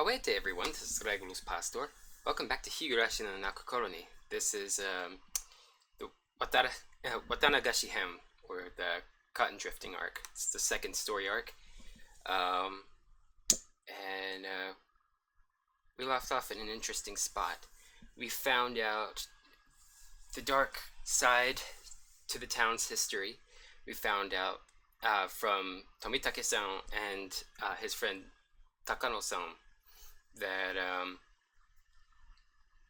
Away everyone, this is Regulus Pastor. Welcome back to Higurashi no Naku Koro. This is the Watanagashi-hen, or the Cotton Drifting arc. It's the second story arc. We left off in an interesting spot. We found out the dark side to the town's history. We found out from Tomitake-san and his friend Takano-san that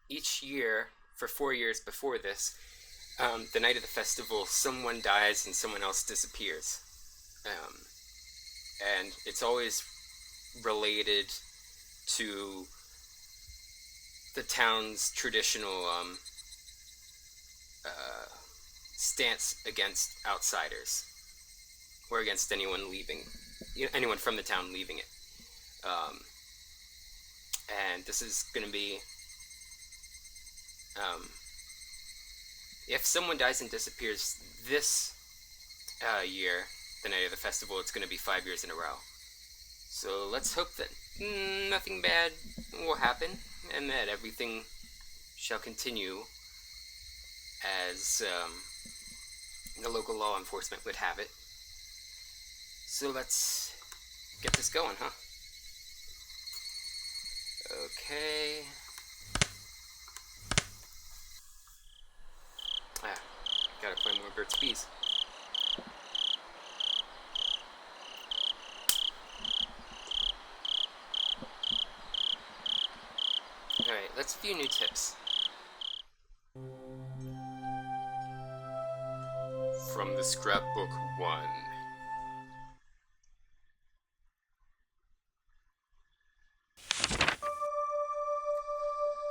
each year, for 4 years before this, the night of the festival, someone dies and someone else disappears. And it's always related to the town's traditional stance against outsiders, or against anyone from the town leaving it. And this is going to be, if someone dies and disappears this year, the night of the festival, it's going to be 5 years in a row. So let's hope that nothing bad will happen, and that everything shall continue as the local law enforcement would have it. So let's get this going, huh? Okay. Gotta find more Burt's Bees. Alright, let's view new tips. From the Scrapbook 1.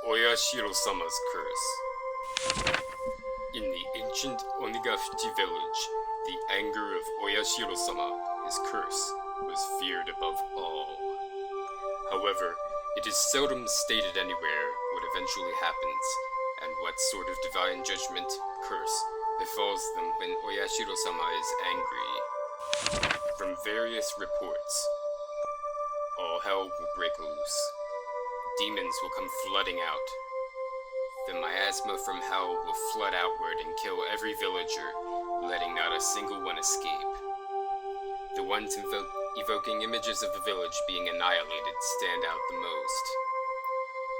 Oyashiro-sama's curse. In the ancient Onagafuchi village, the anger of Oyashiro-sama, his curse, was feared above all. However, it is seldom stated anywhere what eventually happens, and what sort of divine judgment, curse, befalls them when Oyashiro-sama is angry. From various reports, all hell will break loose. Demons will come flooding out. The miasma from hell will flood outward and kill every villager, letting not a single one escape. The ones evoking images of the village being annihilated stand out the most.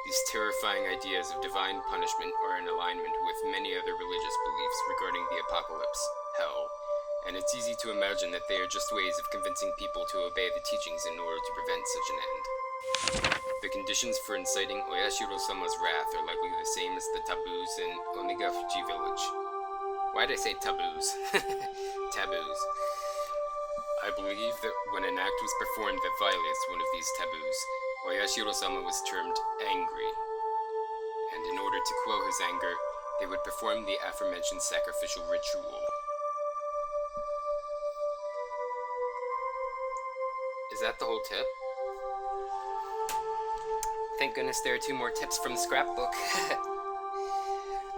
These terrifying ideas of divine punishment are in alignment with many other religious beliefs regarding the apocalypse, hell, and it's easy to imagine that they are just ways of convincing people to obey the teachings in order to prevent such an end. The conditions for inciting Oyashiro-sama's wrath are likely the same as the taboos in Onagafuchi village. Why'd I say taboos? Taboos. I believe that when an act was performed that violates one of these taboos, Oyashiro-sama was termed angry. And in order to quell his anger, they would perform the aforementioned sacrificial ritual. Is that the whole tip? Thank goodness there are 2 more tips from the scrapbook.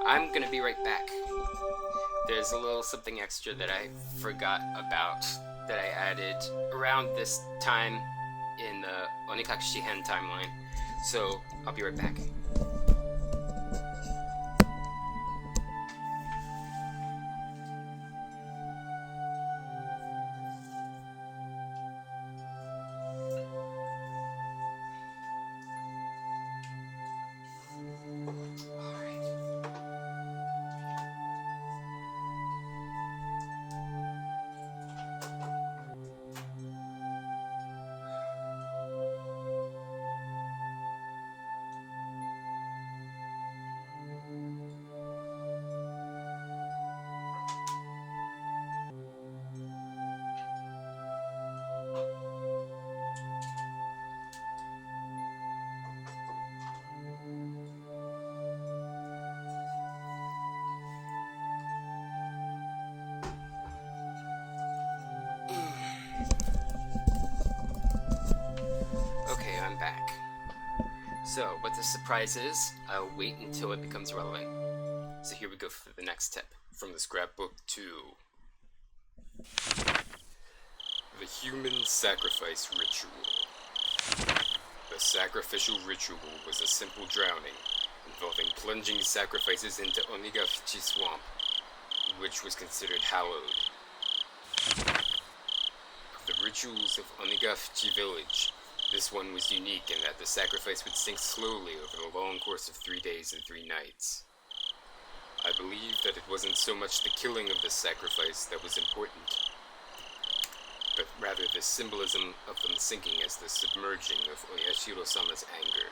I'm gonna be right back. There's a little something extra that I forgot about that I added around this time in the Watanagashi-hen timeline. So I'll be right back. Back. So, what the surprise is, I'll wait until it becomes relevant. So here we go for the next tip, from the Scrapbook 2. The Human Sacrifice Ritual. The sacrificial ritual was a simple drowning, involving plunging sacrifices into Onigafuchi Swamp, which was considered hallowed. Of the rituals of Onigafuchi Village, this one was unique in that the sacrifice would sink slowly over the long course of 3 days and 3 nights. I believe that it wasn't so much the killing of the sacrifice that was important, but rather the symbolism of them sinking as the submerging of Oyashiro-sama's anger.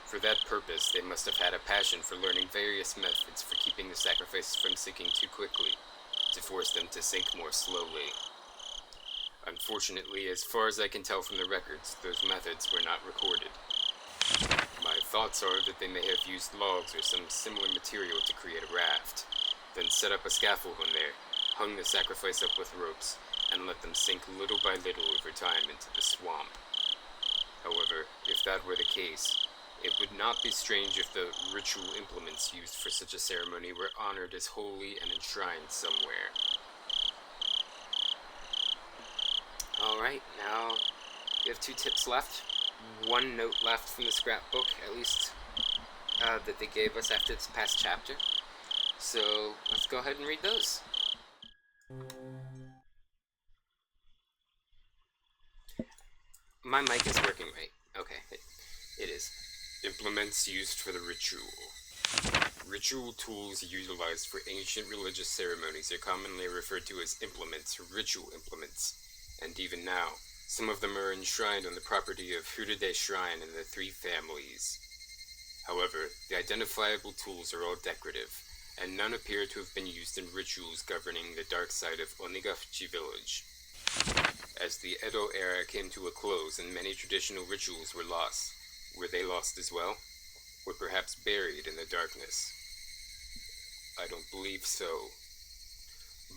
For that purpose, they must have had a passion for learning various methods for keeping the sacrifices from sinking too quickly, to force them to sink more slowly. Unfortunately, as far as I can tell from the records, those methods were not recorded. My thoughts are that they may have used logs or some similar material to create a raft, then set up a scaffold on there, hung the sacrifice up with ropes, and let them sink little by little over time into the swamp. However, if that were the case, it would not be strange if the ritual implements used for such a ceremony were honored as holy and enshrined somewhere. Alright, now we have 2 tips left. 1 note left from the scrapbook, at least, that they gave us after this past chapter. So, let's go ahead and read those. My mic is working right. Okay, it is. Implements used for the ritual. Ritual tools utilized for ancient religious ceremonies are commonly referred to as implements or ritual implements, and even now, some of them are enshrined on the property of Higurashi Shrine and the 3 families. However, the identifiable tools are all decorative, and none appear to have been used in rituals governing the dark side of Onigafuchi Village. As the Edo era came to a close and many traditional rituals were lost, were they lost as well? Or perhaps buried in the darkness? I don't believe so.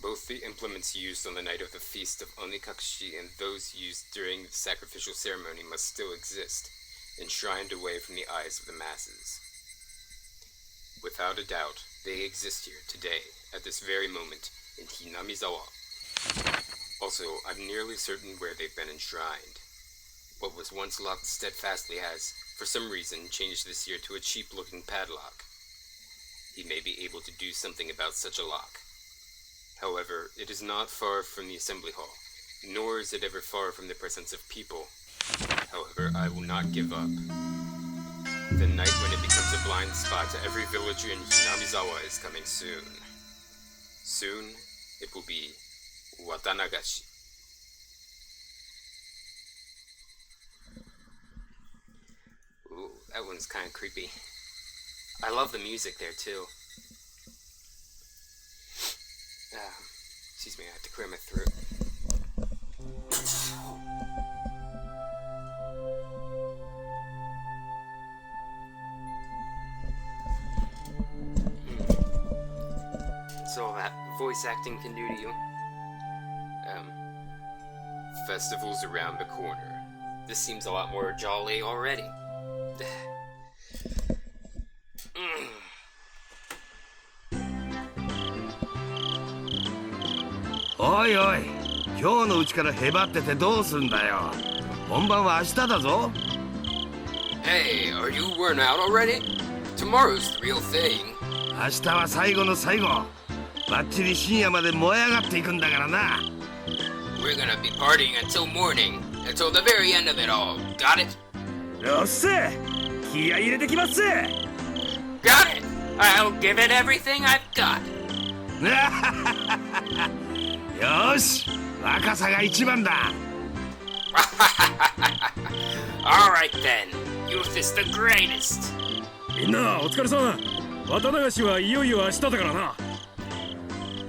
Both the implements used on the night of the feast of Onikakushi and those used during the sacrificial ceremony must still exist, enshrined away from the eyes of the masses. Without a doubt, they exist here today, at this very moment, in Hinamizawa. Also, I'm nearly certain where they've been enshrined. What was once locked steadfastly has, for some reason, changed this year to a cheap-looking padlock. He may be able to do something about such a lock. However, it is not far from the assembly hall, nor is it ever far from the presence of people. However, I will not give up. The night when it becomes a blind spot to every villager in Hinamizawa is coming soon. Soon, it will be Watanagashi. Ooh, that one's kind of creepy. I love the music there, too. Excuse me, I have to clear my throat. That's all that voice acting can do to you. Festival's around the corner. This seems a lot more jolly already.おいおい、今日のうちからへばっててどうすんだよ。本番は明日だぞ。Hey, are you worn out already? Tomorrow's the real thing. 明日は最後の最後。バッチリ深夜まで燃え上がっていくんだからな。We're gonna be partying until morning, until the very end of it all. Got it? よっせ、気合い入れてきますぜ。Got it! I'll give it everything I've got. よし、若さが一番だ。Alright then, youth is the greatest. みんなお疲れさん。渡流しはいよいよ明日だからな。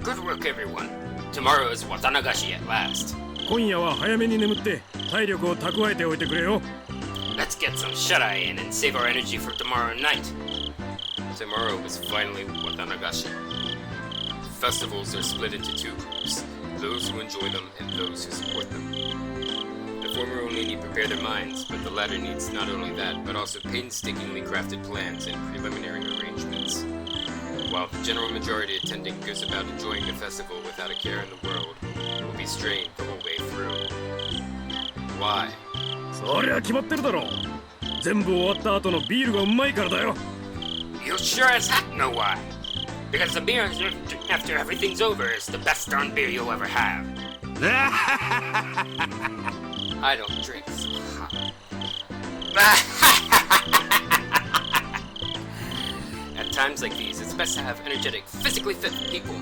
Good work, everyone. Tomorrow is Watanagashi at last. 今夜は早めに眠って体力を蓄えておいてくれよ。Let's get some shut-eye in and save our energy for tomorrow night. Tomorrow is finally Watanagashi. Festivals are split into 2 groups, those who enjoy them and those who support them. The former only need prepare their minds, but the latter needs not only that, but also painstakingly crafted plans and preliminary arrangements. While the general majority attending goes about enjoying the festival without a care in the world, it will be strained the whole way through. Why? そりゃ決まってるだろう。全部終わった後のビールがうまいからだよ。 You sure as heck know why. Because the beer after everything's over is the best darn beer you'll ever have. I don't drink, so At times like these, it's best to have energetic, physically fit people.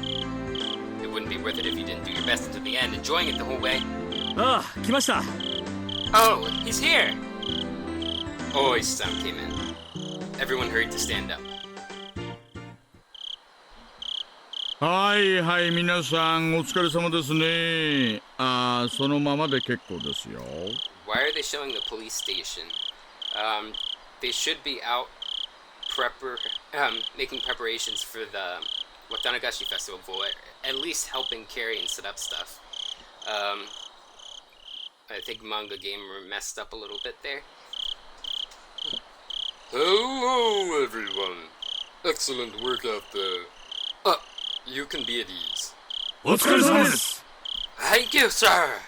It wouldn't be worth it if you didn't do your best until the end, enjoying it the whole way. ああ、来ました。 Oh, he's here! Oi-san came in. Everyone hurried to stand up. はいはい、皆さんお疲れ様ですね。そのままで結構ですよ。Why are they showing the police station? They should be out making preparations for the Watanagashi festival, at least helping carry and set up stuff. I think Manga Gamer messed up a little bit there. Hello, everyone. Excellent work out there. You can be at ease. お疲れ様です。 Thank you, sir.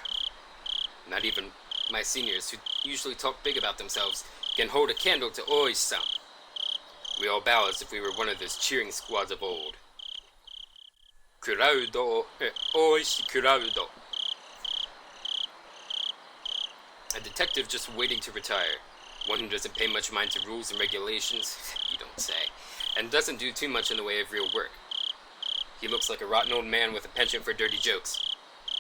Not even my seniors, who usually talk big about themselves, can hold a candle to Oi-san. We all bow as if we were one of those cheering squads of old. Kuraudo, Oishi Kuraudo. A detective just waiting to retire. One who doesn't pay much mind to rules and regulations, you don't say, and doesn't do too much in the way of real work. He looks like a rotten old man with a penchant for dirty jokes.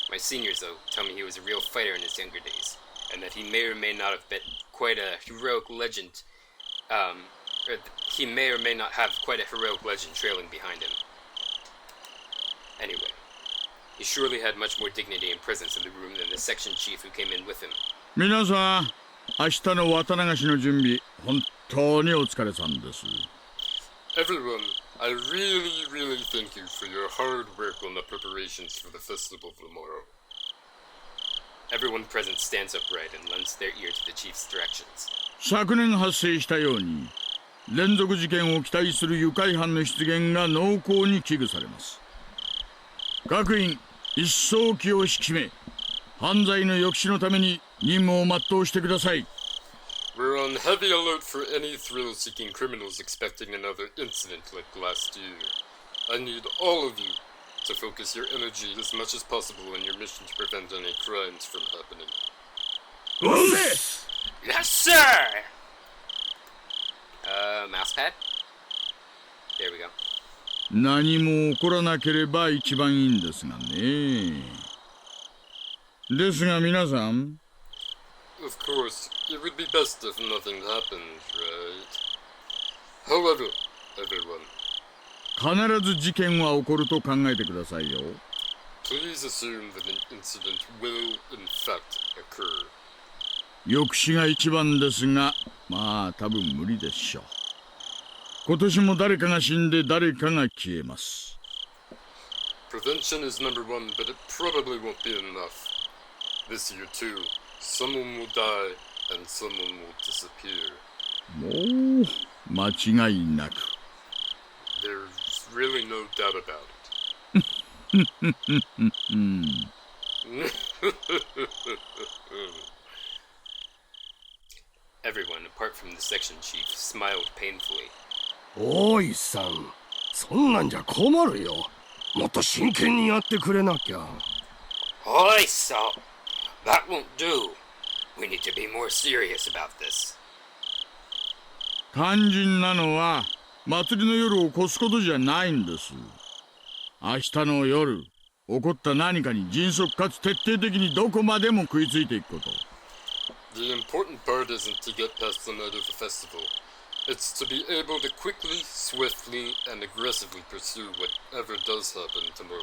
My seniors, though, tell me he was a real fighter in his younger days, and that he may or may not have been quite a heroic legend, he may or may not have quite a heroic legend trailing behind him. Anyway, he surely had much more dignity and presence in the room than the section chief who came in with him. 皆さん、明日の綿流しの準備、本当にお疲れさんです。 Everyone, I really thank you for your hard work on the preparations for the festival tomorrow. Everyone present stands upright and lends their ear to the chief's directions. 昨年発生したように、連続事件を期待する愉快犯の出現が濃厚に危惧されます。各員、一層気を引き締め、犯罪の抑止のために任務を全うしてください。 We're on heavy alert for any thrill-seeking criminals expecting another incident like last year. I need all of you to focus your energy as much as possible in your mission to prevent any crimes from happening. Yes, sir! Mousepad? There we go. 何も起こらなければ一番いいんですがね。ですが皆さん。 Of course, it would be best if nothing happened, right? However, everyone, 必ず事件は起こると考えてくださいよ。 please assume that an incident will, in fact, occur. 抑止が一番ですが、まあ多分無理でしょう。今年も誰かが死んで誰かが消えます。 Prevention is number one, but it probably won't be enough. This year, too, someone will die and someone will disappear. もう間違いなく。 There's really no doubt about it. Everyone, apart from the section chief, smiled painfully. おいさん、そんなんじゃ困るよ。もっと真剣にやってくれなきゃ。Oi, so that won't do. We need to be more serious about this. 肝心なのは祭りの夜を越すことじゃないんです。明日の夜、起こった何かに迅速かつ徹底的にどこまでも食いついていくこと。The important part isn't to get past the night of the festival. It's to be able to quickly, swiftly, and aggressively pursue whatever does happen tomorrow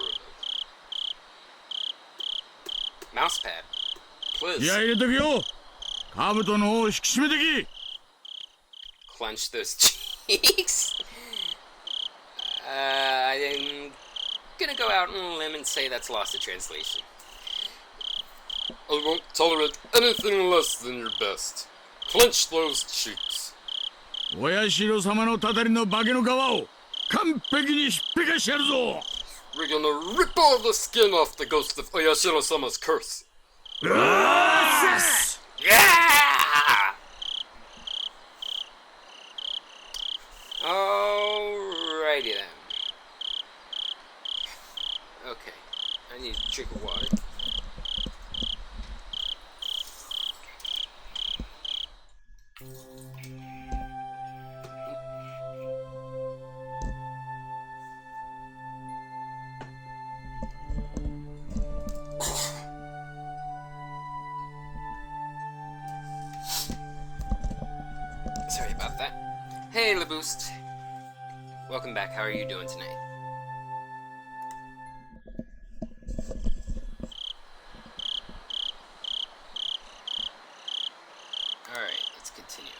night. Mousepad, please. 気合い入れてくよ。兜の方を引き締めてき。Clench those cheeks. I'm gonna go out on a limb and say that's lost in translation. I won't tolerate anything less than your best. Clench those cheeks. 親代様のたたりの化けの皮を完璧にひっぺかしてやるぞ。 We're gonna rip all the skin off the ghost of Oyashiro-sama's curse. Yeah! Alrighty then. Okay, I need a drink of water. Sorry about that. Hey, LeBoost. Welcome back. How are you doing tonight? Alright, let's continue.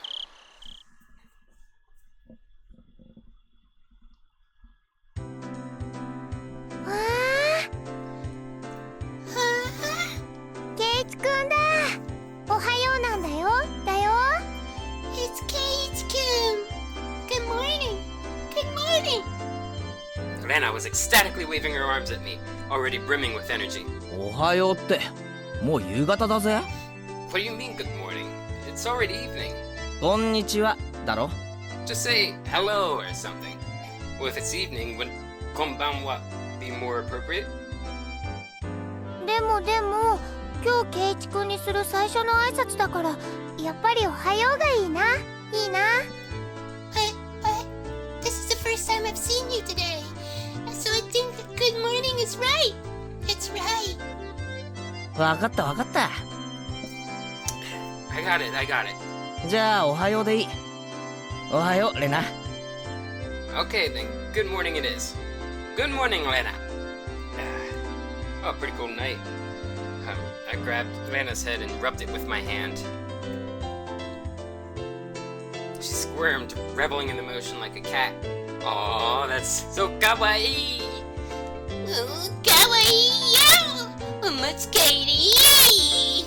It's Kate-kun. Good morning. Good morning. Lana was ecstatically waving her arms at me, already brimming with energy. おはようって、もう夕方だぜ。What do you mean, good morning? It's already evening. こんにちは、だろ。Just say hello or something. Well, if it's evening, would konbanwa be more appropriate? でも、今日ケイチ君にする最初の挨拶だから、やっぱりおはようがいいな。いいな。But, this is the first time I've seen you today. So I think that good morning is right. It's right. わかったわかった。I got it. じゃあおはようでいい。おはよう、レナ。Okay then, good morning it is. Good morning, Lena. Oh, pretty cool night. I grabbed Lena's head and rubbed it with my hand. She squirmed, reveling in the motion like a cat. Aw, that's so kawaii! Oh, kawaii! Let's Katie!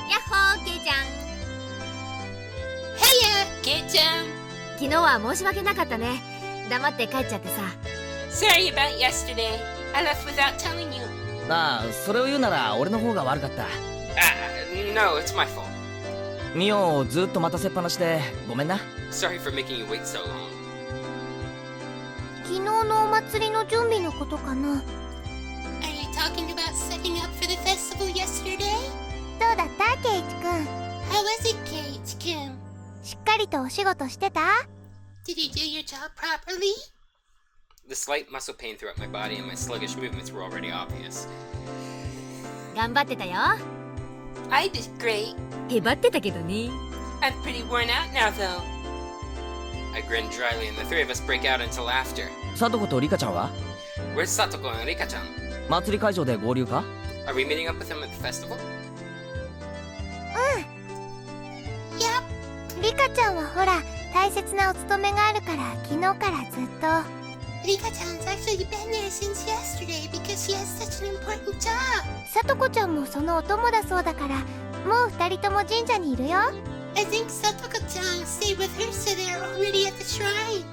やっほー、ケイちゃん。Heya, ケイちゃん。昨日は申し訳なかったね。黙って帰っちゃってさ。Sorry about yesterday. I left without telling you. ああ、それを言うなら俺の方が悪かった。No, it's my fault. ミオをずっと待たせっぱなしでごめんな。Sorry for making you wait so long. 昨日のお祭りの準備のことかな。Are you talking about setting up for the festival yesterday? どうだった、ケイチ君。How was it, ケイチ君？しっかりとお仕事してた？ Did you do your job properly? The slight muscle pain throughout my body and my sluggish movements were already obvious. 頑張ってたよ。I did great. へばってたけどね。I'm pretty worn out now, though. I grinned dryly and the three of us break out into laughter. サトコとリカちゃんは？ Where's Satoko and Rika-chan? 祭り会場で合流か？ Are we meeting up with them at the festival? いや、リカちゃんはほら、大切なお勤めがあるから昨日からずっと。Rika-chan's actually been there since yesterday because she has such an important job. さとこちゃんもそのお供だそうだから、もう二人とも神社にいるよ。I think Satoko-chan stayed with her, so they're already at the shrine.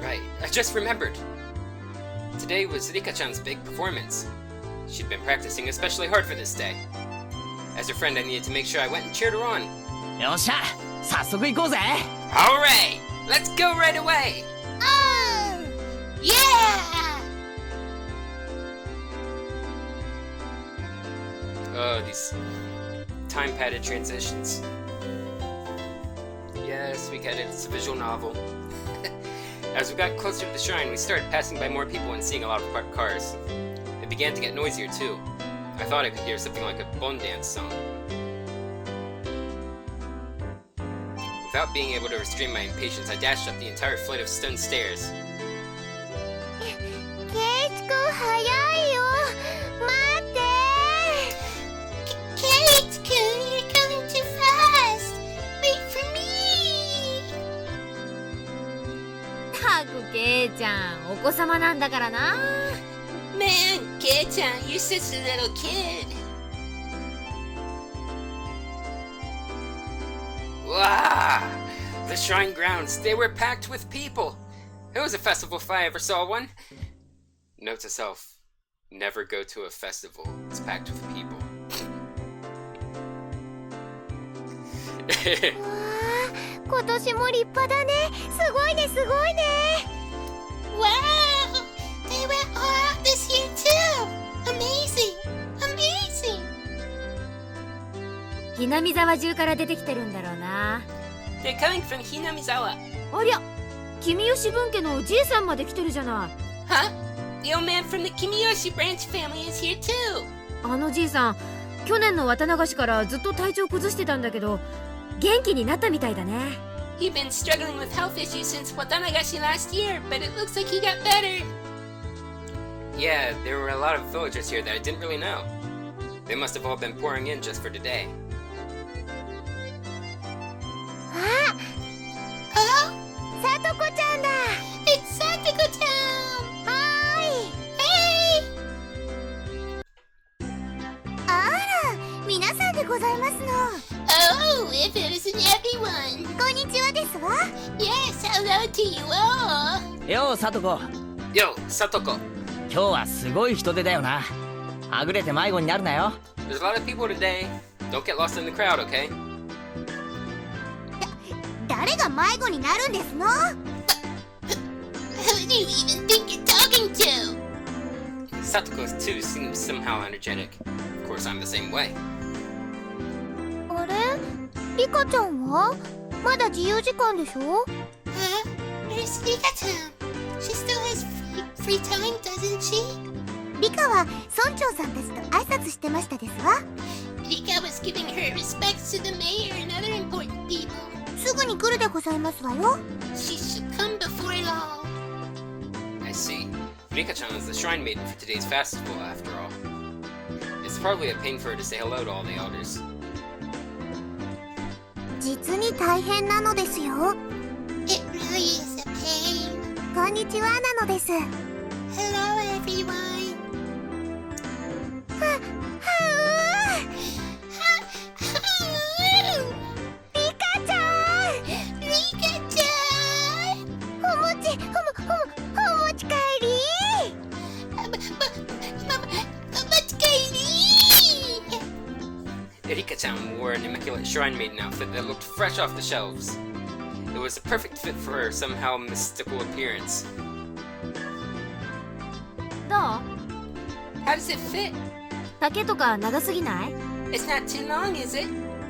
Right, I just remembered. Today was Rika-chan's big performance. She'd been practicing especially hard for this day. As her friend, I needed to make sure I went and cheered her on. よっしゃ、早速行こうぜ。Alright, let's go right away. Yeah! Oh, these time-padded transitions. Yes, we get it. It's a visual novel. As we got closer to the shrine, we started passing by more people and seeing a lot of parked cars. It began to get noisier, too. I thought I could hear something like a bon dance song. Without being able to restrain my impatience, I dashed up the entire flight of stone stairs. ケイチ君早いよ。待って。ケイチ君 you're coming too fast. Wait for me. たくケイちゃん、お子様なんだからな。Man, ケイちゃん you're such a little kid. Wow! The shrine grounds, they were packed with people. It was a festival if I ever saw one. Note to self, never go to a festival. It's packed with people. わあ、今年も立派だね。すごいね、すごいね。Wow! They went all out this year too! Amazing! Amazing! Hinamizawa中から出てきてるんだろうな。They're coming from Hinamizawa. ありゃ、君吉分家のおじいさんまで来てるじゃない。Huh? The old man from the Kimiyoshi branch family is here too. あのじいさん、去年の渡流しからずっと体調崩してたんだけど、元気になったみたいだね。He'd been struggling with health issues since Watanagashi last year, but it looks like he got better. Yeah, there were a lot of villagers here that I didn't really know. They must have all been pouring in just for today. あ、さとこちゃんだ。It's さとこちゃん。はーい。あら、皆さんでございますの。Oh, if it isn't everyone. こんにちはですわ。Yes, hello to you all. ようさとこ、 Yo, Satoko. 今日はすごい人手だよな。はぐれて迷子になるなよ。 There's a lot of people today. Don't get lost in the crowd, okay? 誰が迷子になるんですの？ Who do you even think you're talking to? Satoko too seems somehow energetic. Of course, I'm the same way. あれ？リカちゃんは？まだ自由時間でしょ？ Huh? Where's Rika-chan? She still has free time, doesn't she? リカは村長さんたちと挨拶してましたですわ。Rika was giving her respects to the mayor and other important people. すぐに来るでございますわよ。 She should come before long. I see. Rika-chan is the shrine maiden for today's festival, after all. It's probably a pain for her to say hello to all the elders. 実に大変なのですよ。 It really is a pain. こんにちはなのです。 Hello, everyone. はリカちゃん。 Rika-chan! お餅帰り。 Rika-chan wore an immaculate shrine maiden outfit that looked fresh off the shelves. It was a perfect fit for her somehow mystical appearance. どう？ How does it fit? 丈とか長すぎない？ It's not too long, is it?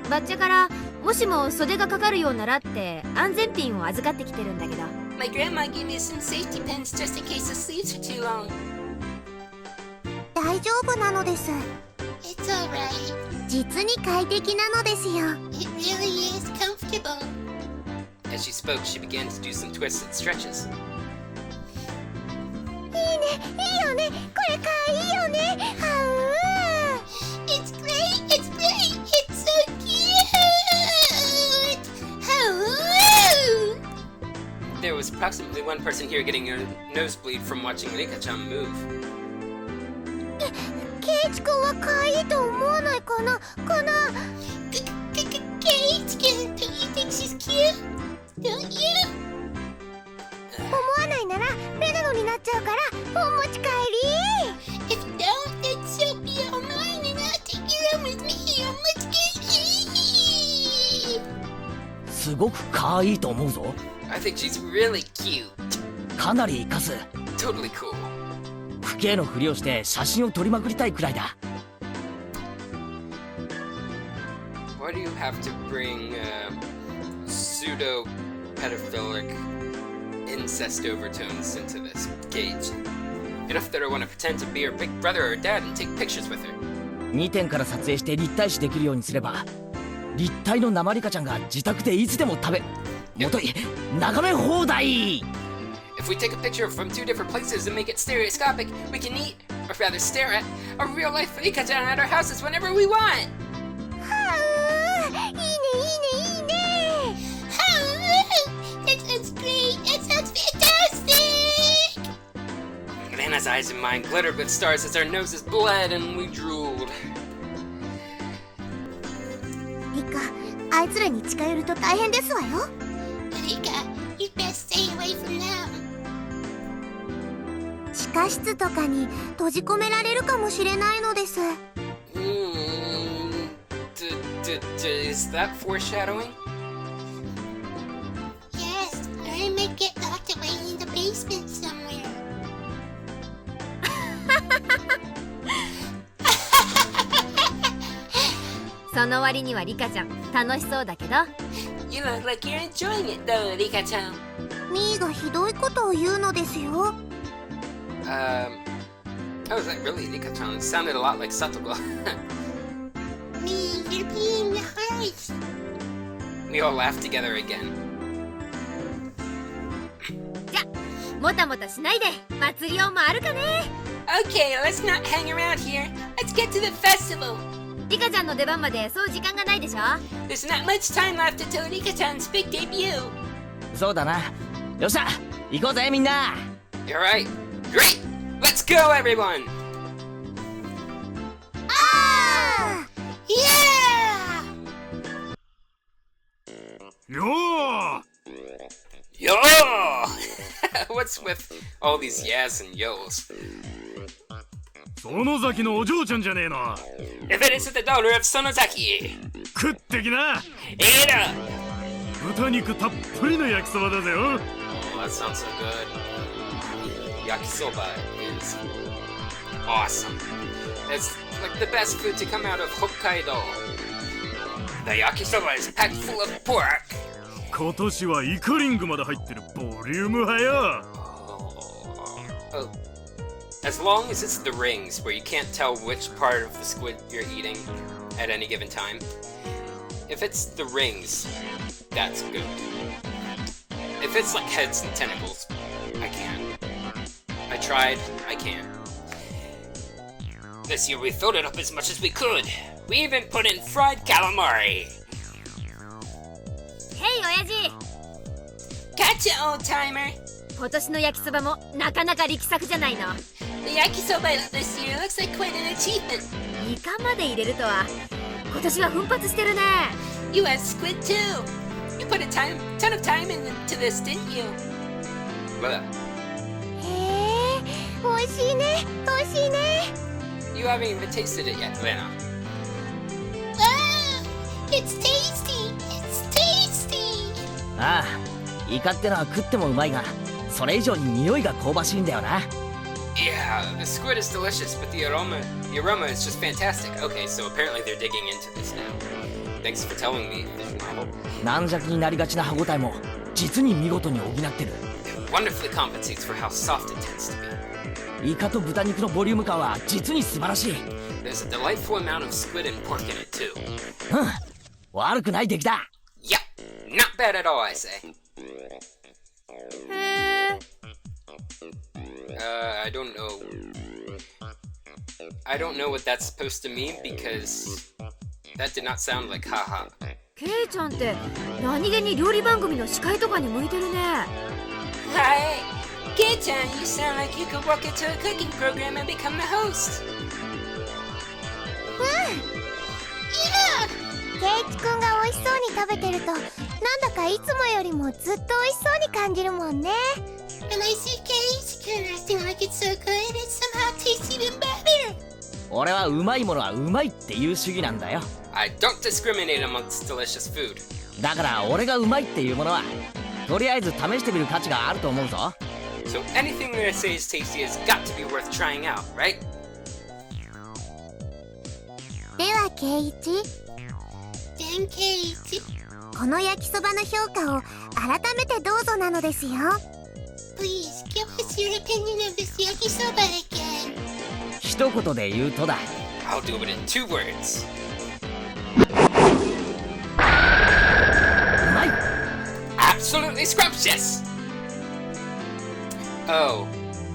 バッチャからもしも袖がかかるようならって安全ピンを預かってきてるんだけど。 My grandma gave me some safety pins just in case the sleeves are too long. 大丈夫なのです。 It's alright. 実に快適なのですよ。 It really is comfortable. As she spoke, she began to do some twists and stretches. いいね、いいよね。これかわいいよね。はう。 It's great, it's great, it's so cute! How? There was approximately one person here getting a nosebleed from watching Rika-chan move. ケイチ君はかわいいと思わないかな。Kate-chan, don't you think she's cute? Don't you? 思わないならレナノになっちゃうからお持ち帰り。 If don't, then she'll be all mine and I'll take her home with me. How much good? すごく可愛いと思うぞ。 I think she's really cute. かなり活かす。 Totally cool. 不敬のふりをして写真を撮りまくりたいくらいだ。 Why do you have to bring pseudo-pedophilic incest overtones into this cage? Enough that I want to pretend to be her big brother or dad and take pictures with her. 2点から撮影して立体視できるようにすれば、立体の生リカちゃんが自宅でいつでももとい眺め放題。 If we take a picture from two different places and make it stereoscopic, we can eat, or rather stare at, a real-life Rika-chan at our houses whenever we want! はう。いいねいいねいいね。 How? That sounds great. That sounds fantastic. Lena's eyes and mine glittered with stars as our noses bled and we drooled. リカ、あいつらに近寄ると大変ですわよ。 Rika, you'd best stay away from them. 地下室とかに閉じ込められるかもしれないのです。 Is that foreshadowing? tucked away in the basement somewhere. So の割にはリカちゃん楽しそうだけど。 You look like you're enjoying it though, Rika-chan. ミーがひどいことを言うのですよ。Oh, is that really Rika-chan? It sounded a lot like Satogo. Me, you're being harsh. We all laughed together again. じゃもたもたしないで祭りを回るかね。 Okay, let's not hang around here. Let's get to the festival. リカちゃんの出番までそう時間がないでしょ。 There's not much time left until Rika-chan's big debut. そうだな。よっしゃ行こうぜみんな。 You're right. Great! Let's go, everyone! Yeah! Yo! Yo! What's with all these yes and yos? 園崎のお嬢ちゃんじゃねえの。 If it isn't the daughter of Sonozaki! 食ってきな。 Eat up! 豚肉たっぷりの焼きそばだぜよ。 Oh, that sounds so good. Yakisoba is awesome. It's like the best food to come out of Hokkaido. The yakisoba is packed full of pork. 今年はイカリングまで入ってるボリューム派よ。 Oh. As long as it's the rings, where you can't tell which part of the squid you're eating at any given time. If it's the rings, that's good. If it's like heads and tentacles, I can't. I tried, I can't. This year we filled it up as much as we could. We even put in fried calamari. Hey 親父 Gotcha, old timer. 今年の焼きそばもなかなか力作じゃないの。 The yakisoba this year looks like quite an achievement. イカまで入れるとは今年は奮発してるね。 You had squid too. You put a ton of time into this, didn't you? Blah. へえ、美味しいね、美味しいね。 You haven't even tasted it yet, Lena. Ah, it's tasty. It's tasty. ああ、イカってのは食ってもうまいが、それ以上に匂いが香ばしいんだよな。 Yeah, the squid is delicious, but the aroma is just fantastic. Okay, so apparently they're digging into this now. Thanks for telling me, visual novel. 軟弱になりがちな歯ごたえも実に見事に補ってる。 It wonderfully compensates for how soft it tends to be. イカと豚肉のボリューム感は実に素晴らしい。 There's a delightful amount of squid and pork in it too. うん、悪くない出来だ。 Yep, not bad at all, I say. へえ。 I don't know. I don't know what that's supposed to mean because that did not sound like haha. ケイちゃんって何気に料理番組の司会とかに向いてるね。 Hi. Gay-chan, you sound like you could walk into a cooking program and become the host. ケイチくんが美味しそうに食べてると、なんだかいつもよりもずっと美味しそうに感じるもんね。 And I see Gay-chan acting like it's so good, it somehow tastes even better. 俺はうまいものはうまいっていう主義なんだよ。 I don't discriminate amongst delicious food. だから俺がうまいっていうものはとりあえず試してみる価値があると思うぞ。 So anything that I say is tasty has got to be worth trying out, right? ではケイチ、 Then Kate, この焼きそばの評価を改めてどうぞなのですよ。 please give us your opinion of this yakisoba again. 一言で言うとだ。 I'll do it in 2 words. うまい。 Absolutely scrumptious! Oh,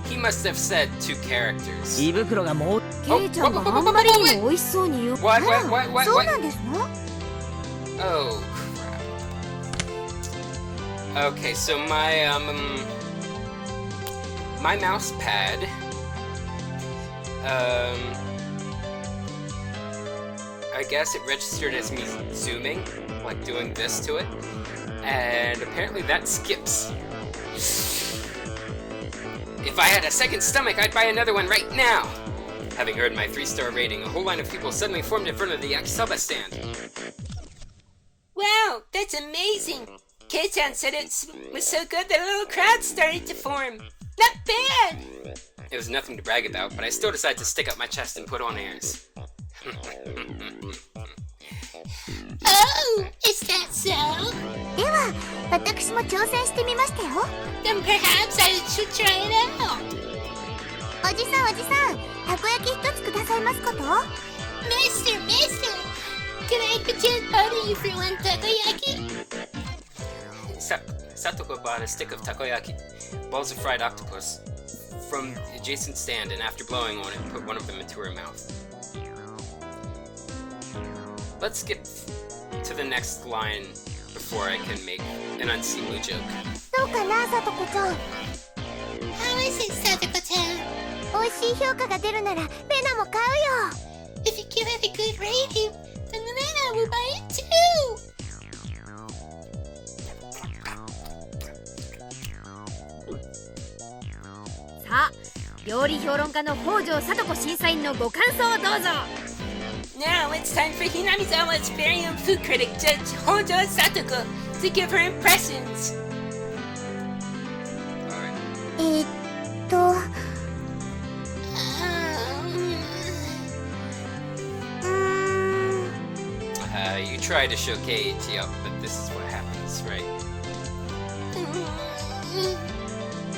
he must have said 2 characters. 胃袋がもうケイちゃんがあんまりにも美味しそうに言う。 What? そうなんですの？ Oh, crap. Okay, so my mouse pad, I guess it registered as me zooming, like doing this to it, and apparently that skips. If I had a second stomach, I'd buy another one right now. Having earned my 3-star rating, a whole line of people suddenly formed in front of the yakisoba stand. Wow, that's amazing. K-chan said it was so good that a little crowd started to form. Not bad! It was nothing to brag about, but I still decided to stick up my chest and put on airs. Oh, is that so? では私も挑戦してみましたよ。 Then perhaps I should try it out. おじさんたこ焼き一つくださいますこと？ Mister, can I pretend order you for one takoyaki? Satoko bought a stick of takoyaki, balls of fried octopus, from the adjacent stand, and after blowing on it, put one of them into her mouth. Let's skip to the next line before I can make an unseemly joke. どうかな、さとこちゃん。 How is it, Satoko-chan? 美味しい評価が出るならレナも買うよ。 If you give it a good rating, then Lena will buy it too! さあ料理評論家の北条さと子審査員のご感想をどうぞ。 Now it's time for Hinamizawa's very own food critic, Judge Hojo Satoko, to give her impressions. You try to show Keiichi up, but this is what happens, right?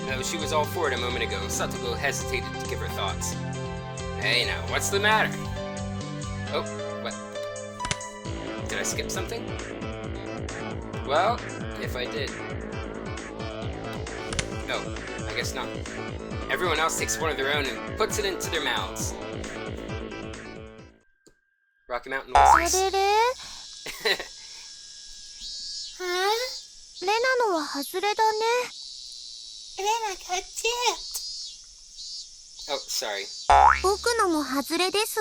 No, she was all for it a moment ago. Satoko hesitated to give her thoughts. Hey now, what's the matter? Oh, what? Did I skip something? Well, if I did... No, I guess not. Everyone else takes one of their own and puts it into their mouths. Rocky Mountain Whiskers. あれれレナのは外れだね。 Lena got tipped. Oh, sorry. 僕のも外れです。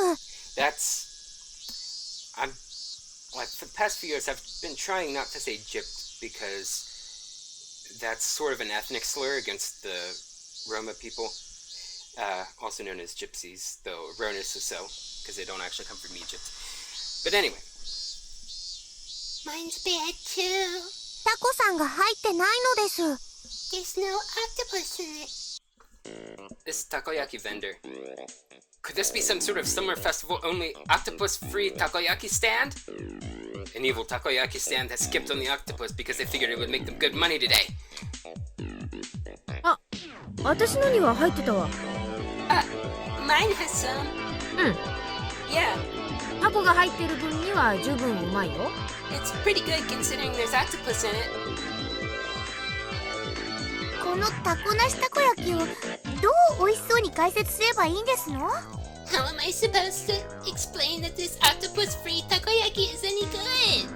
Like, for the past few years, I've been trying not to say gypped because that's sort of an ethnic slur against the Roma people, also known as gypsies, though erroneous is so, because they don't actually come from Egypt. But anyway. Mine's bad too. タコさんが入ってないのです。 There's no octopus in it. This takoyaki vendor. Could this be some sort of summer festival only octopus-free takoyaki stand? An evil takoyaki stand that skipped on the octopus because they figured it would make them good money today. あ、私のには入ってたわ。Mine has some. Yeah. タコが入ってる分には十分うまいよ。 It's pretty good considering there's octopus in it. このタコなしたこ焼きをどう美味しそうに解説すればいいんですの？ How am I supposed to explain that this octopus-free takoyaki is any good?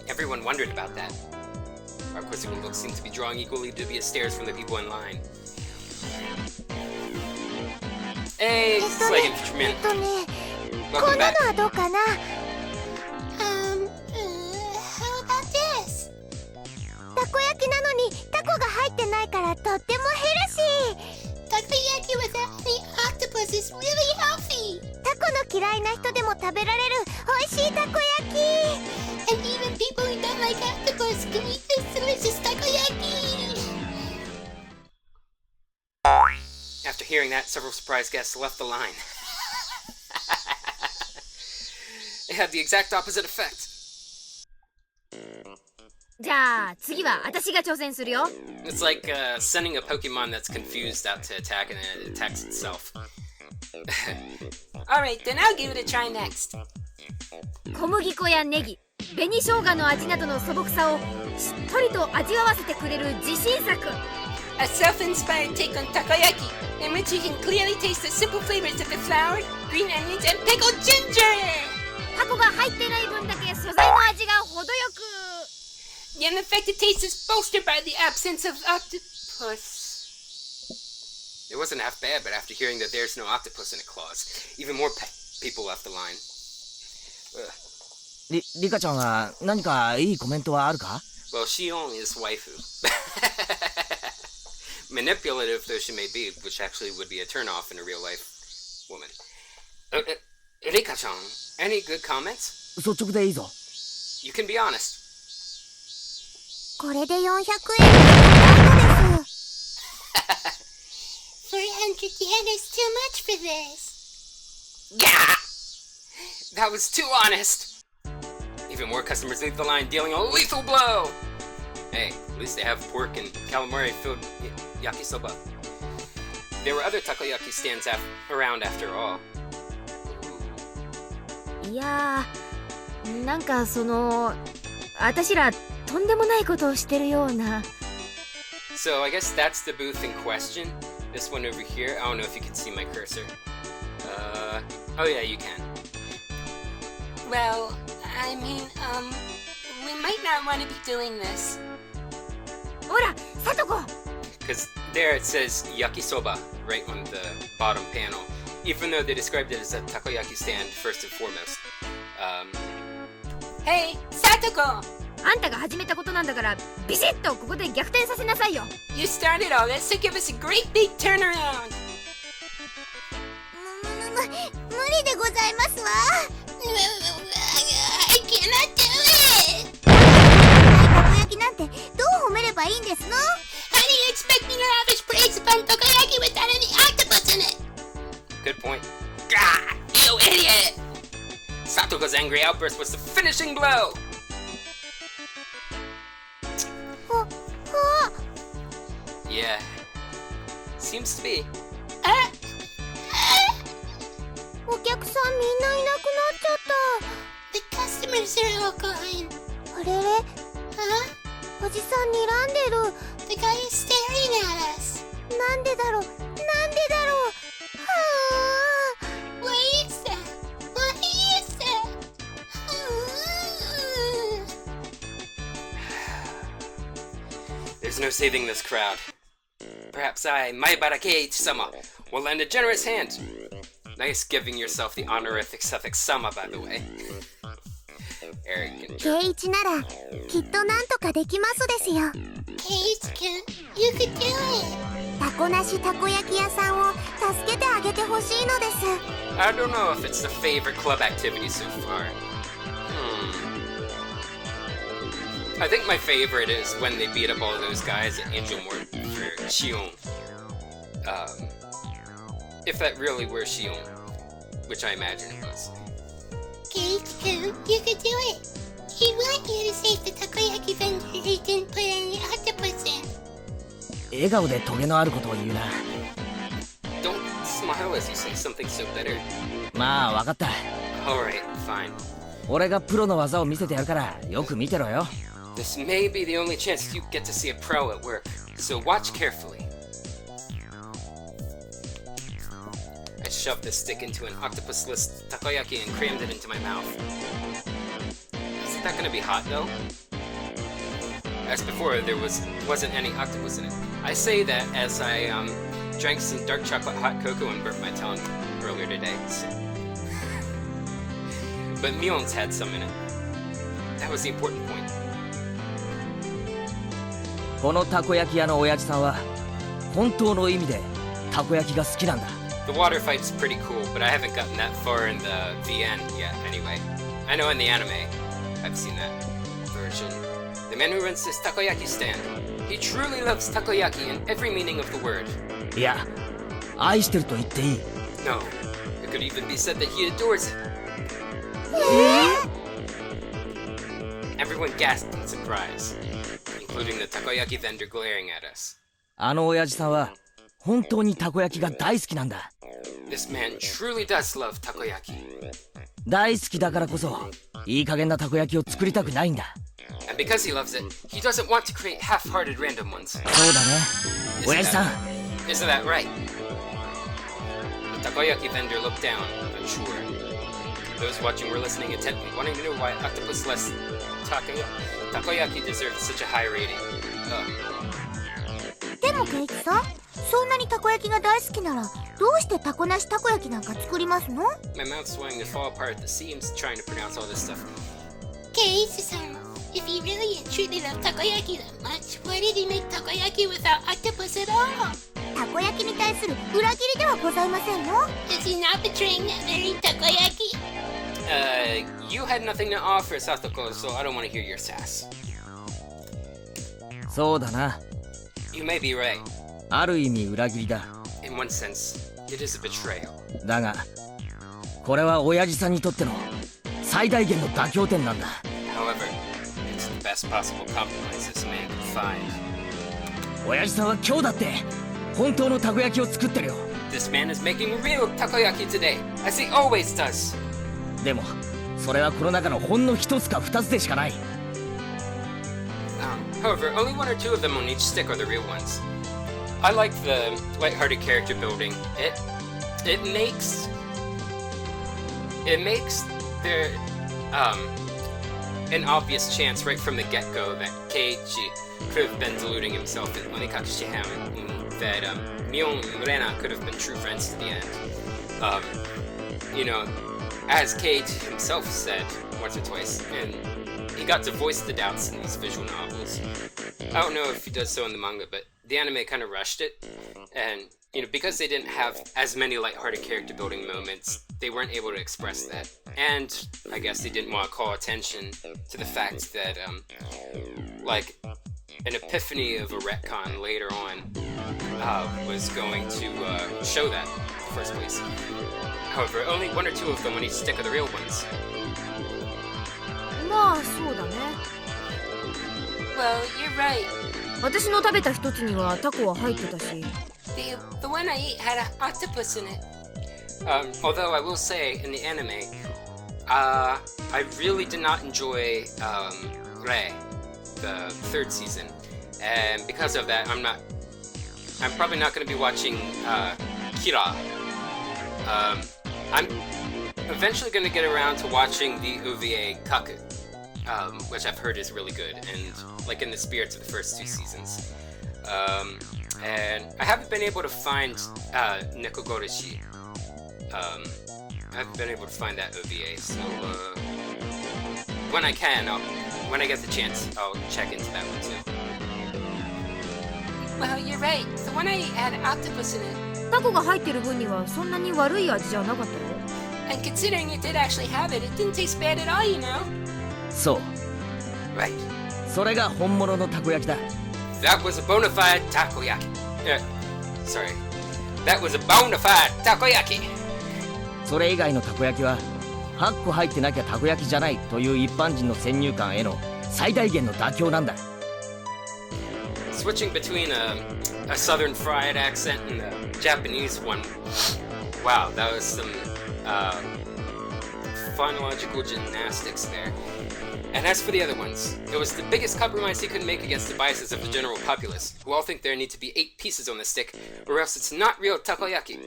Everyone wondered about that. Our quizzical looks seem to be drawing equally dubious stares from the people in line. Hey, Slight Infantryman. こん Welcome な back. のはどうかな？ How about this? たこ焼きなのにタコが入ってないからとってもヘルシー。 Takoyaki without any octopus is really healthy. タコの嫌いな人でも食べられる美味しいたこ焼き。 And even people who don't like octopus can eat this delicious takoyaki. After hearing that, several surprised guests left the line. It had the exact opposite effect. じゃあ次は私が挑戦するよ。 It's like sending a Pokemon that's confused out to attack and then it attacks itself. Alright, then I'll give it a try next. 小麦粉やネギ、紅生姜の味などの素朴さをしっとりと味わわせてくれる自信作。 A self-inspired take on takoyaki, in which you can clearly taste the simple flavors of the flour, green onions, and pickled ginger! タコが入ってない分だけ素材の味が程よく。 The unaffected taste is bolstered by the absence of octopus. It wasn't half bad, but after hearing that there's no octopus in a clause, even more people left the line. リカちゃんは何かいいコメントはあるか？ Well, Shion is waifu. Manipulative though she may be, which actually would be a turnoff in a real-life woman. Rika-chan, any good comments? 率直でいいぞ。 You can be honest. これで400円のです。400 yen is too much for this. Gah! That was too honest! Even more customers leave the line dealing a lethal blow! Hey, at least they have pork and calamari filled yakisoba. There were other takoyaki stands around after all. いやー、なんか私らとんでもないことをしてるような。 So I guess that's the booth in question. This one over here. I don't know if you can see my cursor. Oh yeah, you can. Well, I mean, we might not want to be doing this. ほら、さとこ。 Because there it says yakisoba right on the bottom panel, even though they described it as a takoyaki stand first and foremost. Hey, Satoko! あんたが始めたことなんだから、ビシッとここで逆転させなさいよ。You started all this, so give us a great big turnaround. 無理でございますわ。I cannot do it! たこ焼きなんてどう褒めればいいんですの？ How do you expect me to lavish praise upon takoyaki without any octopus in it? Good point. Gah! You idiot! Satoko's angry outburst was the finishing blow! Yeah. Seems to be. お客さんみんないなくなっちゃった。The customers are all gone. あれれ？おじさん睨んでる。The guy is staring at us. なんでだろう？なんでだろう？はあ。What is that? What is that? There's no saving this crowd. Perhaps I, Maibarake-sama, will lend a generous hand. Nice giving yourself the honorific suffix sama, by the way. Arrogant. ケイイチならきっとなんとかできますですよ。ケイイチ君、you could do it. タコなしたこ焼き屋さんを助けてあげてほしいのです。I don't know if it's the favorite club activity so far. I think my favorite is when they beat up all those guys at Angel Mort for Shion. If that really were Shion, which I imagine it was. Kate-kun, you could do it. He want you to save the takoyaki vendor who didn't put any octopus in. 笑顔でトゲのあることを言うな。 Don't smile as you say something so bitter. まあわかった。 Alright, fine. 俺がプロの技を見せてやるからよく見てろよ。 This may be the only chance you get to see a pro at work, so watch carefully. I shoved the stick into an octopus-less takoyaki and crammed it into my mouth. Isn't that gonna be hot though? As before, there wasn't any octopus in it. I say that as I drank some dark chocolate hot cocoa and burnt my tongue earlier today. So. But Mion's had some in it. That was the important point. このたこ焼き屋の親父さんは本当の意味でたこ焼きが好きなんだ。 The water fight's pretty cool, but I haven't gotten that far in the VN yet anyway. I know in the anime, I've seen that version. The man who runs this takoyaki stand, he truly loves takoyaki in every meaning of the word. いや、愛してると言っていい。 No, it could even be said that he adores it. Everyone gasped in surprise, including the takoyaki vendor glaring at us. あの親父さんは本当にたこ焼きが大好きなんだ。 This man truly does love takoyaki. 大好きだからこそいい加減なたこ焼きを作りたくないんだ。 And because he loves it, he doesn't want to create half-hearted random ones. そうだね、親父さん。 Isn't that right? The takoyaki vendor looked down, unsure. Those watching were listening intently, wanting to know why octopus-less takoyaki deserved such a high rating. でもケイチさん、そんなにたこ焼きが大好きならどうしてたこなしたこ焼きなんか作りますの？ My mouth's wanting to fall apart at the seams trying to pronounce all this stuff. ケイチさん、if he really and truly loved takoyaki that much, why did he make takoyaki without octopus at all? たこ焼きに対する裏切りではございませんの？ Is he not betraying that very takoyaki? You had nothing to offer, Satoko, so I don't want to hear your sass. そうだな。 You may be right. ある意味裏切りだ。 In one sense, it is a betrayal. だがこれは親父さんにとっての最大限の妥協点なんだ。 However, it's the best possible compromise this man could find. 親父さんは今日だって本当のたこ焼きを作ってるよ。 This man is making real takoyaki today, as he always does. でもそれはこの中のほんの一つか二つでしかない。 However, only one or two of them on each stick are the real ones. I like the lighthearted character building. It makes there an obvious chance right from the get-go that Keiichi could have been deluding himself at Watanagashi-hen, that Mion and Rena could have been true friends to the end. You know, as Keiichi himself said once or twice, and he got to voice the doubts in these visual novels. I don't know if he does so in the manga, but the anime kind of rushed it, and you know, because they didn't have as many lighthearted character building moments, they weren't able to express that. And I guess they didn't want to call attention to the fact that, like, an epiphany of a retcon later on was going to show that in the first place. However, only one or two of them on each stick are the real ones. まあそうだね。 Well, you're right. 私の食べた一つにはタコは入ってたし。 The one I ate had an octopus in it. Although I will say, in the anime, I really did not enjoy Rei, the third season, and because of that, I'm probably not going to be watching Kira. I'm eventually going to get around to watching the OVA Kaku, which I've heard is really good, and like in the spirits of the first two seasons. And I haven't been able to find Nekogoroshi. I haven't been able to find that OVA, so when I can, when I get the chance, I'll check into that one too. Well, you're right. The one I ate had an octopus in it. タコが入ってる分にはそんなに悪い味じゃなかったよ。 And considering it did actually have it, it didn't taste bad at all, you know? そう。 Right. それが本物のたこ焼きだ。 That was a bona fide takoyaki. Sorry. That was a bona fide takoyaki. それ以外のたこ焼きは8個入ってなきゃたこ焼きじゃないという一般人の先入観への最大限の妥協なんだ。 Switching between a southern fried accent and a Japanese one. Wow, that was some phonological gymnastics there. And as for the other ones, it was the biggest compromise he could make against the biases of the general populace, who all think there need to be 8 pieces on the stick, or else it's not real takoyaki.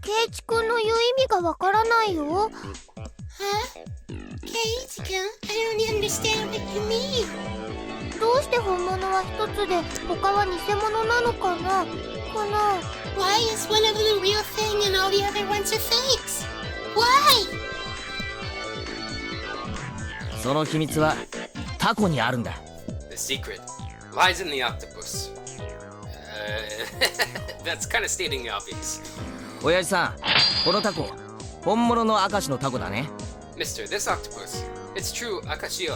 ケイチ君の言う意味がわからないよ。Keiichi-kun, I don't understand what you mean. どうして本物は一つで他は偽物なのかな。 Why is one of them a real thing and all the other ones are fakes? Why? その秘密はタコにあるんだ。 The secret lies in the octopus. That's kind of stating the obvious. 親父さん、このタコ、本物の明石のタコだね。 Mister, this octopus, it's true Akashi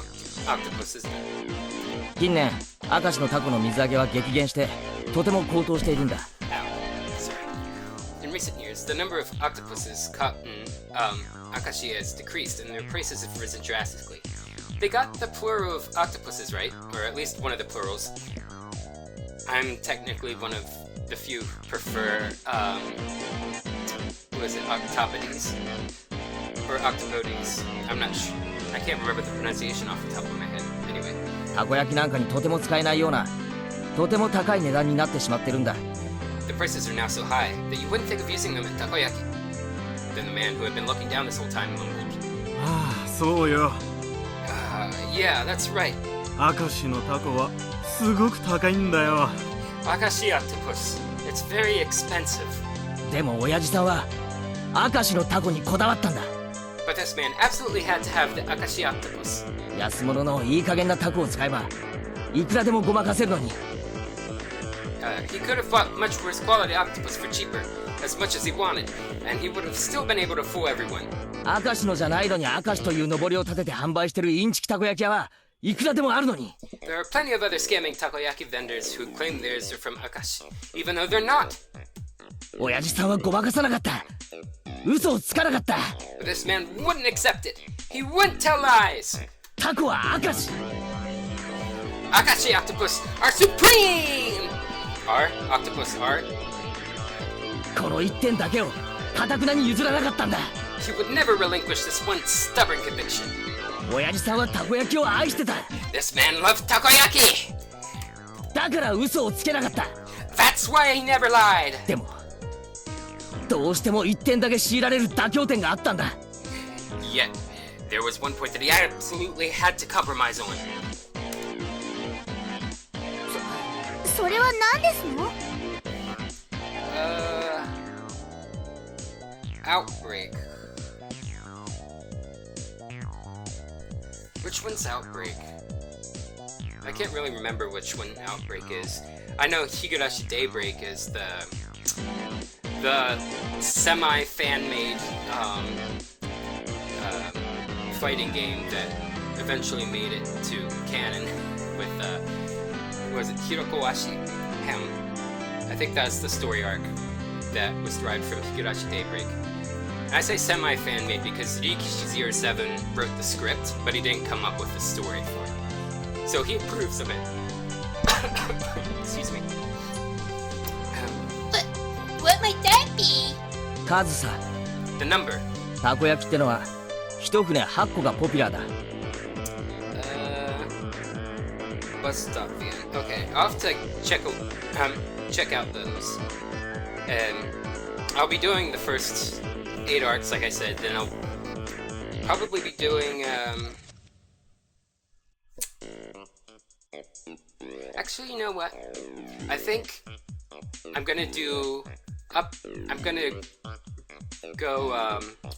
octopus, isn't it? 近年、明石のタコの水揚げは激減して、とても高騰しているんだ。Sorry. In recent years, the number of octopuses caught in Akashi has decreased, and their prices have risen drastically. They got the plural of octopuses right, or at least one of the plurals. I'm technically one of the few who prefer, what is it, octopodes? Or octopodes. I'm not sure. I can't remember the pronunciation off the top of my head. Anyway. たこ焼きなんかにとても使えないような、とても高い値段になってしまってるんだ。 The prices are now so high that you wouldn't think of using them in takoyaki. Then the man who had been looking down this whole time mumbled. ああ、そうよ。Yeah, that's right. 明石のタコはすごく高いんだよ。 Akashi octopus. It's very expensive. でも親父さんは明石のタコにこだわったんだ。 But this man absolutely had to have the Akashi octopus. 安物のいい加減なタコを使えばいくらでもごまかせるのに。 He could have bought much worse quality octopus for cheaper, as much as he wanted, and he would have still been able to fool everyone. 明石のじゃないのに明石という上りを立てて販売してるインチキたこ焼き屋はいくらでもあるのに。 There are plenty of other scamming takoyaki vendors who claim theirs are from Akashi, even though they're not. 親父さんはごまかさなかった。嘘をつかなかった。 But this man wouldn't accept it. He wouldn't tell lies. タコは明石。 Akashi octopus are supreme! Are? Octopus are? この一点だけを堅くなに譲らなかったんだ。 He would never relinquish this one stubborn conviction. 親父さんはたこ焼きを愛してた。 This man loved takoyaki! だから嘘をつけなかった。 That's why he never lied! でもどうしても一点だけ強いられる妥協点があったんだ。 Yet, there was one point that he absolutely had to compromise on. それは何ですの？ Outbreak. Which one's Outbreak? I can't really remember which one Outbreak is. I know Higurashi Daybreak is the semi-fan-made fighting game that eventually made it to canon with was it Higurashi-hen? I think that's the story arc that was derived from Higurashi Daybreak. I say semi-fan-made because Rikishi 07 wrote the script, but he didn't come up with the story for it. So he approves of it. Excuse me. What might that be? 数さ。 The number. たこ焼きってのは一船8個がポピュラーだ。Bus stop view. Okay, I'll have to check out those. And I'll be doing the first 8 arcs, like I said. Then I'll probably be doing. Actually, you know what? I think I'm gonna do I'm gonna go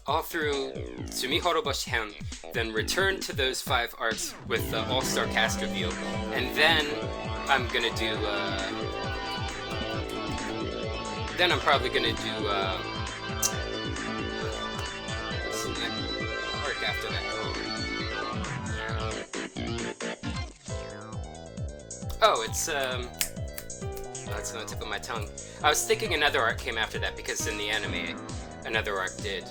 all through Sumihodoboshi-hen, then return to those 5 arcs with the All-Star cast review, and then I'm gonna do. Then I'm probably gonna do. What's the next arc after that? Oh, it's That's on the tip of my tongue. I was thinking another arc came after that because in the anime, another arc did.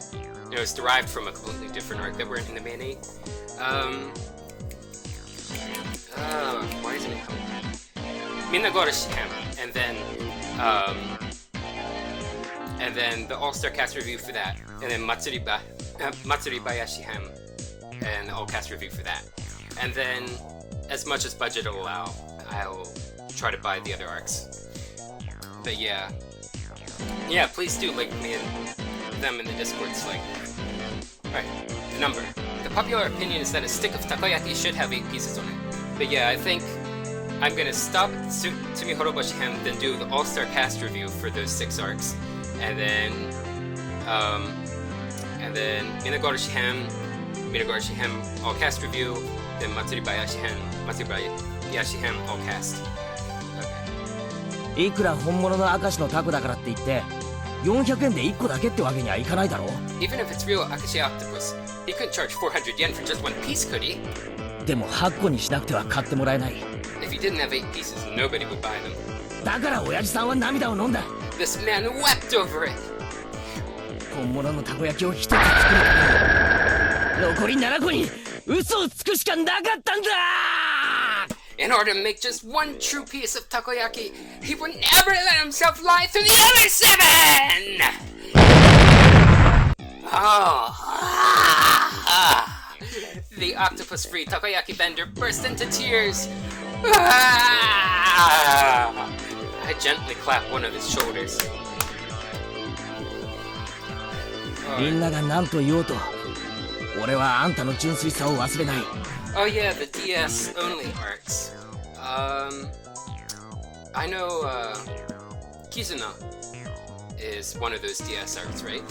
It was derived from a completely different arc that weren't in the main. Why isn't it coming? Higurashi-hen, and then the All-Star cast review for that, and then Matsuri Bayashi-hen, and the all-cast review for that. And then, as much as budget will allow, I'll try to buy the other arcs. But yeah, please do link me and them in the Discord Slack. Alright, the number. The popular opinion is that a stick of takoyaki should have 8 pieces on it. But yeah, I think I'm gonna stop Sumihodoboshi-hen, then do the All-Star cast review for those 6 arcs, and then Higurashi-hen, all cast review, then Matsuri Bayashi-hen, all cast. いくら本物の明石のタコだからって言って400円で1個だけってわけにはいかないだろう。 Even if it's real Akashi octopus, he couldn't charge 400 yen for just 1 piece, could he? でも8個にしなくては買ってもらえない。 If he didn't have 8 pieces, nobody would buy them. だから親父さんは涙を飲んだ。 This man wept over it. 本物のたこ焼きを一つ作るために残り7個に嘘をつくしかなかったんだ。 In order to make just 1 true piece of takoyaki, he would never let himself lie through the other 7! The octopus-free takoyaki vendor burst into tears. I gently clapped one of his shoulders. みんなが何と言おうと俺はあんたの純粋さを忘れない。 Oh yeah, the DS only arcs. I know Kizuna is one of those DS arcs, right?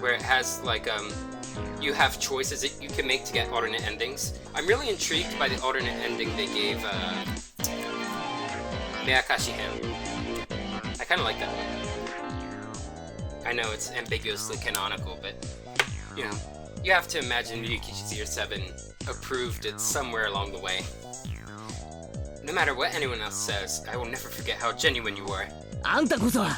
Where it has like you have choices that you can make to get alternate endings. I'm really intrigued by the alternate ending they gave Miyakashi-hen. I kind of like that one. I know it's ambiguously canonical, but you know, you have to imagine Ryukichi Zero 7 approved it somewhere along the way. No matter what anyone else says, I will never forget how genuine you are. あんたこそは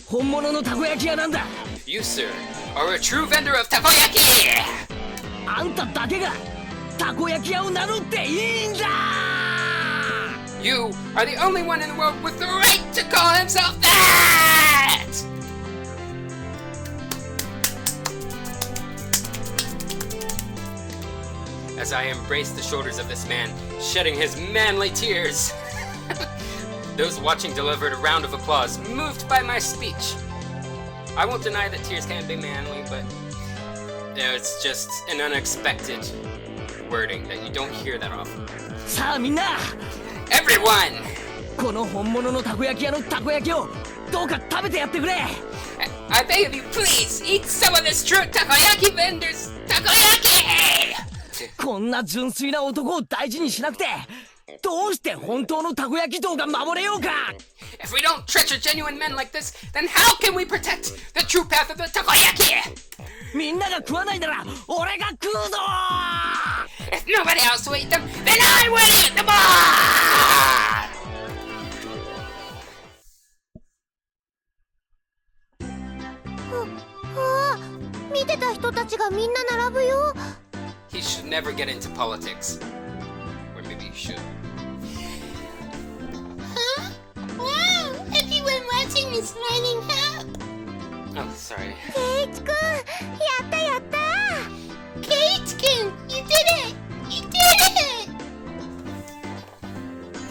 本物のたこ焼き屋なんだ。 You, sir, are a true vendor of takoyaki! あんただけがたこ焼き屋を名乗っていいんだ。 You are the only one in the world with the right to call himself that! As I embrace the shoulders of this man, shedding his manly tears, those watching delivered a round of applause, moved by my speech. I won't deny that tears can be manly, but it's just an unexpected wording that you don't hear that often. さあみんな、 Everyone! この本物のたこ焼き屋のたこ焼きをどうか食べてやってくれ。 I beg of you, please eat some of this true takoyaki vendor's takoyaki! こんな純粋な男を大事にしなくてどうして本当のたこ焼き道が守れようか。 If we don't treasure genuine men like this, then how can we protect the true path of the takoyaki? みんなが食わないなら俺が食うぞ。 If nobody else will eat them, then I will eat them all! 見てた人たちがみんな並ぶよ。 He should never get into politics. Or maybe he should. Huh? Wow! Everyone watching is lining up. Oh, sorry. ケイチくん、やったやった。ケイチくん、you did it! You did it!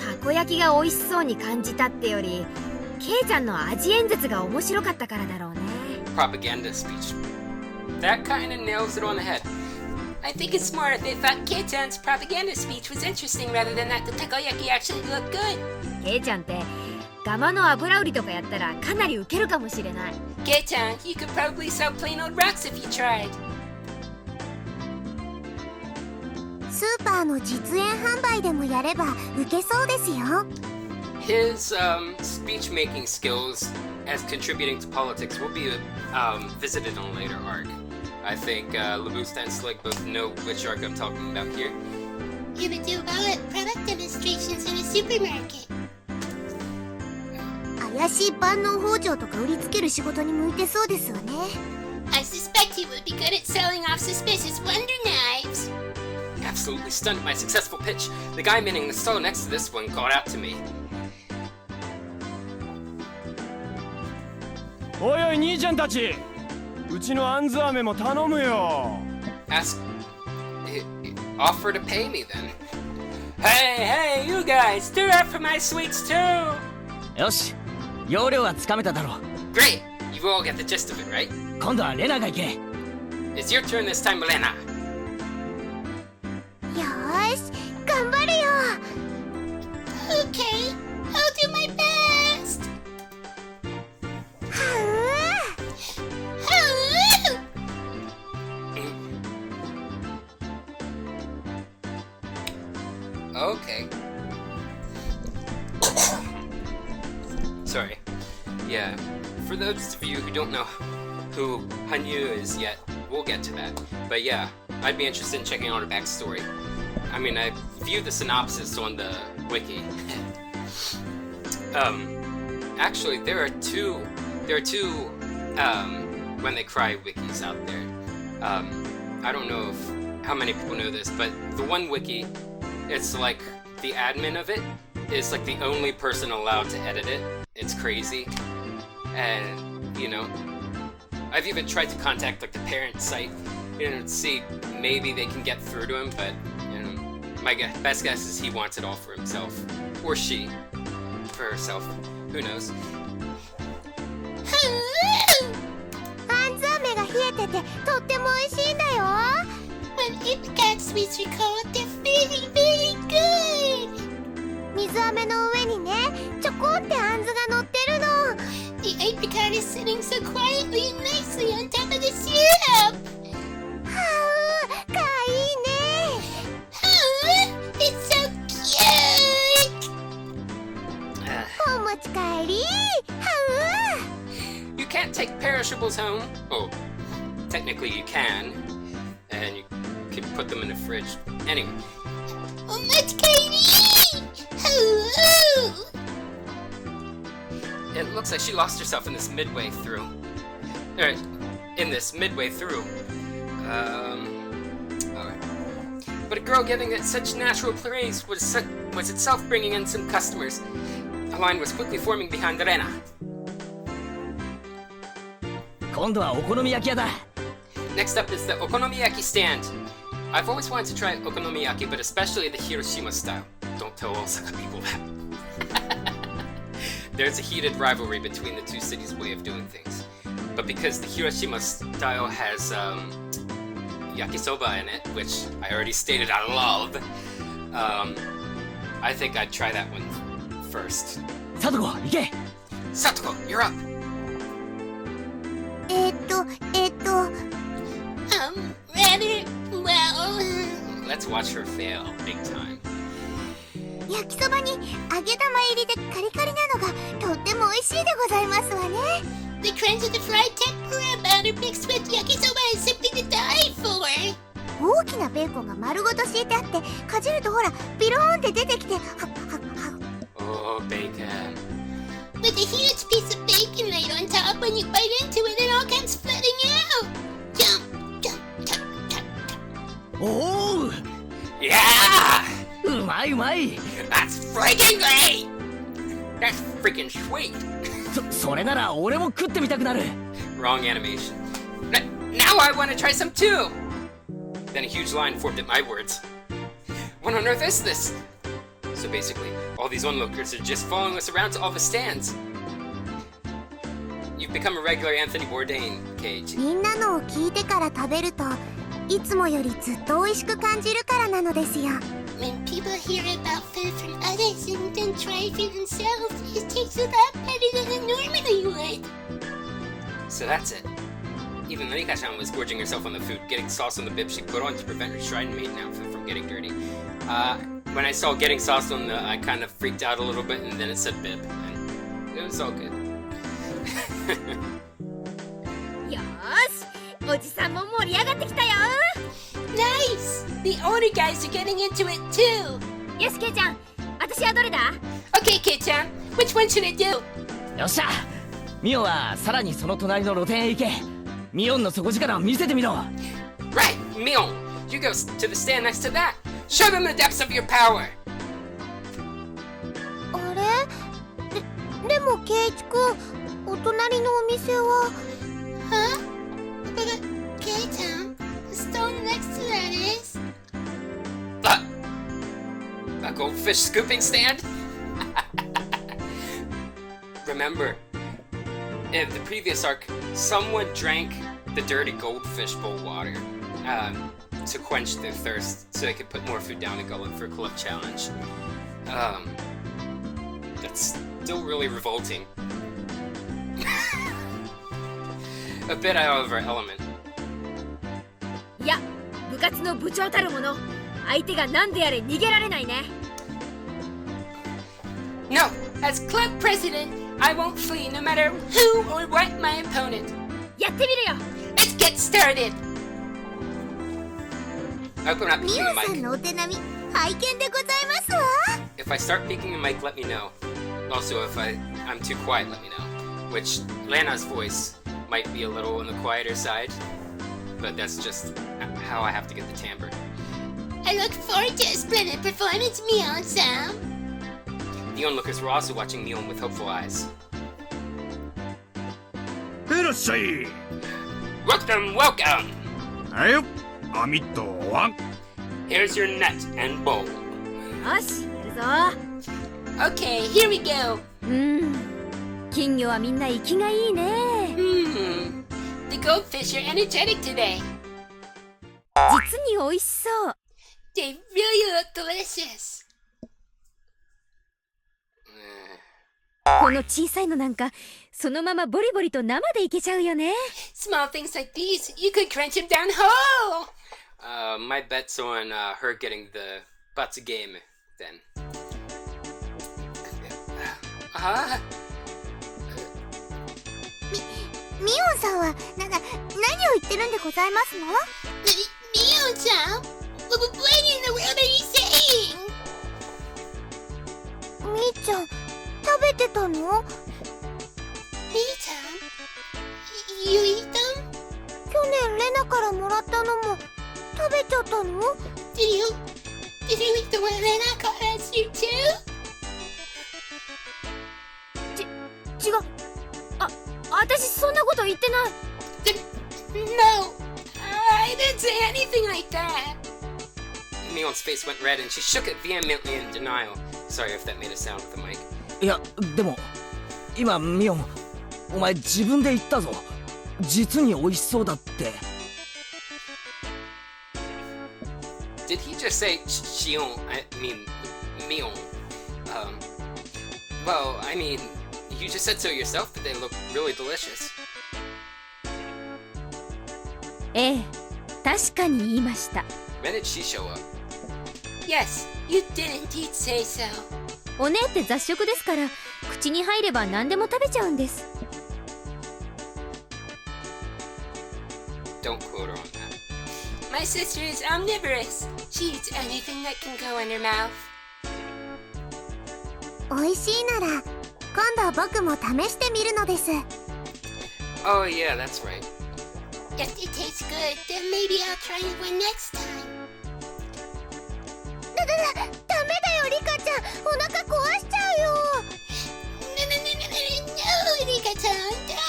たこ焼きが美味しそうに感じたってより、ケイちゃんの味演説が面白かったからだろうね。 Propaganda speech. That kind of nails it on the head. I think it's more if they thought Kei-chan's propaganda speech was interesting rather than that the takoyaki actually looked good. ケイちゃんってガマの油売りとかやったらかなりウケるかもしれない。 Kei-chan, you could probably sell plain old rocks if you tried. スーパーの実演販売でもやればウケそうですよ。 His speech-making skills as contributing to politics will be visited on a later arc. I think Labusta and Slick both know which arc I'm talking about here. You would do well at product demonstrations in a supermarket. 怪しい万能包丁とか売りつける仕事に向いてそうですわね。 I suspect he would be good at selling off suspicious wonder knives. Absolutely stunned at my successful pitch, the guy manning the stall next to this one called out to me. おいおい兄ちゃんたち、うちのあんず飴も頼むよ。 Offer to pay me then. Hey, you guys, do that for my sweets too. よし、要領はつかめただろう。 Great! You all get the gist of it, right? 今度はレナが行け。 It's your turn this time, Milena. よーし、頑張るよ。Okay, I'll do my best. はう Okay. Sorry. Yeah, for those of you who don't know who Hanyu is yet, we'll get to that. But yeah, I'd be interested in checking out her backstory. I mean, I viewed the synopsis on the wiki. Actually, there are two When They Cry wikis out there. I don't know how many people know this, but the one wiki, it's like the admin of it is like the only person allowed to edit it. It's crazy. And, you know, I've even tried to contact like the parent site, you know, to see maybe they can get through to him, but, you know, my best guess is he wants it all for himself. Or she. For herself. Who knows? あんず飴が冷えててとっても美味しいんだよ。When Ipcat sweets are cold, they're very, very good. 水飴の上にね、ちょこってあんずが乗ってるの。The apricot is sitting so quietly and nicely on top of the syrup. はう、かわいいね。はう、it's so cute. お持ち帰り。はう。You can't take perishable couple's home. Oh, technically you can. And you can put them in the fridge. Anyway. Oh, much Katie! Oh. It looks like she lost herself in this midway through. Alright, alright. But a girl giving it such natural praise was itself bringing in some customers. A line was quickly forming behind Rena. 今度はお好み焼き屋だ。 Next up is the okonomiyaki stand. I've always wanted to try okonomiyaki, but especially the Hiroshima style. Don't tell Osaka people that. There's a heated rivalry between the two cities' way of doing things. But because the Hiroshima style has yakisoba in it, which I already stated I love, I think I'd try that one first. Satoko, 行け。 Satoko, you're up! Rather, well... Let's watch her fail, big time. 焼きそばに揚げ玉入りでカリカリなのがとっても美味しいでございますわね。The crunch of the fried tempura batter mixed with yakisoba is something to die for. 大きなベーコンが丸ごと敷いてあってかじるとほらピローンって出てきてOh, bacon. With a huge piece of bacon laid on top, when you bite into it, it all comes flooding out. Jump, jump, jump, jump. Oh! Yeah! うまいうまい。 That's freaking great! That's freaking sweet! それなら俺も食ってみたくなる。 Wrong animation. Now I want to try some too! Then a huge line formed at my words. What on earth is this? So basically, all these onlookers are just following us around to all the stands. You've become a regular Anthony Bourdain, Cage. みんなのを聞いてから食べるといつもよりずっと美味しく感じるからなのですよ。When people hear about food from others and then try it for themselves, it tastes a lot better than it normally would. So that's it. Even Rika-chan was gorging herself on the food, getting sauce on the bib she put on to prevent her shrine maiden outfit from getting dirty. When I saw getting sauce on the, I kind of freaked out a little bit, and then it said bib, and it was all good. よーし、おじさんも盛り上がってきたよ。 Nice! The older guys are getting into it too. よし、ケイちゃん、私はどれだ？ Okay, Kei-chan, which one should I do? よっしゃ。ミオはさらにその隣の露店へ行け。ミオンの底力を見せてみろ。 Right, Mion, you go to the stand next to that. Show them the depths of your power. あれ？でもケイチ君、お隣のお店は？Huh? But Kei-chan, the stone next to that is A goldfish scooping stand? Remember, in the previous arc, someone drank the dirty goldfish bowl water to quench their thirst so they could put more food down the gullet for a club challenge. That's still really revolting. A bit out of our element. いや、部活の部長たるもの、相手が何であれ逃げられないね。 No, as club president, I won't flee no matter who or what my opponent. やってみるよ。 Let's get started. I hope I'm not ミ peeking オ the さん mic. のお手並み拝見でございますわ。 If I start peeking the mic, let me know. Also, if I'm too quiet, let me know. Which, Lana's voice might be a little on the quieter side, but that's just how I have to get the timbre. I look forward to a splendid performance, Mion-san. The onlookers were also watching Mion with hopeful eyes. いらっしゃい。 Welcome, welcome! はいよ。アミットワン。 Here's your net and bowl. よし、やるぞ。 Okay, here we go. 金魚はみんな息がいいね。 The goldfish are energetic today. 実に美味しそう。 They really look delicious. この小さいのなんか、そのままボリボリと生でいけちゃうよね。 Small things like these, you could crunch them down whole. My bet's on her getting the Batsu game then. ミオンさんは何を言ってるんでございますの？ミオンさん？ What in the world are you saying? みーちゃん、食べてたの？みーちゃん？ You eat them? 去年レナからもらったのも食べちゃったの？ Did you eat the one Lena got us you too? 違う。私そんなこと言ってない。No, I didn't say anything like that. Mion's face went red and she shook it vehemently in denial. Sorry if that made a sound with the mic. いやでも今ミオンお前自分で言ったぞ。実に美味しそうだって。 Did he just say Shion? I mean, Mion. Well, I mean, you just said so yourself that they look really delicious. ええ、確かに言いました。 When did she show up? Yes, you did indeed say so. お姉って雑食ですから、口に入れば何でも食べちゃうんです。 Don't quote her on that. My sister is omnivorous. She eats anything that can go in her mouth. 美味しいなら今度僕も試してみるのです。 Oh yeah, that's right. If it tastes good, then maybe I'll try it one next time. ダメだよリカちゃん、お腹壊しちゃうよ。No, リカちゃん、don't.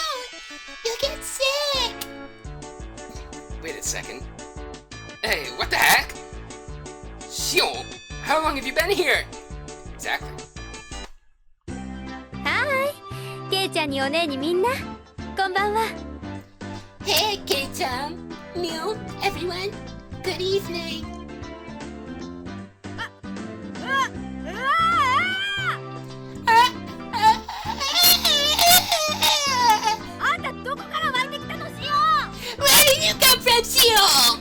You'll get sick. Wait a second. Hey, what the heck? Shion, how long have you been here? Exactly. はーい、ケイちゃんにお姉にみんな、こんばんは。 Hey, K-chan, Mew, everyone, good evening. あんたどこから湧いてきたのシオン？ Where did you come from, Shion?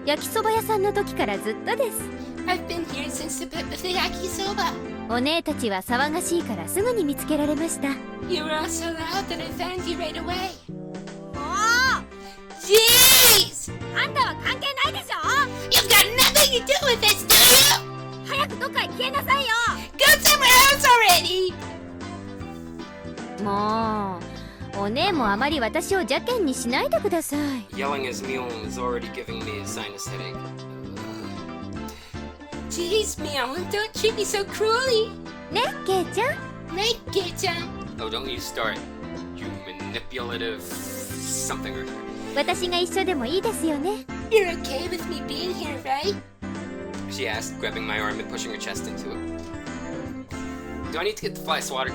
焼きそば屋さんの時からずっとです。 I've been here since the bit of the yakisoba. お姉たちは騒がしいからすぐに見つけられました。 You were all so loud that I found you right away. もう Jeez! あんたは関係ないでしょ。 You've got nothing to do with this, do you? 早くどっかへ消えなさいよ。 Go somewhere else already! もうお姉もあまり私を邪険にしないでください。 Yelling as Mion is already giving me a sinus headache. Jeez, Meow, don't treat me so cruelly. ね、ケイちゃん。 Right, K-chan? Oh, don't you start. You manipulative something or other. 私が一緒でもいいですよね。 You're okay with me being here, right? She asked, grabbing my arm and pushing her chest into it. Do I need to get the fly swatter?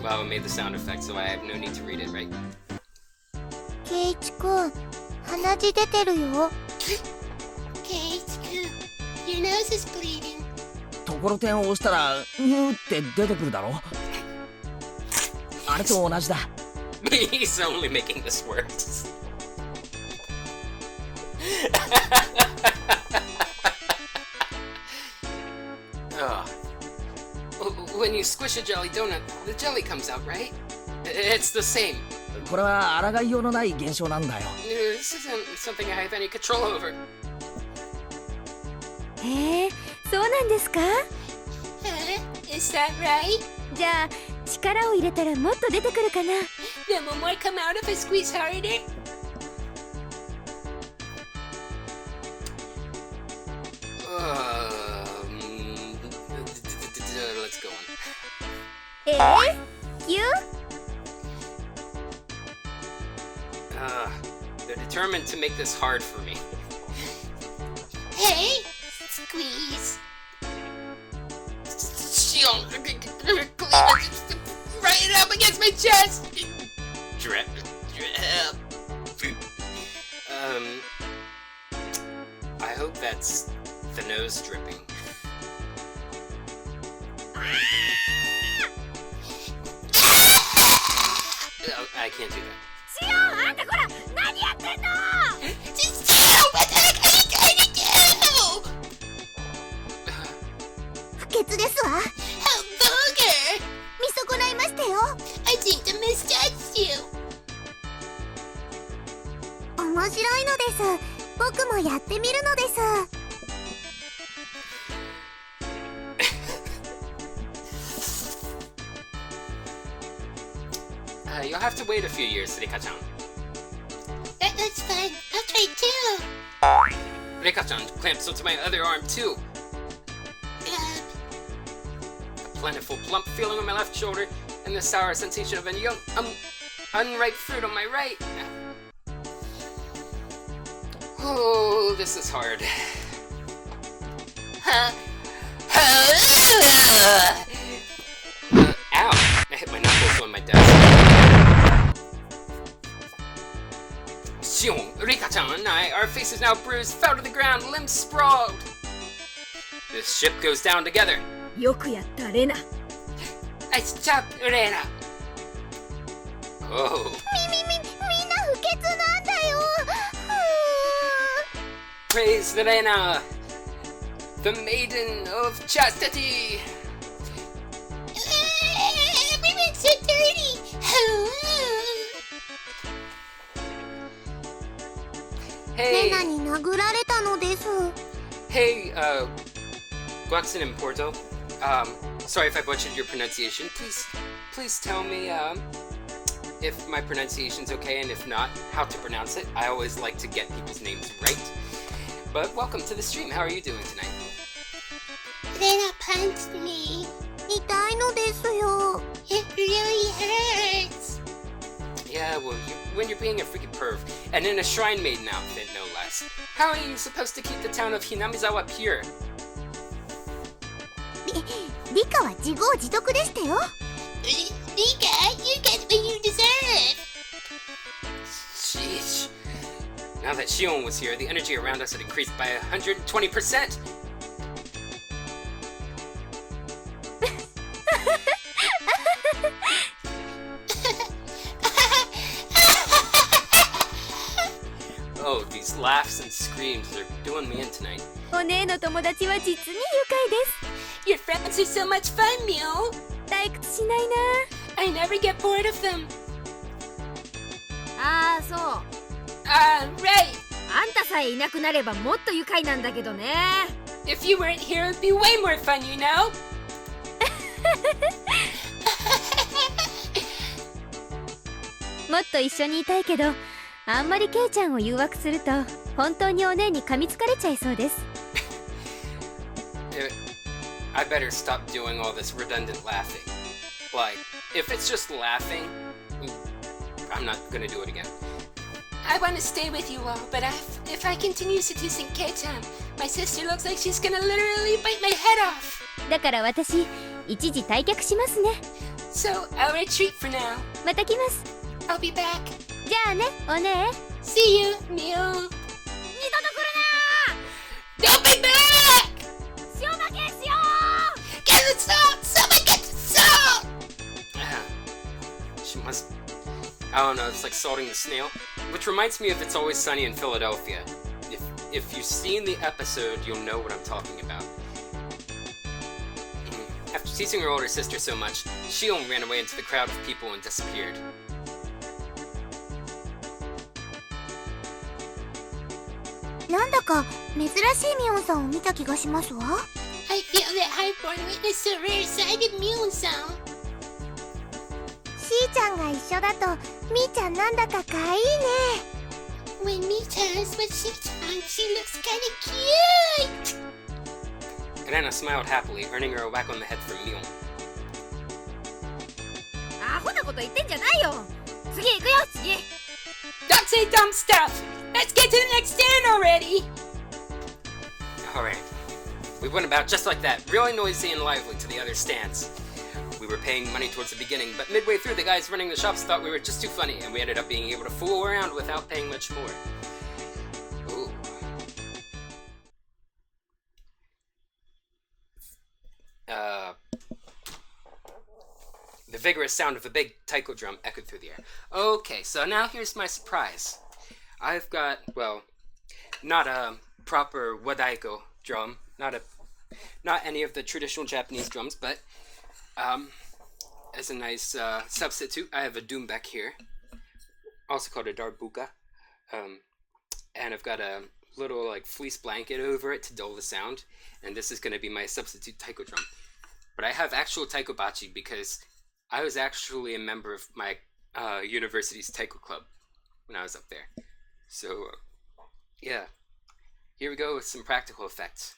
Wow, it made the sound effect, so I have no need to read it, right? ケイチくん、鼻血出てるよ。ケイチくん、your nose is bleeding. ところてんを押したらニューって出てくるだろ。あれと同じだ。He's only making this worse. When you squish a jelly donut, the jelly comes out, right? It's the same. これは抗いようのない現象なんだよ。This isn't something I have any control over. へえ、そうなんですか？ Is that right? じゃあ力を入れたらもっと出てくるかな。 Then will more come out if I squeeze harder? Let's go on. キュThey're determined to make this hard for me. Hey, squeeze. Shion, right up against my chest. Drip. I hope that's the nose dripping. Oh, I can't do that. シオン、あんたこら何やってんの。 Shion, what the heck are you trying to do? 不潔ですわ。 How vulgar! 見損ないましたよ。I think I misjudged you. 面白いのです。僕もやってみるのです。You'll have to wait a few years, Rika-chan. That's fine. I'll try too. Rika-chan clamps onto my other arm too. A plentiful plump feeling on my left shoulder, and the sour sensation of a young, unripe fruit on my right. Oh, this is hard. Ow! I hit my knuckles on my desk. Shion, Rika-chan, and I, our faces now bruised, fell to the ground, limbs sprawled. This ship goes down together. よくやったレナ。 Nice job, Rena. Oh. みんな不潔なんだよ。 Praise Rena, the maiden of chastity. Everyone's so dirty. Hey, レナに殴られたのです。 hey, Guaxin and Porto. Sorry if I butchered your pronunciation. Please tell me, if my pronunciation's okay, and if not, how to pronounce it. I always like to get people's names right. But welcome to the stream. How are you doing tonight? Rena punched me. 痛いのですよ。It really hurts. Yeah, well, when you're being a freaking perv, and in a shrine maiden outfit, no less. How are you supposed to keep the town of Hinamizawa pure? リカは自業自得でしたよ。リカ、you get what you deserve. Sheesh. Now that Shion was here, the energy around us had increased by 120%. Oh, these laughs and screams are doing me in tonight. お姉の友達は実に愉快です。 Your friends are so much fun, Mio. 退屈しないな。 I never get bored of them. ああ、そう。 Right. あんたさえいなくなればもっと愉快なんだけどね。 If you weren't here, it'd be way more fun, you know? もっと一緒にいたいけど、あんまりケイちゃんを誘惑すると本当にお姉に噛みつかれちゃいそうです。I better stop doing all this redundant laughing. Like, if it's just laughing, I'm not gonna do it again. I want to stay with you all, but if I continue seducing Kei-chan, my sister looks like she's gonna literally bite my head off. だから私、一時退却しますね。 So, I'll retreat for now. また来ます。 I'll be back. じゃあね、お姉。 See you, Mio. 二度と来るなー。 Don't be back! 塩負けしよ Get the salt! Someone get the salt! She must... I don't know, it's like salting the snail. Which reminds me of It's Always Sunny in Philadelphia. If you've seen the episode, you'll know what I'm talking about. After teasing her older sister so much, Shion ran away into the crowd of people and disappeared. なんだか珍しいミオンさんを見た気がしますわ。I feel that Highborn witnessed a rare-sided Mio-san. しーちゃんが一緒だとみーちゃんなんだかかわいいね。When Mita is with Shi-chan, she looks kinda cute! Anna smiled happily, earning her a whack on the head from Mion. アホなこと言ってんじゃないよ。次行くよ、次。 Don't say dumb stuff! Let's get to the next stand already! Alright. We went about just like that, really noisy and lively to the other stands. We were paying money towards the beginning, but midway through the guys running the shops thought we were just too funny, and we ended up being able to fool around without paying much more. Ooh. The vigorous sound of a big taiko drum echoed through the air. Okay, so now here's my surprise. I've got, well, not a proper wadaiko drum, not any of the traditional Japanese drums, but as a nice substitute, I have a doumbek here, also called a darbuka, and I've got a little like fleece blanket over it to dull the sound, and this is going to be my substitute taiko drum. But I have actual taiko bachi because I was actually a member of my university's taiko club when I was up there. So, yeah. Here we go with some practical effects.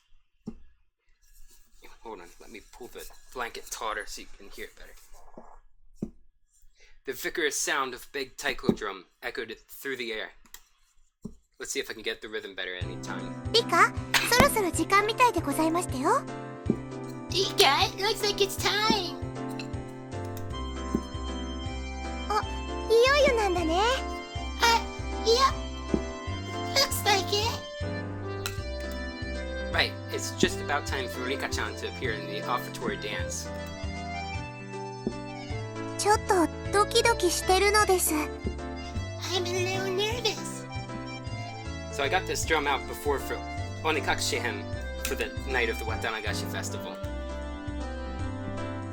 Hold on, let me pull the blanket tauter so you can hear it better. The vigorous sound of big taiko drum echoed through the air. Let's see if I can get the rhythm better anytime. Rika, そろそろ時間みたいでございましたよ。Rika, it looks like it's time. あ、いよいよなんだね。いや、looks like it. Right, it's just about time for Rika-chan to appear in the offertory dance. ちょっとドキドキしてるのです。I'm a little nervous. So I got this drum out before for Watanagashi-hen for the night of the Watanagashi festival.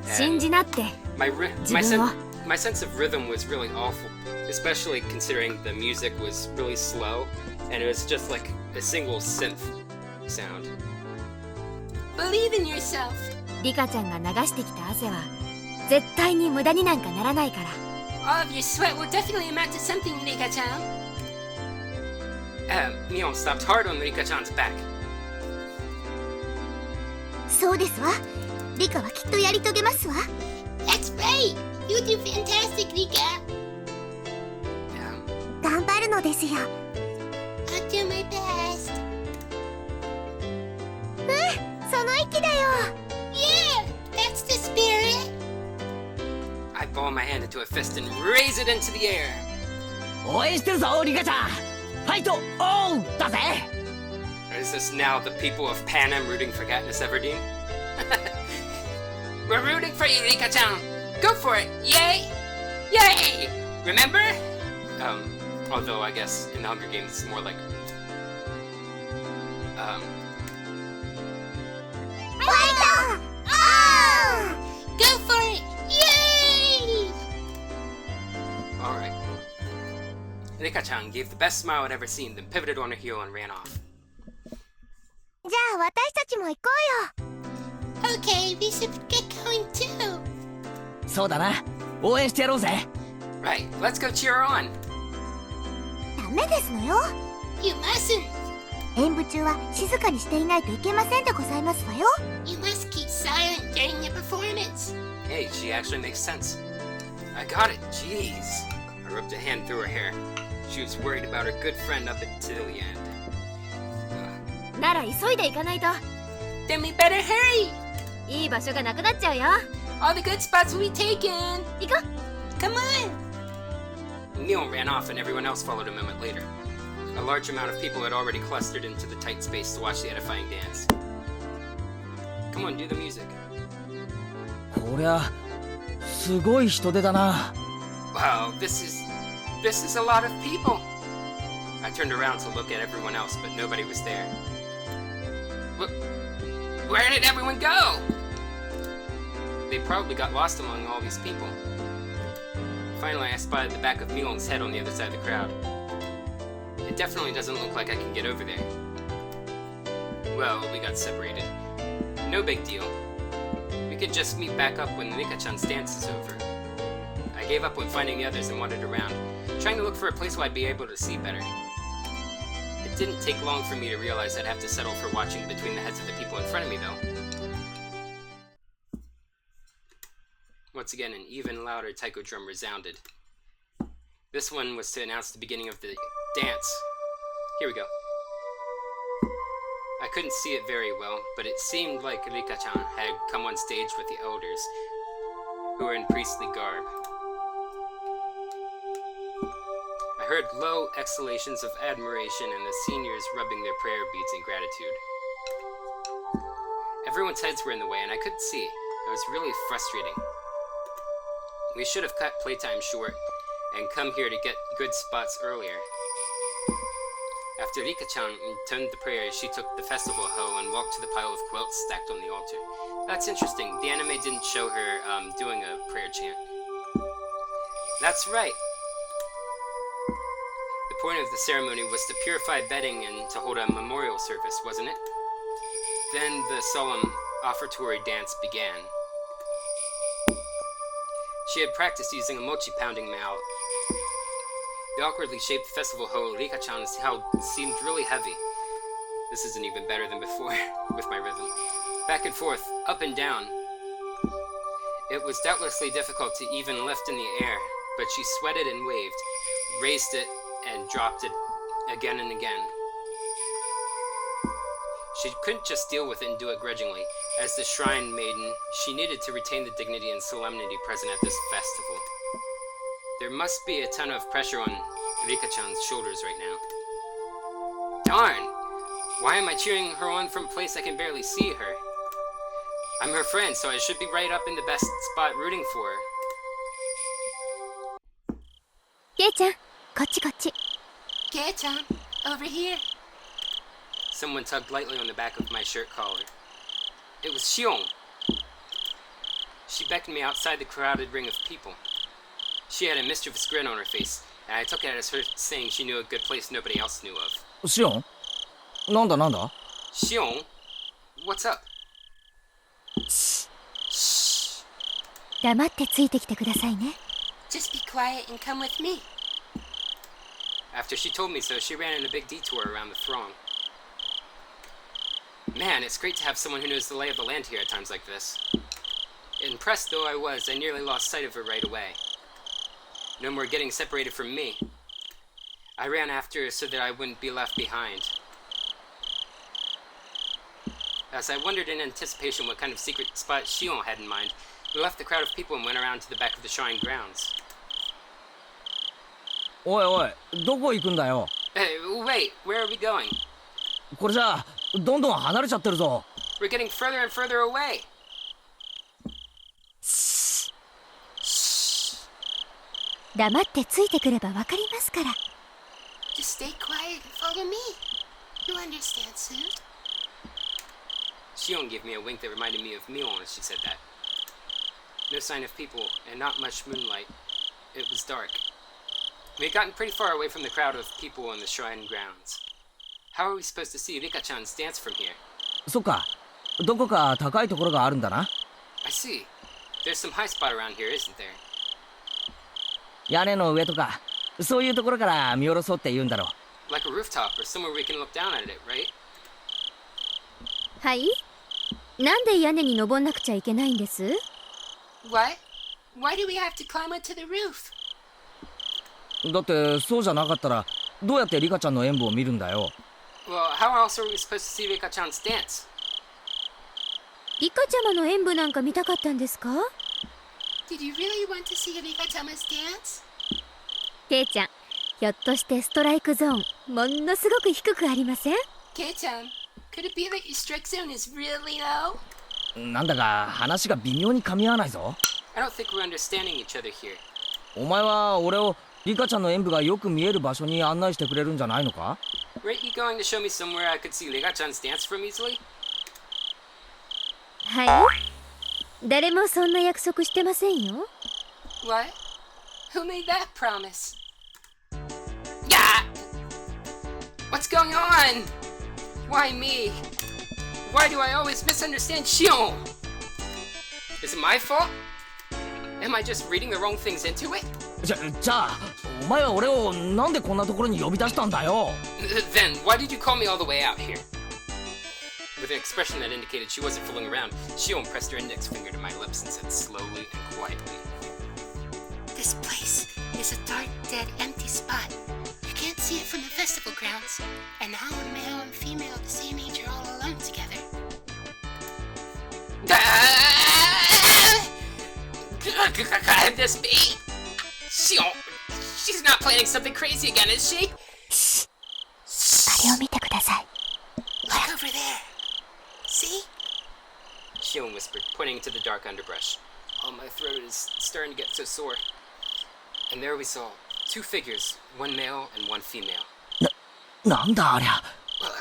信じなって。 My sense of rhythm was really awful, especially considering the music was really slow and it was just like a single synth sound. Believe in yourself. リカちゃんが流してきた汗は絶対に無駄になんかならないから。 All of your sweat will definitely amount to something, Rika-chan. Mion stopped hard on Rika-chan's back. そうですわ。リカはきっとやり遂げますわ。That's right. You do fantastic, Rika. 頑張るのですよ。I'll do my best. その息だよ。Yeah, that's the spirit. I ball my hand into a fist and raise it into the air. 応援してるぞリカちゃん。ファイトオンだぜ。 Is this now the people of Panem rooting for Katniss Everdeen? We're rooting for you, Rika-chan. Go for it. Yay! Yay! Remember? Although I guess in the Hunger Games it's more like Go for it! Yay! Alright. Rika-chan gave the best smile I'd ever seen, then pivoted on her heel and ran off. じゃあ私たちも行こうよ。Okay, we should get going too. そうだな。応援してやろうぜ。Right, let's go cheer her on. ダメですのよ。You mustn't. 演舞中は静かにしていないといけませんでございますわよ。You must keep silent during your performance. Hey, she actually makes sense. I got it, jeez. I rubbed a hand through her hair. She was worried about her good friend up until the end. なら急いで行かないと。 Then we better hurry. いい場所がなくなっちゃうよ。 All the good spots will be taken. 行こう。 Come on. Neil ran off and everyone else followed a moment later. A large amount of people had already clustered into the tight space to watch the edifying dance. Come on, do the music. こりゃすごい人出だな。 Wow, this is a lot of people. I turned around to look at everyone else, but nobody was there. Where did everyone go? They probably got lost among all these people. Finally, I spotted the back of Milon's head on the other side of the crowd. It definitely doesn't look like I can get over there. Well, we got separated. No big deal. We could just meet back up when Rika-chan's dance is over. I gave up on finding the others and wandered around, trying to look for a place where I'd be able to see better. It didn't take long for me to realize I'd have to settle for watching between the heads of the people in front of me, though. Once again, an even louder taiko drum resounded. This one was to announce the beginning of the dance. Here we go. I couldn't see it very well, but it seemed like Rika-chan had come on stage with the elders, who were in priestly garb. I heard low exhalations of admiration and the seniors rubbing their prayer beads in gratitude. Everyone's heads were in the way and I couldn't see. It was really frustrating. We should have cut playtime short and come here to get good spots earlier. After Rika-chan intoned the prayer, she took the festival hoe and walked to the pile of quilts stacked on the altar. That's interesting. The anime didn't show her doing a prayer chant. That's right. The point of the ceremony was to purify bedding and to hold a memorial service, wasn't it? Then the solemn offertory dance began. She had practiced using a mochi pounding mallet. The awkwardly shaped festival hoe Rika-chan's held seemed really heavy. This isn't even better than before, with my rhythm. Back and forth, up and down. It was doubtlessly difficult to even lift in the air, but she sweated and waved, raised it, and dropped it again and again. She couldn't just deal with it and do it grudgingly. As the shrine maiden, she needed to retain the dignity and solemnity present at this festival. There must be a ton of pressure on Rika-chan's shoulders right now. Darn! Why am I cheering her on from a place I can barely see her? I'm her friend, so I should be right up in the best spot rooting for her. ケイちゃん、こっちこっち。 Kei-chan, over here. Someone tugged lightly on the back of my shirt collar. It was Shion. She beckoned me outside the crowded ring of people. She had a mischievous grin on her face, and I took it as her saying she knew a good place nobody else knew of. シオンなんだなんだ Shion? What's up? 黙ってついてきてくださいね。 Just be quiet and come with me. After she told me so, she ran in a big detour around the throng. Man, it's great to have someone who knows the lay of the land here at times like this. Impressed though I was, I nearly lost sight of her right away. No more getting separated from me. I ran after her so that I wouldn't be left behind. As I wondered in anticipation what kind of secret spot Shion had in mind, we left the crowd of people and went around to the back of the shrine grounds. おいおいどこ行くんだよ Hey, wait, where are we going? これじゃあどんどん離れちゃってるぞ We're getting further and further away. 黙ってついてくればわかりますから。 Just stay quiet and follow me. You'll understand soon. Shion gave me a wink that reminded me of Mion as she said that. No sign of people, and not much moonlight. It was dark. We had gotten pretty far away from the crowd of people in the shrine grounds. How are we supposed to see Rika-chan's dance from here? そっかどこか高いところがあるんだな I see. There's some high spot around here, isn't there? 屋根の上とかそういうところから見下ろそうって言うんだろ Like a rooftop or somewhere we can look down at it, right? はい。なんで屋根に登んなくちゃいけないんです？ What? Why do we have to climb up to the roof? だってそうじゃなかったらどうやってリカちゃんの演舞を見るんだよ Well, how else are we supposed to see Rika-chan's dance? リカちゃまの演舞なんか見たかったんですか？ Did you really want to see Rika-chama's dance? ケイちゃん、ひょっとしてストライクゾーンものすごく低くありません？ Kei-chan, could it be that your strike zone is really low? なんだか話が微妙に噛み合わないぞ I don't think we're understanding each other here. お前は俺をリカちゃんの演舞がよく見える場所に案内してくれるんじゃないのか Weren't you going to show me somewhere I could see Rika-chan's dance from easily? はい。誰もそんな約束してませんよ。 What? Who made that promise? Yeah! What's going on? Why me? Why do I always misunderstand Shion? Is it my fault? Am I just reading the wrong things into it? じゃあお前は俺をなんでこんなところに呼び出したんだよ Then, why did you call me all the way out here? With an expression that indicated she wasn't fooling around, Shion pressed her index finger to my lips and said slowly and quietly, This place is a dark, dead, empty spot. You can't see it from the festival grounds. And now a male and female of the same age are all alone together. Could this be? Shion, she's not planning something crazy again, is she? あれを見てください。 Look over there. See? Shion whispered, pointing to the dark underbrush. Oh, my throat is starting to get so sore. And there we saw 2 figures, one male and one female. なんだありゃ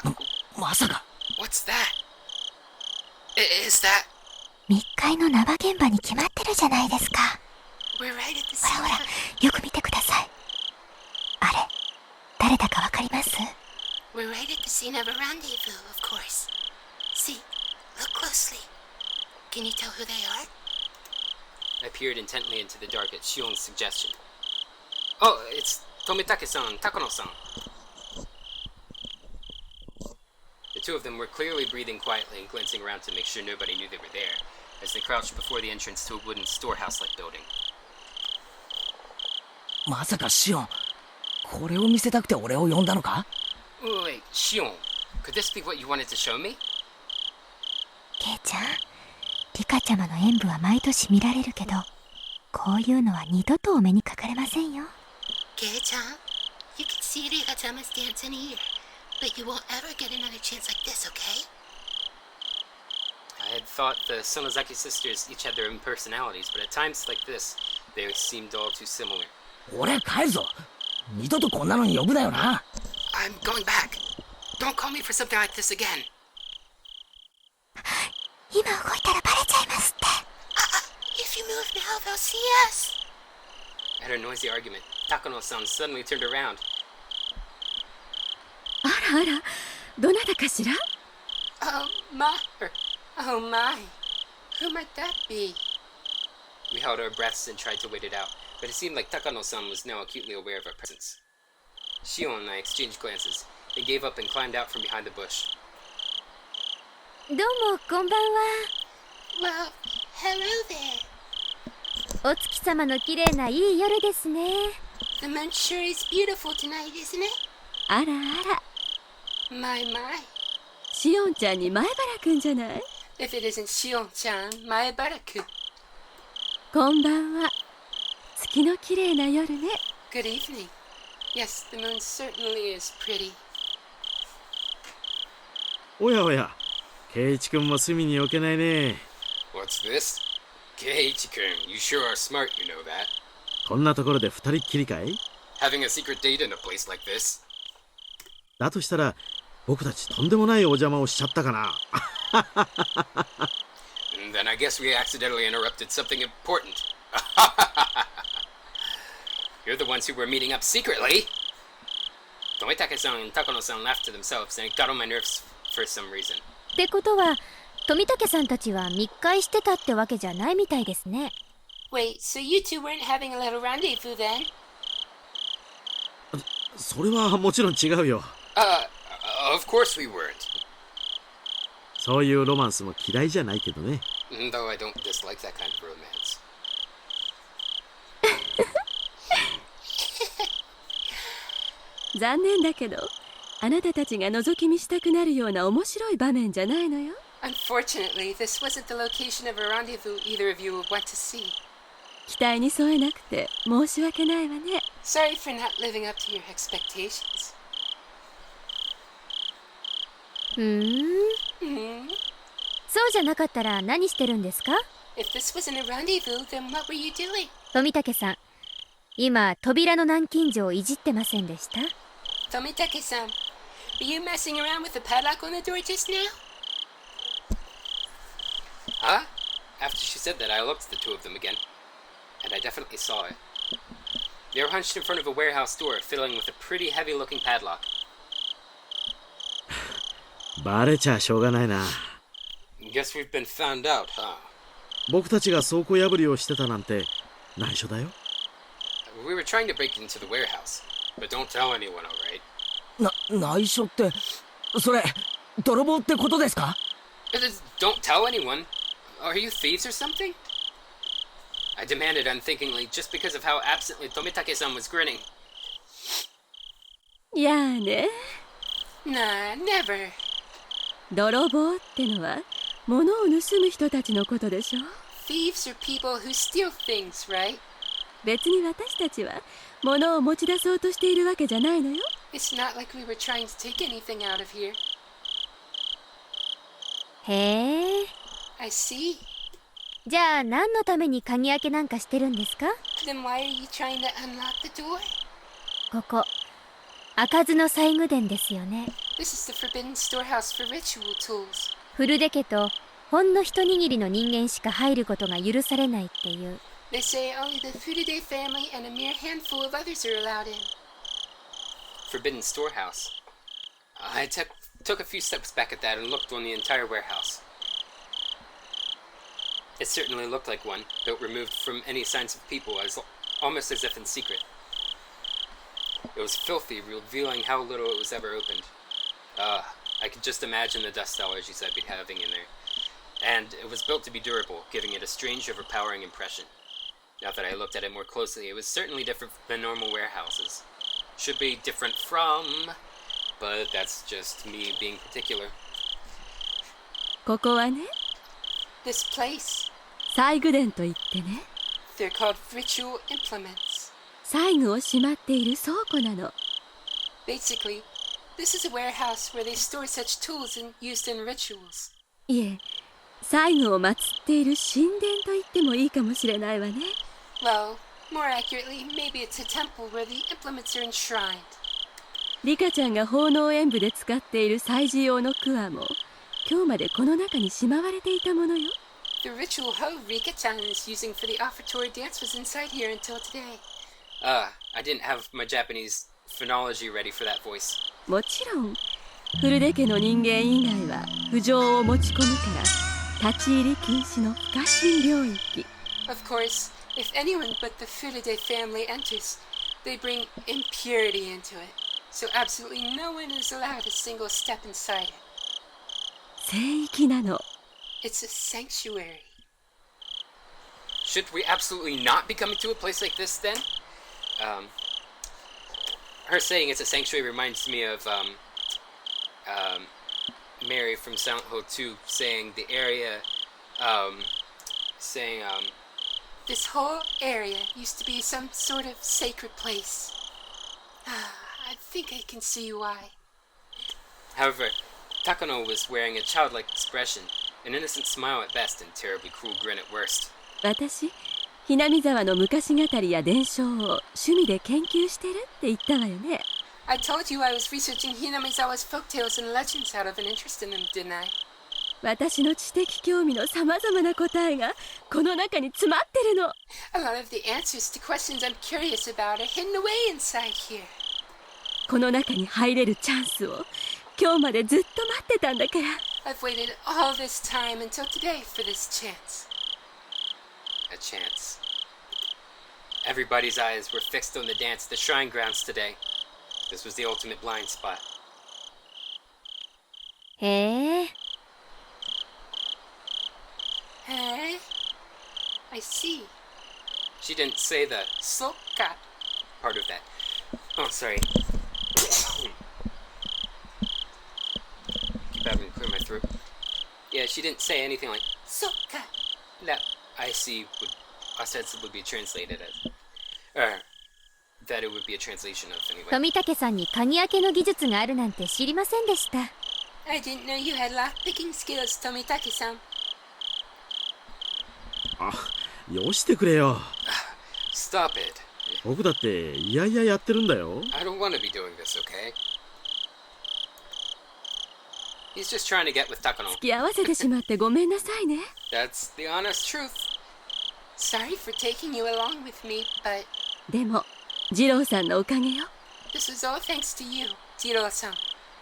Well, まさか what's that? Is that? 密会の生現場に決まってるじゃないですか。 We're right at the ほら scene ほら、 of よく見てください。あれ、誰だかわかります？ We're right at the scene of a rendezvous, of course. See, look closely. Can you tell who they are? I peered intently into the dark at Shion's suggestion. Oh, it's Tomitake-san, Takano-san. The 2 of them were clearly breathing quietly and glancing around to make sure nobody knew they were there, as they crouched before the entrance to a wooden storehouse-like building. まさかシオンこれを見せたくて俺を呼んだのか Wait, Shion, could this be what you wanted to show me? ケイちゃん、リカちゃまの演舞は毎年見られるけど、こういうのは二度とお目にかかれませんよ。 Gay-chan, you can see Riga-tama's dance in a year, but you won't ever get another chance like this, okay? I had thought the Sonozaki sisters each had their own personalities, but at times like this, they seemed all too similar. 俺帰るぞ二度とこんなのに呼ぶなよな I'm going back. Don't call me for something like this again. 今動いたらバレちゃいますって。If you move now, they'll see us. At a noisy argument, Takano-san suddenly turned around. あらあら、どなたかしら？ Oh my. Who might that be? We held our breaths and tried to wait it out, but it seemed like Takano-san was now acutely aware of our presence. Shion and I exchanged glances, and gave up and climbed out from behind the bush. どうもこんばんは。 Well, hello there. お月様の綺麗ないい夜ですね。 The moon sure is beautiful tonight, isn't it? あらあら、 My. シオンちゃんに前原くんじゃない？ If it isn't Shion-chan, my baraku. こんばんは。月の綺麗な夜ね。 Good evening. Yes, the moon certainly is pretty. おやおや圭一君も隅に置けないね What's this? Keiichi-kun, you sure are smart, you know that. こんなところで二人っきりかい Having a secret date in a place like this? だとしたら僕たちとんでもないお邪魔をしちゃったかな Then I guess we accidentally interrupted something important. You're the ones who were meeting up secretly! Tomitake-san and Takano-san laughed to themselves, and it got on my nerves for some reason. ってことは、富武さんたちは密会してたってわけじゃないみたいですね。 Wait, so you two weren't having a little rendezvous then? それはもちろん違うよ Of course we weren't. そういうロマンスも嫌いじゃないけどね Though I don't dislike that kind of romance. 残念だけど、あなたたちが覗き見したくなるような面白い場面じゃないのよ。 Unfortunately, this wasn't the location of a rendezvous either of you went to see. 期待に添えなくて申し訳ないわね。 Sorry for not living up to your expectations. そうじゃなかったら何してるんですか？ If this wasn't a rendezvous, then what were you doing? 富武さん、今扉の南京錠をいじってませんでした？ Tomitake-san, were you messing around with the padlock on the door just now? Huh? After she said that, I looked at the 2 of them again, and I definitely saw it. They were hunched in front of a warehouse door, fiddling with a pretty heavy-looking padlock. バレちゃしょうがないな Guess we've been found out, huh? 僕たちが倉庫破りをしてたなんて内緒だよ We were trying to break into the warehouse, but don't tell anyone, alright? 内緒ってそれ泥棒ってことですか Don't tell anyone. Are you thieves or something? I demanded unthinkingly, just because of how absently Tomitake-san was grinning. やあね。 Nah, never. 泥棒ってのは物を盗む人たちのことでしょ。 Thieves are people who steal things, right? 別に私たちは物を持ち出そうとしているわけじゃないのよ。 It's not like we were trying to take anything out of here. へえ。 I see. じゃあ何のために鍵開けなんかしてるんですか？ Then why are you trying to unlock the door? ここ開かずの細具殿ですよね。 This is the forbidden storehouse for ritual tools. フルデ家とほんの一握りの人間しか入ることが許されないっていう。 They say only the Furude family and a mere handful of others are allowed in. Forbidden storehouse. I took a few steps back at that and looked on the entire warehouse. It certainly looked like one, built removed from any signs of people, almost as if in secret. It was filthy, revealing how little it was ever opened. I could just imagine the dust allergies I'd be having in there. And it was built to be durable, giving it a strange, overpowering impression. Now that I looked at it more closely, it was certainly different than normal warehouses. Should be different from, but that's just me being particular. ここはね、 This place, 細具殿といってね、 they're called ritual implements. 細具をしまっている倉庫なの。 Basically, this is a warehouse where they store such tools used in rituals. いえ、細具を祀っている神殿と言ってもいいかもしれないわね。 Well, more accurately, maybe it's a temple where the implements are enshrined. リカちゃんが奉納演舞で使っている祭事用のクワも、今日までこの中にしまわれていたものよ。 The ritual hoe Rika-chan is using for the offertory dance was inside here until today. I didn't have my Japanese phonology ready for that voice. もちろん、フルデ家の人間以外は不浄を持ち込むから、立ち入り禁止の不可侵領域。 Of course, if anyone but the Furude family enters, they bring impurity into it. So absolutely no one is allowed a single step inside it. 聖域なの。 It's a sanctuary. Should we absolutely not be coming to a place like this then? Her saying it's a sanctuary reminds me of Mary from Silent Hill 2 saying the area, This whole area used to be some sort of sacred place. I think I can see why. However, Takano was wearing a childlike expression, an innocent smile at best and terribly cruel grin at worst. 私、Hinamizawaの昔語りや伝承を趣味で研究してるって言ったわよね。 I told you I was researching Hinamizawa's folktales and legends out of an interest in them, didn't I? 私の知的興味のさまざまな答えがこの中に詰まってるの。 A lot of the answers to questions I'm curious about are hidden away inside here. この中に入れるチャンスを今日までずっと待ってたんだから。 I've waited all this time until today for this chance. A chance. Everybody's eyes were fixed on the dance at the shrine grounds today. This was the ultimate blind spot. へえ。 Hey? I see. She didn't say the Soka. part of that. Oh, sorry. Keep having to clear my throat. Yeah, she didn't say anything like Soka. that. I see would ostensibly be translated as, that it would be a translation of anyway. 富武さんに鍵開けの技術があるなんて知りませんでした。 I didn't know you had lockpicking skills, Tomitake-san. あ、よしてくれよ。 Stop it. 僕だっていやいややってるんだよ。 I don't want to be doing this, okay? He's just trying to get with Takano. 付き合わせてしまってごめんなさいね。 That's the honest truth. Sorry for taking you along with me, but でも、二郎さんのおかげよ。 this was all thanks to you, Jiro-san.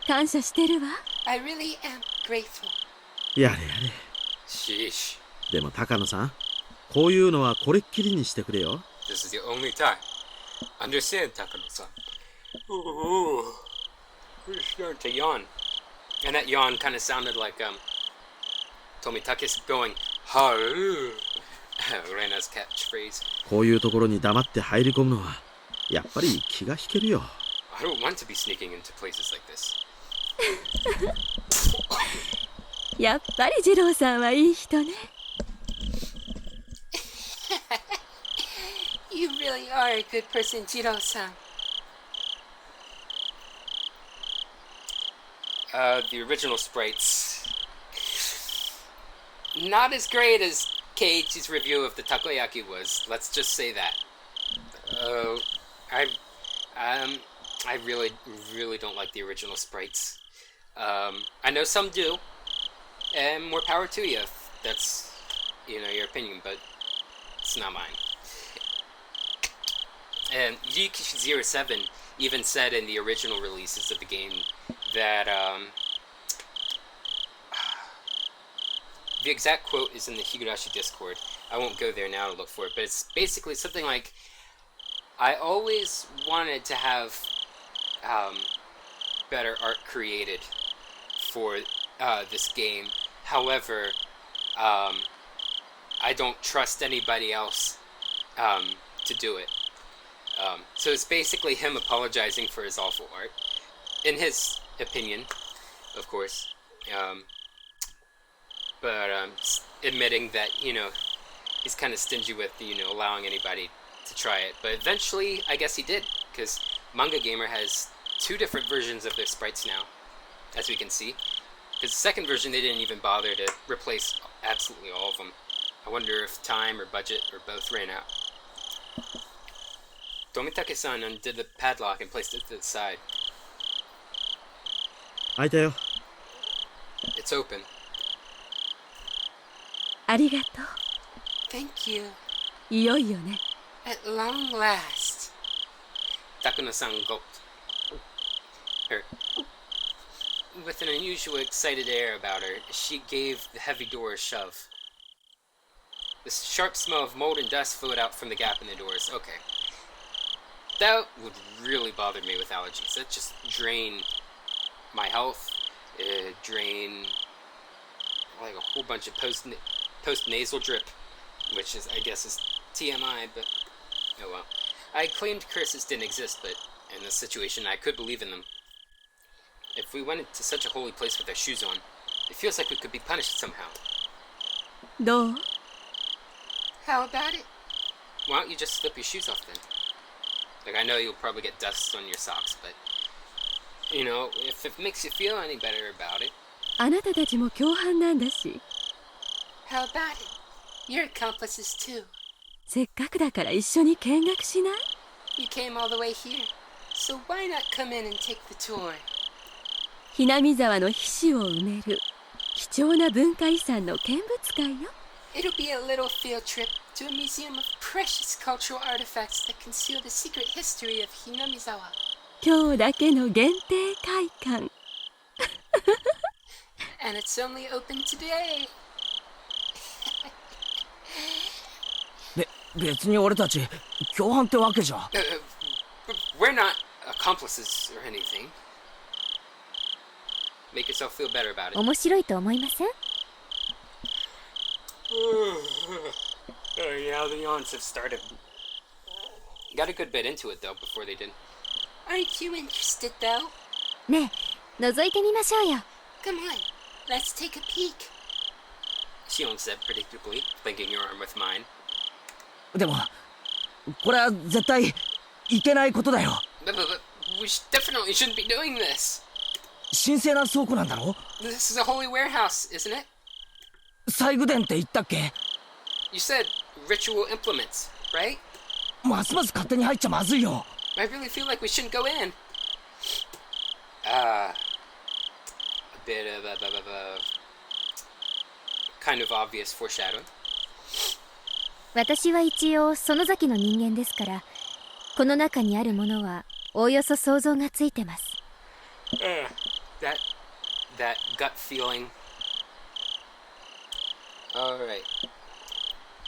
感謝してるわ。 I really am grateful. やれやれ。 Sheesh. でも高野さん、こういうのはこれっきりにしてくれよ。 This is the only time. Understand, Takano-san. Ooh. We're starting to yawn. And that yawn kind of sounded like, Tomitake's going, Haru. Reina's catchphrase. こういうところに黙って入り込むのは、やっぱり気が引けるよ。I don't want to be sneaking into places like this. やっぱり二郎さんはいい人ね。You really are a good person, Jiro-san. The original sprites. Not as great as Keiichi's review of the takoyaki was. Let's just say that. I really don't like the original sprites. I know some do, and more power to you if that's, your opinion, but it's not mine. And Yukishi07 even said in the original releases of the game that, the exact quote is in the Higurashi Discord. I won't go there now to look for it, but it's basically something like, I always wanted to have better art created for this game. However, I don't trust anybody else to do it. So it's basically him apologizing for his awful art, in his opinion, of course. But admitting that, he's kind of stingy with, allowing anybody to try it. But eventually, I guess he did, because Manga Gamer has 2 different versions of their sprites now, as we can see. Because the second version, they didn't even bother to replace absolutely all of them. I wonder if time or budget or both ran out. Tomitake-san undid the padlock and placed it to the side. It's open. ありがと Thank you. う。いよいよね。 At long last. Takano-san gulped. With an unusual excited air about her, she gave the heavy door a shove. The sharp smell of mold and dust flowed out from the gap in the doors. Okay. That would really bother me with allergies. That just drain my health. It drain like a whole bunch of post-nasal drip, which is, I guess, is TMI, but oh well. I claimed curses didn't exist, but in this situation, I could believe in them. If we went into such a holy place with our shoes on, it feels like we could be punished somehow. どう？ How about it? Why don't you just slip your shoes off then? Like, I know you'll probably get dust on your socks, but, if it makes you feel any better about it. あなたたちも共犯なんだし。 How about it? You're accomplices too. せっかくだから一緒に見学しない？ You came all the way here, so why not come in and take the tour? Hinamizawaの皮脂を埋める貴重な文化遺産の見物会よ。 It'll be a little field trip to a museum of precious cultural artifacts that conceal the secret history of Hinamizawa. 今日だけの限定会館。 And it's only open today. 別に俺たち共犯ってわけじゃ。We're not accomplices or anything. Make yourself feel better about it. 面白いと思いません？ Yeah, the yawns have started. Got a good bit into it though before they did. Aren't you interested though? ねえ、覗いてみましょうよ。 Come on, let's take a peek. Shion said predictably, linking your arm with mine. でもこれは絶対いけないことだよ。 But we definitely shouldn't be doing this. 神聖な倉庫なんだろ？ This is a holy warehouse, isn't it? 祭具殿って言ったっけ？ You said ritual implements, right? ますます勝手に入っちゃまずいよ。 I really feel like we shouldn't go in. A bit of a kind of obvious foreshadowing. 私は一応その先の人間ですから、この中にあるものはおおよそ想像がついてます。That gut feeling. Alright.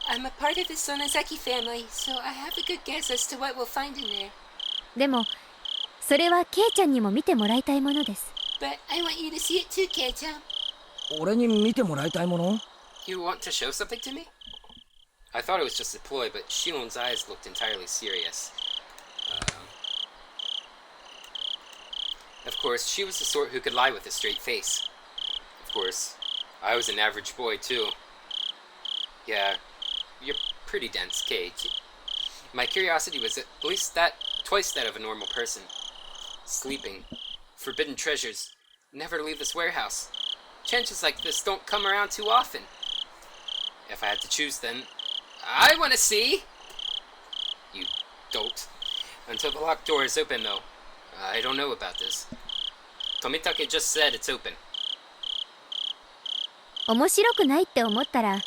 I'm a part of the Sonozaki family, so I have a good guess as to what we'll find in there. でも、それはケイちゃんにも見てもらいたいものです。But I want you to see it too, Kei-chan. 俺に見てもらいたいもの？ You want to show something to me? I thought it was just a ploy, but Shion's eyes looked entirely serious. Of course, she was the sort who could lie with a straight face. Of course, I was an average boy, too. Yeah, you're pretty dense, Keiichi. My curiosity was at least twice that of a normal person. Sleeping, forbidden treasures, never leave this warehouse. Chances like this don't come around too often. If I had to choose, then I want to see. You dolt. Until the locked door is open, though. I don't know about this. Tomitake just said it's open. 面白くないって思ったら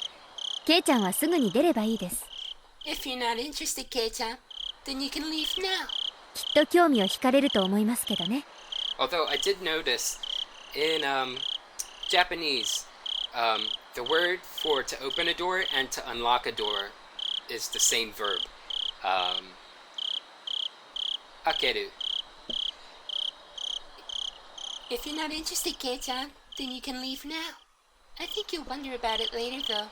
ケイちゃんはすぐに出ればいいです。 If you're not interested, Kei-chan, then you can leave now. きっと興味を惹かれると思いますけどね。 Although I did notice in Japanese, the word for to open a door and to unlock a door is the same verb. Akeru. If you're not interested, Kei-chan, then you can leave now. I think you'll wonder about it later, though.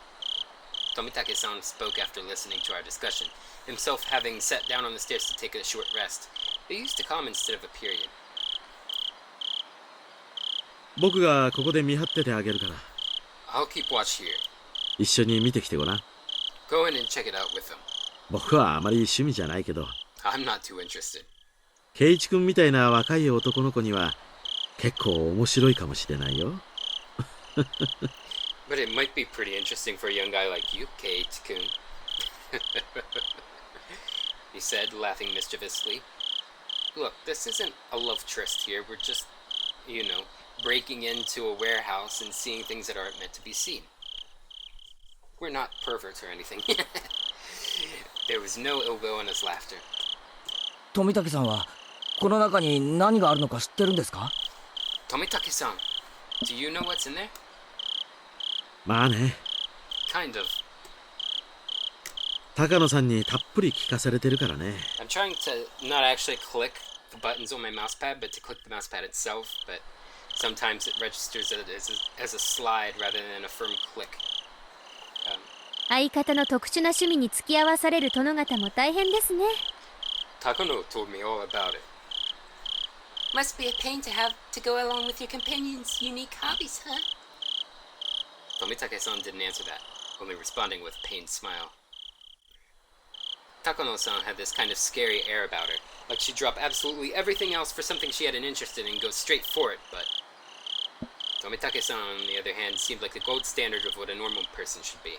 Tomitake-san spoke after listening to our discussion, himself having sat down on the stairs to take a short rest. He used a comma instead of a period. 僕がここで見張っててあげるから。I'll keep watch here. 一緒に見てきてごらん。Go in and check it out with them. 僕はあまり趣味じゃないけど、 I'm not too interested. 圭一君みたいな若い男の子には結構面白いかもしれないよ。But it might be pretty interesting for a young guy like you, Kate-kun. He said, laughing mischievously. Look, this isn't a love tryst here. We're just, breaking into a warehouse and seeing things that aren't meant to be seen. We're not perverts or anything. There was no ill will in his laughter. 富武さんはこの中に何があるのか知ってるんですか？ Tomitake-san, do you know what's in there? まあね。Kind of. 高野さんにたっぷり聞かされてるからね。I'm trying to not actually click the buttons on my mousepad, but to click the mousepad itself, but sometimes it registers it as a slide rather than a firm click. 相方の特殊な趣味に付き合わされる殿方も大変ですね。 Takano told me all about it. Must be a pain to have to go along with your companion's unique hobbies, huh? Tomitake-san didn't answer that, only responding with a pained smile. Takano-san had this kind of scary air about her, like she'd drop absolutely everything else for something she had an interest in and go straight for it, but Tomitake-san, on the other hand, seemed like the gold standard of what a normal person should be.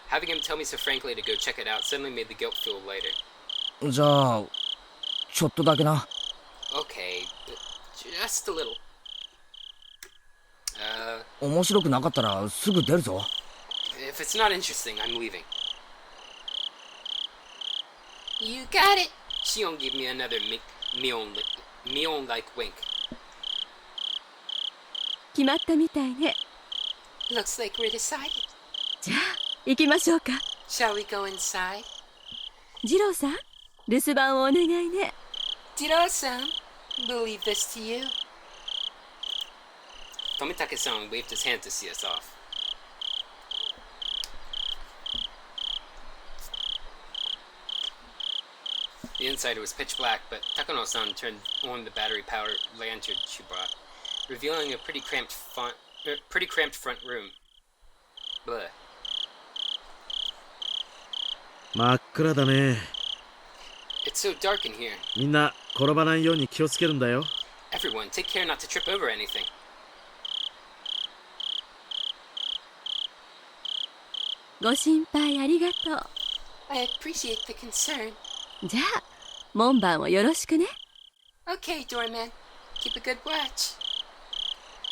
Having him tell me so frankly to go check it out suddenly made the guilt feel lighter. じゃあちょっとだけな。 Okay, but just a little. 面白くなかったらすぐ出るぞ。 If it's not interesting, I'm leaving. You got it. Shion gave me another Mion-like wink. 決まったみたいね。 Looks like we're decided. じゃあ行きましょうか。 Shall we go inside? 次郎さん、留守番をお願いね。 Jiro-san, we'll leave this to you. Tomitake-san waved his hand to see us off. The inside was pitch black, but Takano-san turned on the battery-powered lantern she brought, revealing a pretty cramped front room. Bleh. 真っ暗だね。 It's so dark in here. みんな転ばないように気をつけるんだよ。 Everyone, take care not to trip over anything. ご心配ありがとう。 I appreciate the concern. じゃあ門番をよろしくね。 Okay, doorman. Keep a good watch.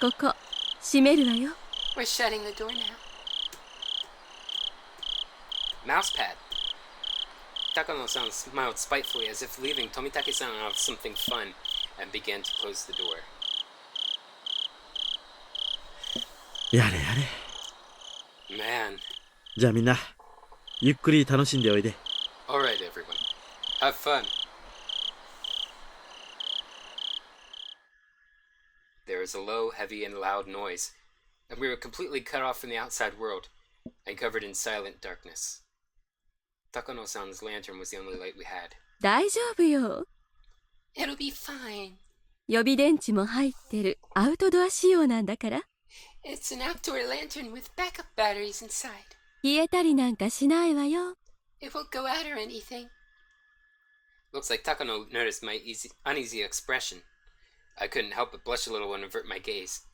ここ閉めるわよ。 We're shutting the door now. Mousepad. Takano-san smiled spitefully as if leaving Tomitake-san out of something fun and began to close the door. やれやれ。 Man. じゃあみんなゆっくり楽しんでおいで。 Alright, everyone. Have fun. There was a low, heavy, and loud noise, and we were completely cut off from the outside world and covered in silent darkness. Takano-san's lantern was the only light we had. 大丈夫よ。 It'll be fine. 予備電池も入ってるアウトドア仕様なんだから。 It's an outdoor lantern with backup batteries inside. 冷えたりなんかしないわよ。 It won't go out or anything. Looks like Takano noticed my uneasy expression. I couldn't help but blush a little and avert my gaze.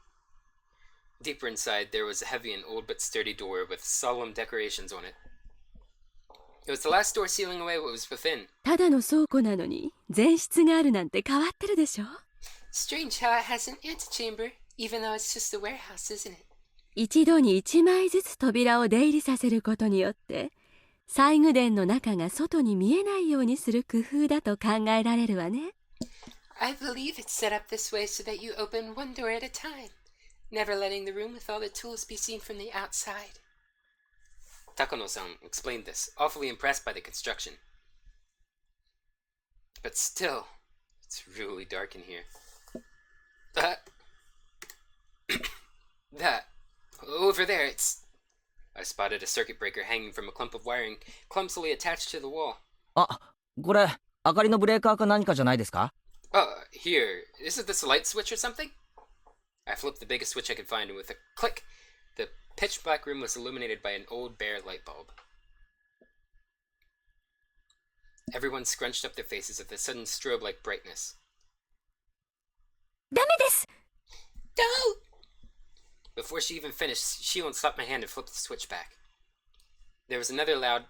Deeper inside, there was a heavy and old but sturdy door with solemn decorations on it. It was the last door sealing away what was within. ただの倉庫なのに前室があるなんて変わってるでしょ。 Strange how it has an antechamber, even though it's just a warehouse, isn't it? 一度に1枚ずつ扉を出入りさせることによって西宮殿の中が外に見えないようにする工夫だと考えられるわね。 I believe it's set up this way so that you open one door at a time, never letting the room with all the tools be seen from the outside. Takano-san explained this, awfully impressed by the construction. But still, it's really dark in here. That. Over there, it's... I spotted a circuit breaker hanging from a clump of wiring, clumsily attached to the wall. あ、これ明かりのブレーカーか何かじゃないですか？ Here. Isn't this a light switch or something? I flipped the biggest switch I could find, and with a click, the pitch-black room was illuminated by an old bare light bulb. Everyone scrunched up their faces at the sudden strobe-like brightness. ダメです。 Don't! Before she even finished, Shion slapped my hand and flipped the switch back. There was another loud,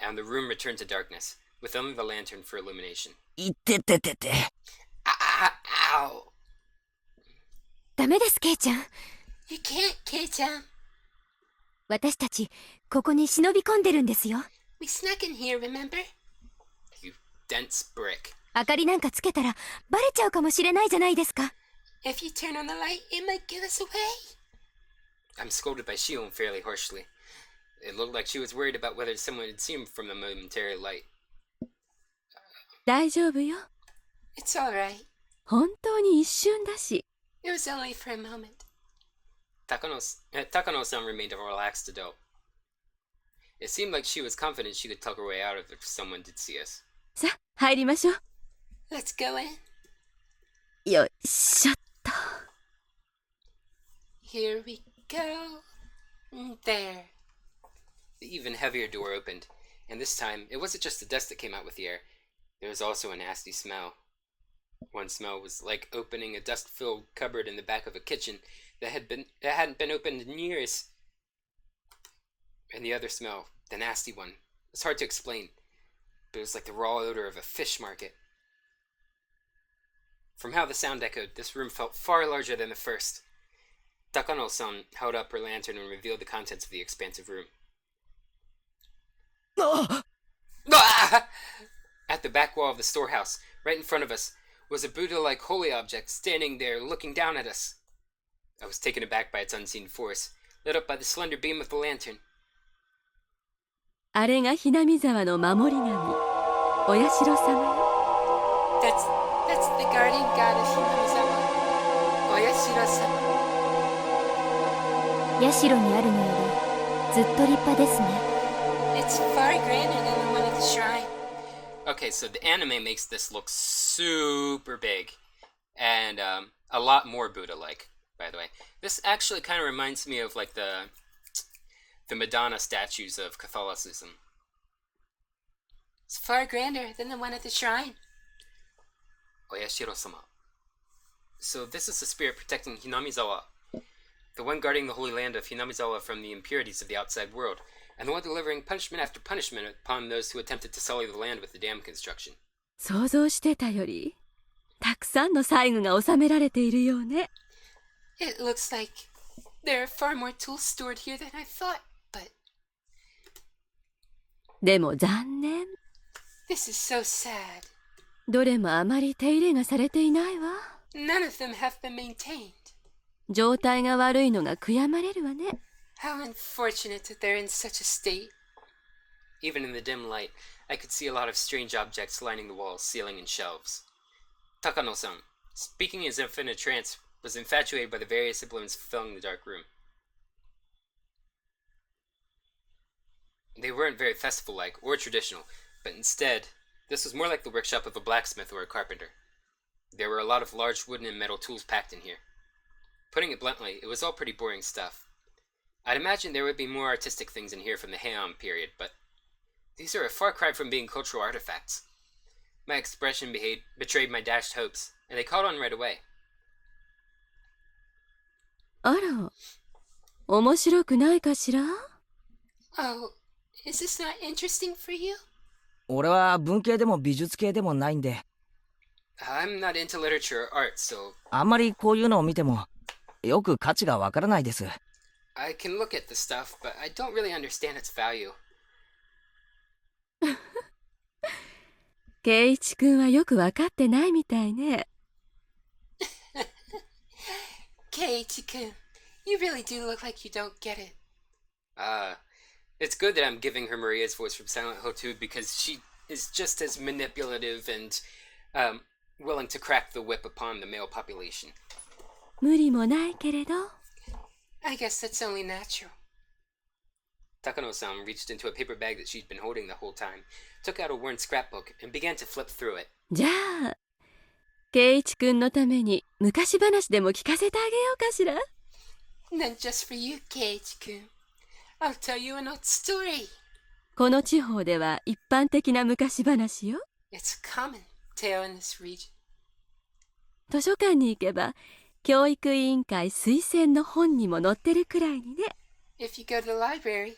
and the room returned to darkness, with only the lantern for illumination. いてててて。Ow! ダメです、ケイちゃん。 You can't, Kei-chan. 私たち、ここに忍び込んでるんですよ。 We snuck in here, remember? You dense brick. 明かりなんかつけたら、バレちゃうかもしれないじゃないですか。 If you turn on the light, it might give us away. I'm scolded by Shion fairly harshly. It looked like she was worried about whether someone had seen from the momentary light. 大丈夫よ。 It's alright. 本当に一瞬だし。 It was only for a moment. Takano-san remained a relaxed adult. It seemed like she was confident she could talk her way out of it if someone did see us. さあ、入りましょう。 Let's go in. よいしょっと。 Here we go. There. The even heavier door opened, and this time it wasn't just the dust that came out with the air. There was also a nasty smell. One smell was like opening a dust-filled cupboard in the back of a kitchen that hadn't been opened in years. And the other smell, the nasty one, was hard to explain, but it was like the raw odor of a fish market. From how the sound echoed, this room felt far larger than the first. Takano-san held up her lantern and revealed the contents of the expansive room. Ah! At the back wall of the storehouse, right in front of us, was a Buddha-like holy object standing there looking down at us. I was taken aback by its unseen force, lit up by the slender beam of the lantern. あれがHinamizawaの守り神、お社様よ。 That's the guardian god of Hinamizawa. Oyashiro-sama. 社にあるのよりずっと立派ですね。 It's far grander than the one at the shrine. Okay, so the anime makes this look super big, and a lot more Buddha-like, by the way. This actually kind of reminds me of like the Madonna statues of Catholicism. It's far grander than the one at the shrine. Oyashiro-sama. So this is the spirit protecting Hinamizawa, the one guarding the holy land of Hinamizawa from the impurities of the outside world, and the one delivering punishment after punishment upon those who attempted to sully the land with the dam construction. 想像してたよりたくさんの細具が収められているようね。 It looks like there are far more tools stored here than I thought, but でも残念。 this is so sad. どれもあまり手入れがされていないわ。 None of them have been maintained. 状態が悪いのが悔やまれるわね。 How unfortunate that they're in such a state. Even in the dim light, I could see a lot of strange objects lining the walls, ceiling, and shelves. Takano-san, speaking as if in a trance, was infatuated by the various emblems filling the dark room. They weren't very festival-like or traditional, but instead, this was more like the workshop of a blacksmith or a carpenter. There were a lot of large wooden and metal tools packed in here. Putting it bluntly, it was all pretty boring stuff. I'd imagine there would be more artistic things in here from the Heian period, but these are a far cry from being cultural artifacts. My expression betrayed my dashed hopes, and they caught on right away. あら、面白くないかしら？ Oh, is this not interesting for you? 俺は文系でも美術系でもないんで、 I'm not into literature or art, so あんまりこういうのを見てもよく価値がわからないです。 I can look at the stuff, but I don't really understand its value. 圭一くんはよくわかってないみたいね。Keiichi-kun, you really do look like you don't get it. It's good that I'm giving her Maria's voice from Silent Hill 2 because she is just as manipulative and willing to crack the whip upon the male population. 無理もないけれど。I guess that's only natural. Takano-san reached into a paper bag that she'd been holding the whole time, took out a worn scrapbook, and began to flip through it. じゃあ、圭一くんのために昔話でも聞かせてあげようかしら。Then just for you, Keiichi-kun, I'll tell you an old story. この地方では一般的な昔話よ。It's a common tale in this region. 図書館に行けば、教育委員会推薦の本にも載ってるくらいにね。If you go to the library,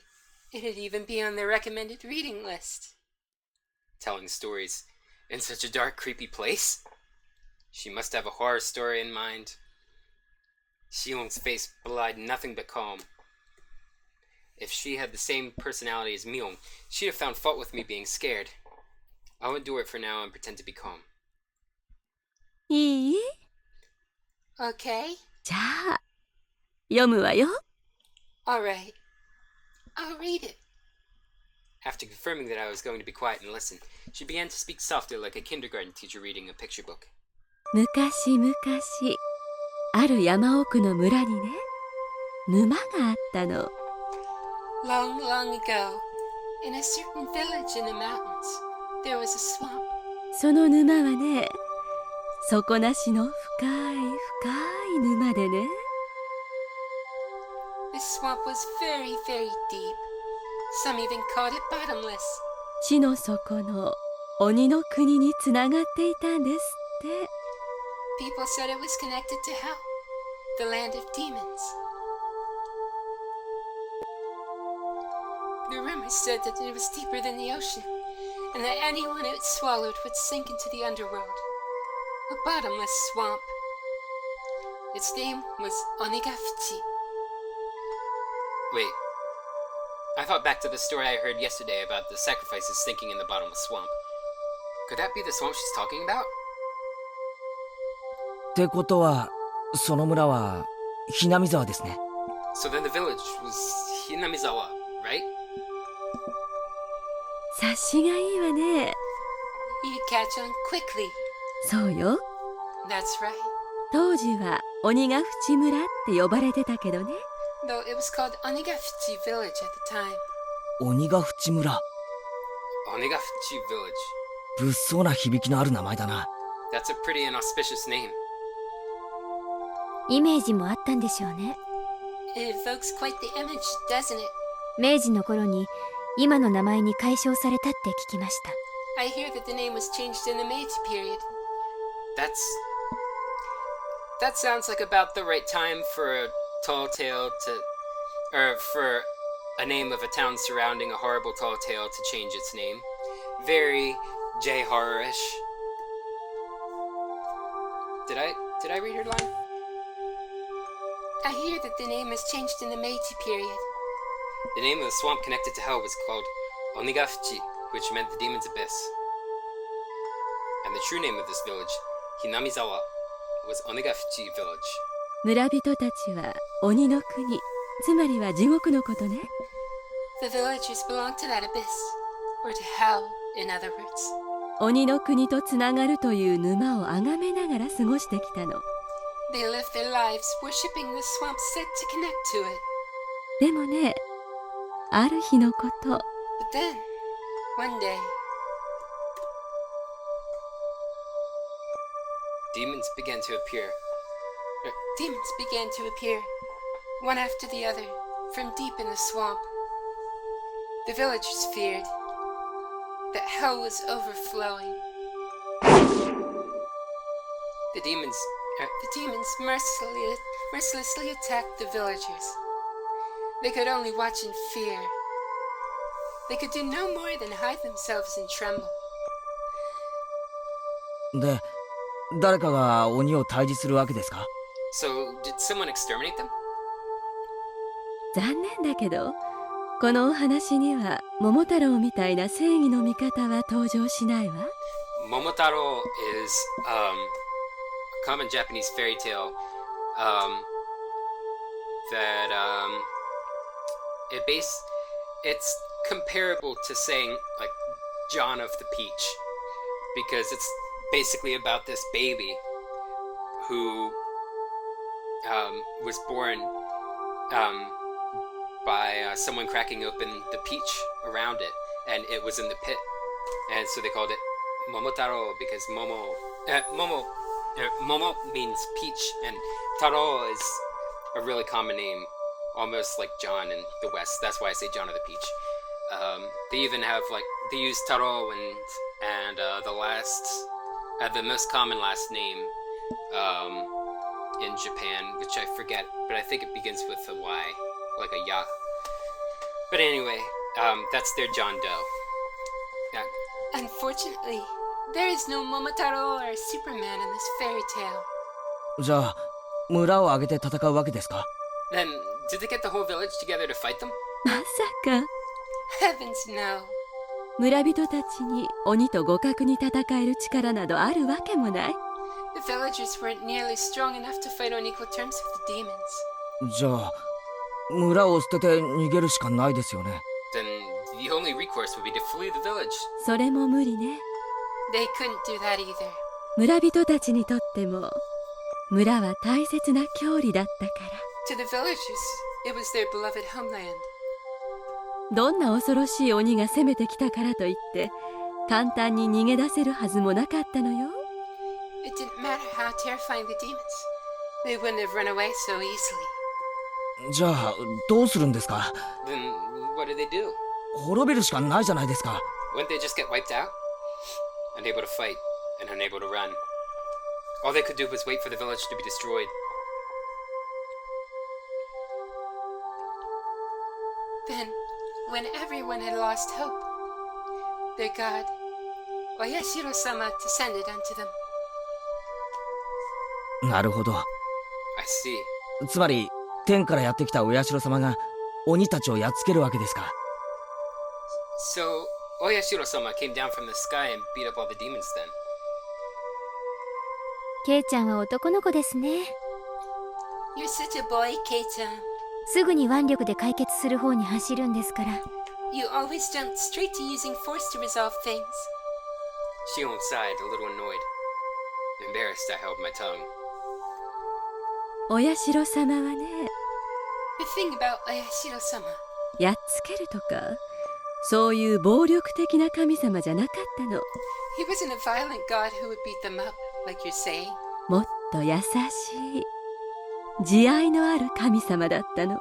it'd even be on their recommended reading list. Telling stories in such a dark, creepy place? She must have a horror story in mind. Shion's face belied nothing but calm. If she had the same personality as Mion, she'd have found fault with me being scared. I'll endure it for now and pretend to be calm. いい？ Okay? じゃあ、読むわよ。Alright. I'll read it. After confirming that I was going to be quiet and listen, she began to speak softly like a kindergarten teacher reading a picture book. 昔々、ある山奥の村にね、沼があったの。Long, long ago, in a certain village in the mountains, there was a swamp. その沼はね、底なしの深い深い沼でね。This swamp was very, very deep. Some even called it bottomless. 地の底の鬼の国につながっていたんですって。People said it was connected to hell, the land of demons. The rumors said that it was deeper than the ocean, and that anyone it swallowed would sink into the underworld. A bottomless swamp. Its name was Onigafuchi. Wait. I thought back to the story I heard yesterday about the sacrifices sinking in the bottomless swamp. Could that be the swamp she's talking about? ってことは、その村はHinamizawaですね。So then the village was Hinamizawa, right? 察しがいいわね。You catch on quickly. そうよ。That's right. 当時は鬼ヶ淵村って呼ばれてたけどね。Though it was called Onigafuchi Village at the time. 鬼ヶ淵村。Onegafuchi Village. 物騒な響きのある名前だな。That's a pretty inauspicious name. イメージもあったんでしょうね。It evokes quite the image, doesn't it? 明治の頃に今の名前に改称されたって聞きました。I hear that the name was changed in the Meiji period. That sounds like about the right time for a tall tale or for a name of a town surrounding a horrible tall tale to change its name. Very J-horror-ish. Did I read her line? I hear that the name was changed in the Meiji period. The name of the swamp connected to hell was called Onigafuchi, which meant the demon's abyss. And the true name of this village, Hinamizawa, was Onegafuchi Village. 村人たちは鬼の国、つまりは地獄のことね。The villagers belonged to that abyss, or to hell, in other words. 鬼の国とつながるという沼を崇めながら過ごしてきたの。They lived their lives worshipping the swamp said to connect to it. でもね、ある日のこと。But then, one day, demons began to appear. Demons began to appear, one after the other, from deep in the swamp. The villagers feared that hell was overflowing. The demons The demons mercilessly attacked the villagers. They could only watch in fear. They could do no more than hide themselves and tremble. で、誰かが鬼を退治するわけですか？ So, did someone exterminate them? 残念だけど、このお話には桃太郎みたいな正義の味方は登場しないわ。Momotaro is a common Japanese fairy tale that it's comparable to saying like John of the Peach, because it's basically about this baby who was born by someone cracking open the peach around it, and it was in the pit, and so they called it Momotaro because Momo means peach, and Taro is a really common name, almost like John in the West. That's why I say John of the Peach. They even have they use Taro and the most common last name in Japan, which I forget, but I think it begins with a Y, like a ya. But anyway, that's their John Doe. Yeah. Unfortunately, there is no Momotaro or Superman in this fairy tale. じゃあ、村を挙げて戦うわけですか？ Then, did they get the whole village together to fight them? まさか。Heavens no. 村人たちに鬼と互角に戦える力などあるわけもない。The villagers weren't nearly strong enough to fight on equal terms with the demons. じゃあ、村を捨てて逃げるしかないですよね。Then the only recourse would be to flee the village. それも無理ね。They couldn't do that either. 村人たちにとっても村は大切な郷里だったから。To the villagers, it was their beloved homeland. どんな恐ろしい鬼が攻めてきたからといって簡単に逃げ出せるはずもなかったのよ。It didn't matter how terrifying the demons. They wouldn't have run away so easily. じゃあ、どうするんですか？ Then what did they do? 滅びるしかないじゃないですか。Wouldn't they just get wiped out? Unable to fight and unable to run. All they could do was wait for the village to be destroyed. Then, when everyone had lost hope, their god, Oyashiro-sama, descended unto them. なるほど。I see. つまり、天からやってきたお社様が鬼たちをやっつけるわけですか。So, Oyashiro-sama came down from the sky and beat up all the demons then. ケイちゃんは男の子ですね。You're such a boy, Kei-chan. すぐに腕力で解決する方に走るんですから。You always jump straight to using force to resolve things. Shion sighed, a little annoyed. Embarrassed, I held my tongue. お社様はね、The thing about Oyashiro-sama. やっつけるとかそういう暴力的な神様じゃなかったの。 He wasn't a violent god who would beat them up, like you're saying. もっと優しい慈愛のある神様だったの。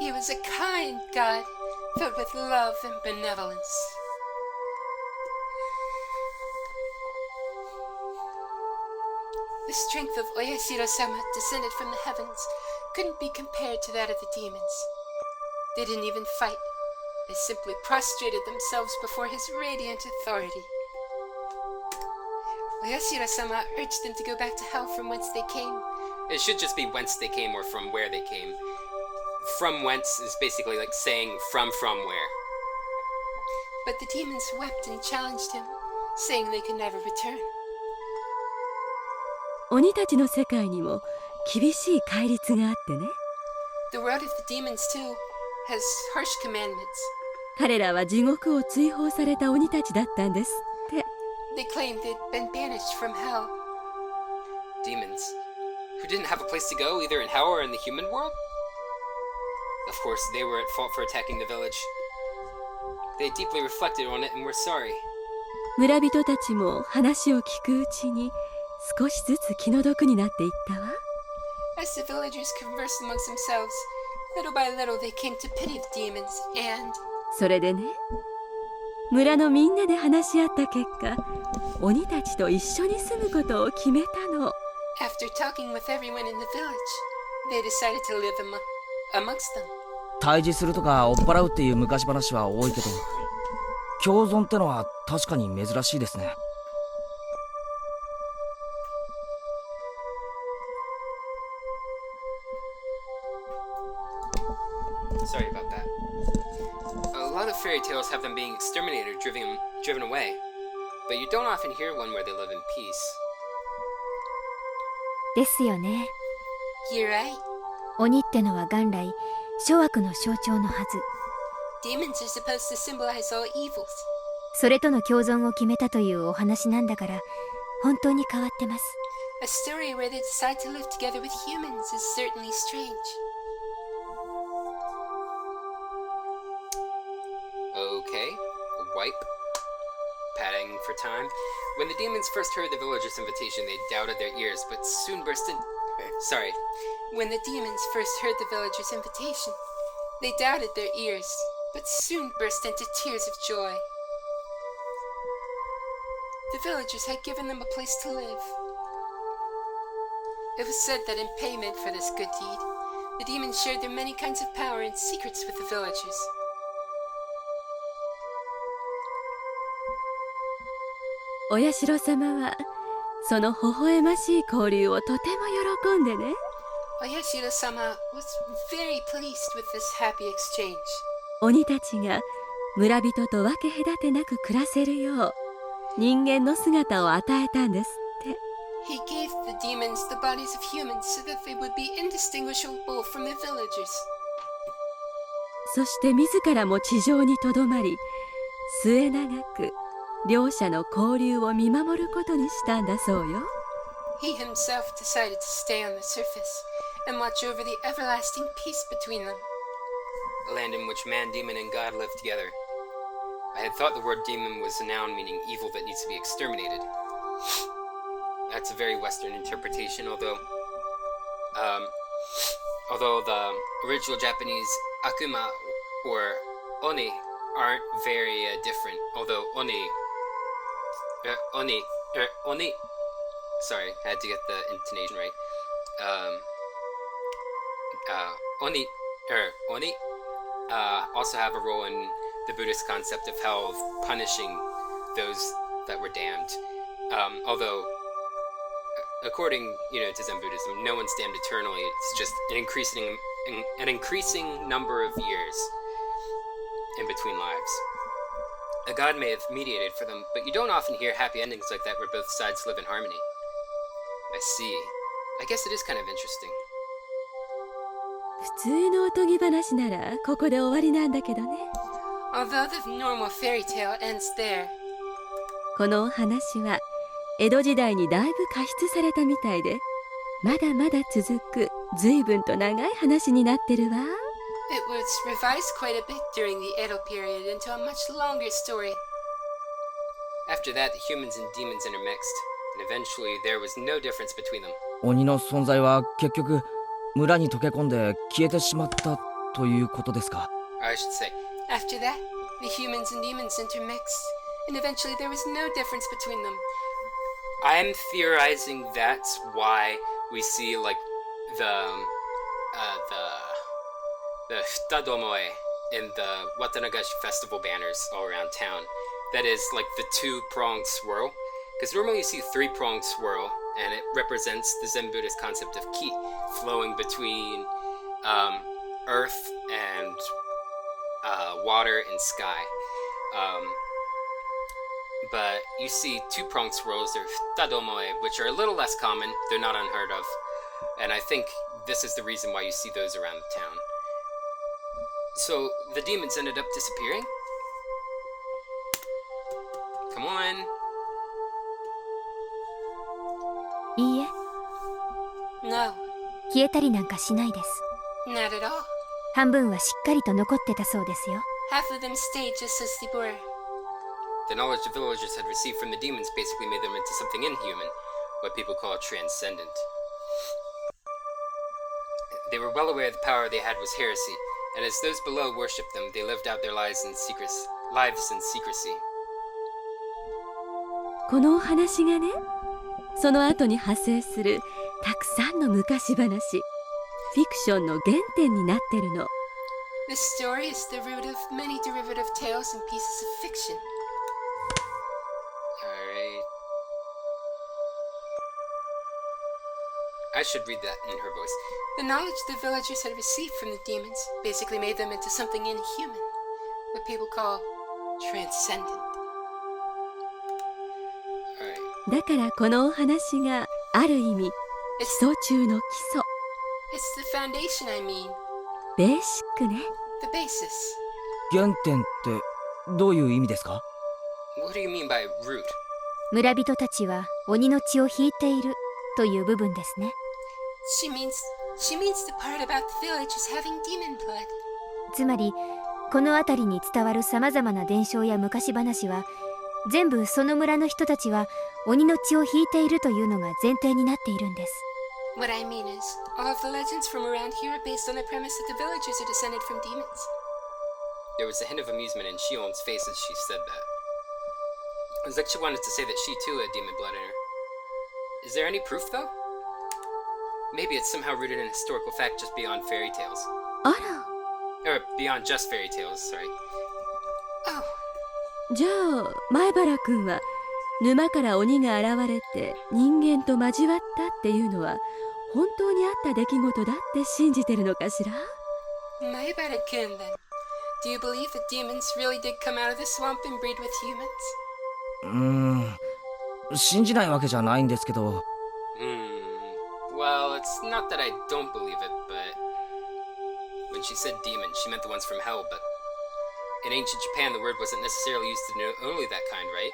He was a kind god, filled with love and benevolence. The strength of Oyashiro-sama descended from the heavens couldn't be compared to that of the demons. They didn't even fight. They simply prostrated themselves before his radiant authority. Oyashiro-sama urged them to go back to hell from whence they came. It should just be whence they came or from where they came. From whence is basically like saying from where. But the demons wept and challenged him, saying they could never return. 鬼たちの世界にも厳しい戒律があってね。 The world of the demons too has harsh commandments. 彼らは地獄を追放された鬼たちだったんですって。 They claimed they'd been banished from hell. Demons, who didn't have a place to go either in hell or in the human world? Of course, they were at fault for attacking the village. They deeply reflected on it and were sorry. 村人たちも話を聞くうちに少しずつ気の毒になっていったわ。 As the villagers conversed amongst themselves, little by little they came to pity the demons and... それでね、村のみんなで話し合った結果、鬼たちと一緒に住むことを決めたの。After talking with everyone in the village, they decided to live amongst them. 対峙するとか追っ払うっていう昔話は多いけど、共存ってのは確かに珍しいですね。Sorry about that. A lot of fairy tales have them being exterminated or driven away, but you don't often hear one where they live in peace. ですよね。 You're right. 鬼ってのは元来諸悪の象徴のはず。 Demons are supposed to symbolize all evils. それとの共存を決めたというお話なんだから、本当に変わってます。 A story where they decide to live together with humans is certainly strange. Okay, wipe. Padding for time. When the demons first heard the villagers' invitation, they doubted their ears, but soon burst in. Sorry. When the demons first heard the villagers' invitation, they doubted their ears, but soon burst into tears of joy. The villagers had given them a place to live. It was said that in payment for this good deed, the demons shared their many kinds of power and secrets with the villagers. お社様はその微笑ましい交流をとても喜んでね。 Oyashiro-sama was very pleased with this happy exchange. 鬼たちが村人と分け隔てなく暮らせるよう人間の姿を与えたんですって。 He gave the demons the bodies of humans so that they would be indistinguishable from the villagers. そして自らも地上にとどまり末永く両者の交流を見守ることにしたんだそうよ。 He himself decided to stay on the surface and watch over the everlasting peace between them. A land in which man, demon, and god live together. I had thought the word demon was a noun meaning evil that needs to be exterminated. That's a very Western interpretation, although the original Japanese akuma or oni aren't very different. Although oni, sorry, I had to get the intonation right. Oni also have a role in the Buddhist concept of hell, of punishing those that were damned. Although, according to Zen Buddhism, no one's damned eternally. It's just an increasing number of years in between lives. A god may have mediated for them, but you don't often hear happy endings like that where both sides live in harmony. I see. I guess it is kind of interesting. 普通のおとぎ話ならここで終わりなんだけどね。 Although the normal fairy tale ends there, このお話は江戸時代にだいぶ加筆されたみたいで、まだまだ続く随分と長い話になってるわ。 it was revised quite a bit during the Edo period into a much longer story. After that, the humans and demons intermixed, and eventually there was no difference between them. 鬼の存在は結局村に溶け込んで消えてしまったということですか。 I should say, After that, the humans and demons intermixed, and eventually there was no difference between them. I'm theorizing that's why we see like the Futadomoe in the Watanagashi festival banners all around town. That is like the two-pronged swirl. Because normally you see three-pronged swirl, and it represents the Zen Buddhist concept of ki, flowing between earth and water and sky. But you see two-pronged swirls, or Futadomoe, which are a little less common. They're not unheard of. And I think this is the reason why you see those around the town. So, the demons ended up disappearing? Come on. いいえ、 No, 消えたりなんかしないです。 not at all. 半分はしっかりと残ってたそうですよ。 Half of them stayed just as they were. The knowledge the villagers had received from the demons basically made them into something inhuman, what people call transcendent. They were well aware the power they had was heresy, and as those below worshipped them, they lived out their lives in secrecy. このお話がね、その後に派生するたくさんの昔話、フィクションの原点になってるの。 This story is the root of many derivative tales and pieces of fiction. Alright. I should read that in her voice. The knowledge the villagers had received from the demons basically made them into something inhuman, what people call transcendent. Alright. だからこのお話がある意味基礎中の基礎。 It's the foundation, I mean. ベーシックね。 The basis. 原点ってどういう意味ですか？ What do you mean by root? 村人たちは鬼の血を引いているという部分ですね。She means the part about the villagers having demon blood. つまりこの辺りに伝わるさまざまな伝承や昔話は全部その村の人たちは鬼の血を引いているというのが前提になっているんです。 What I mean is, all of the legends from around here are based on the premise that the villagers are descended from demons. There was a hint of amusement in Shion's face as she said that. It was like she wanted to say that she too had demon blood in her. Is there any proof, though? Maybe it's somehow rooted in historical fact just beyond fairy tales. あら。 Or beyond just fairy tales, sorry. Oh. じゃあ前原くんは沼から鬼が現れて人間と交わったっていうのは本当にあった出来事だって信じてるのかしら？ Maibara-kun, then. Do you believe that demons really did come out of the swamp and breed with humans? 信じないわけじゃないんですけど。Well, it's not that I don't believe it, but when she said demon, she meant the ones from hell, but in ancient Japan, the word wasn't necessarily used to denote only that kind, right?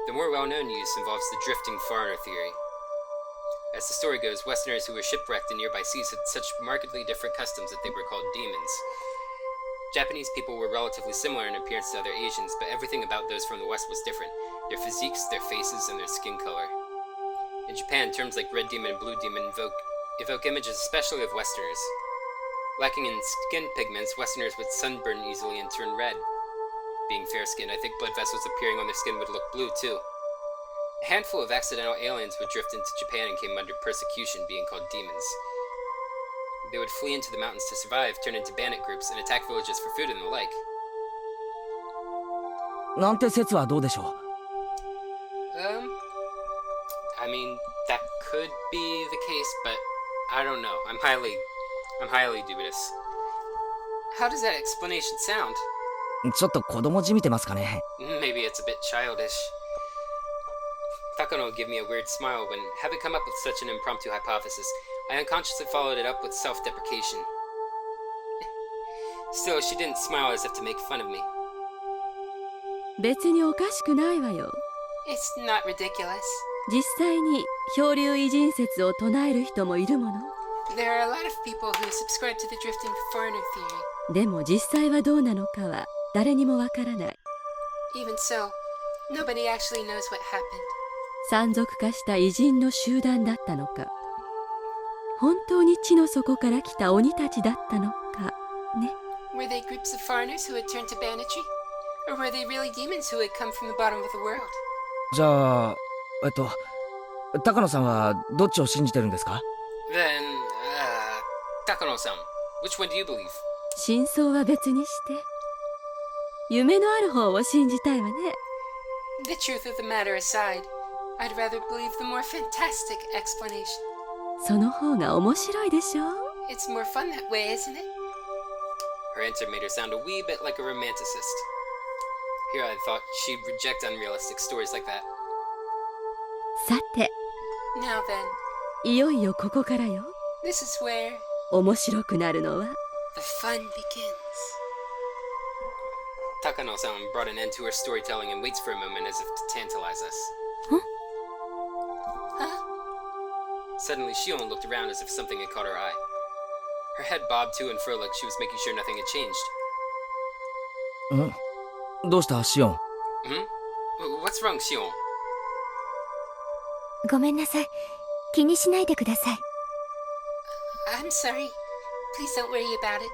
The more well-known use involves the drifting foreigner theory. As the story goes, Westerners who were shipwrecked in nearby seas had such markedly different customs that they were called demons. Japanese people were relatively similar in appearance to other Asians, but everything about those from the West was different. Their physiques, their faces, and their skin color. In Japan, terms like red demon and blue demon evoke images especially of Westerners. Lacking in skin pigments, Westerners would sunburn easily and turn red. Being fair-skinned, I think blood vessels appearing on their skin would look blue too. A handful of accidental aliens would drift into Japan and came under persecution, being called demons. They would flee into the mountains to survive, turn into bandit groups, and attack villages for food and the like. なんて説はどうでしょう？ I mean, that could be the case, but I don't know. I'm highly dubious. How does that explanation sound? ちょっと子供じみてますかね。 Maybe it's a bit childish. Takano gave me a weird smile when, having come up with such an impromptu hypothesis, I unconsciously followed it up with self-deprecation. Still, she didn't smile as if to make fun of me. 別におかしくないわよ。 It's not ridiculous. 実際に漂流異人説を唱える人もいるもの。 There are a lot of people who subscribe to the drifting foreigner theory. でも実際はどうなのかは誰にもわからない。 Even so, nobody actually knows what happened. 山賊化した異人の集団だったのか、本当に地の底から来た鬼たちだったのかね。 Were they groups of foreigners who had turned to banditry? Or were they really demons who had come from the bottom of the world? じゃあ、高野さんはどっちを信じてるんですか？ Then, Takano-san, which one do you believe? 真相は別にして、夢のある方を信じたいわね。 The truth of the matter aside, I'd rather believe the more fantastic explanation. その方が面白いでしょう。 It's more fun that way, isn't it? Her answer made her sound a wee bit like a romanticist. Here I thought she'd reject unrealistic stories like that. さて、 Now then, いよいよここからよ。 this is where 面白くなるのは。 the fun begins. Takano-san brought an end to her storytelling and waits for a moment as if to tantalize us. Huh? Suddenly, Shion looked around as if something had caught her eye. Her head bobbed to and fro like she was making sure nothing had changed. どうしたシオン？ What's wrong, Shion? ごめんなさい。気にしないでください。 I'm sorry. Please don't worry about it.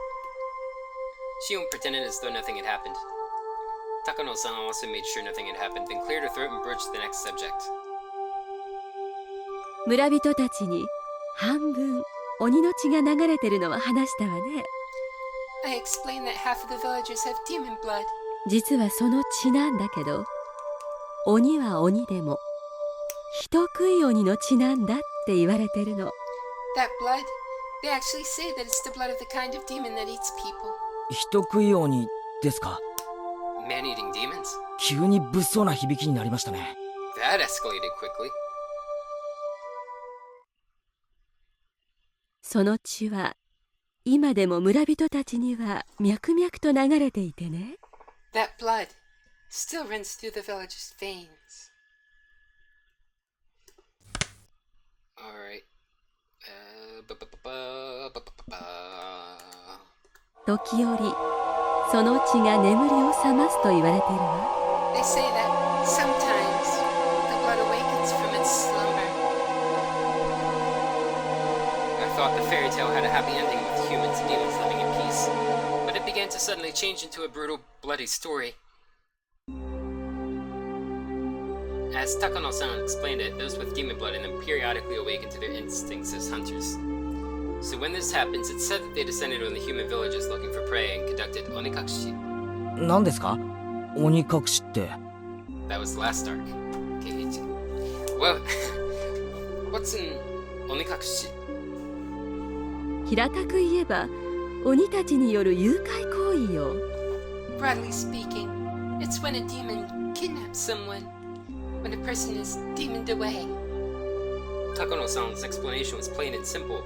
Shion pretended as though nothing had happened. Takano-san also made sure nothing had happened, then cleared her throat and broached the next subject. 村人たちに半分鬼の血が流れてるのは話したわね。 I explained that half of the villagers have demon blood. 実はその血なんだけど、鬼は鬼でも人食い鬼の血なんだって言われてるの。 That blood, they actually say that it's the blood of the kind of demon that eats people. 人食い鬼ですか。 Man-eating demons? 急に物騒な響きになりましたね。 That escalated quickly. その血は今でも村人たちには脈々と流れていてね。 That blood still runs through the villagers' veins. Alright. 時折その血が眠りを覚ますと言われているわ。 They say that sometimes the blood awakens from its slumber. I thought the fairy tale had a happy ending with humans and demons living in peace, but it began to suddenly change into a brutal, bloody story. As Takano-san explained it, those with demon blood in them periodically awaken to their instincts as hunters. So when this happens, it's said that they descended on the human villages looking for prey and conducted onikakushi. 何ですか？鬼隠しって。 That was the last arc. Keiichi. Well, what's an onikakushi? 平たく言えば鬼たちによる誘拐行為よ。 Broadly speaking, it's when a demon kidnaps someone, when a person is demoned away. Takano-san's explanation was plain and simple,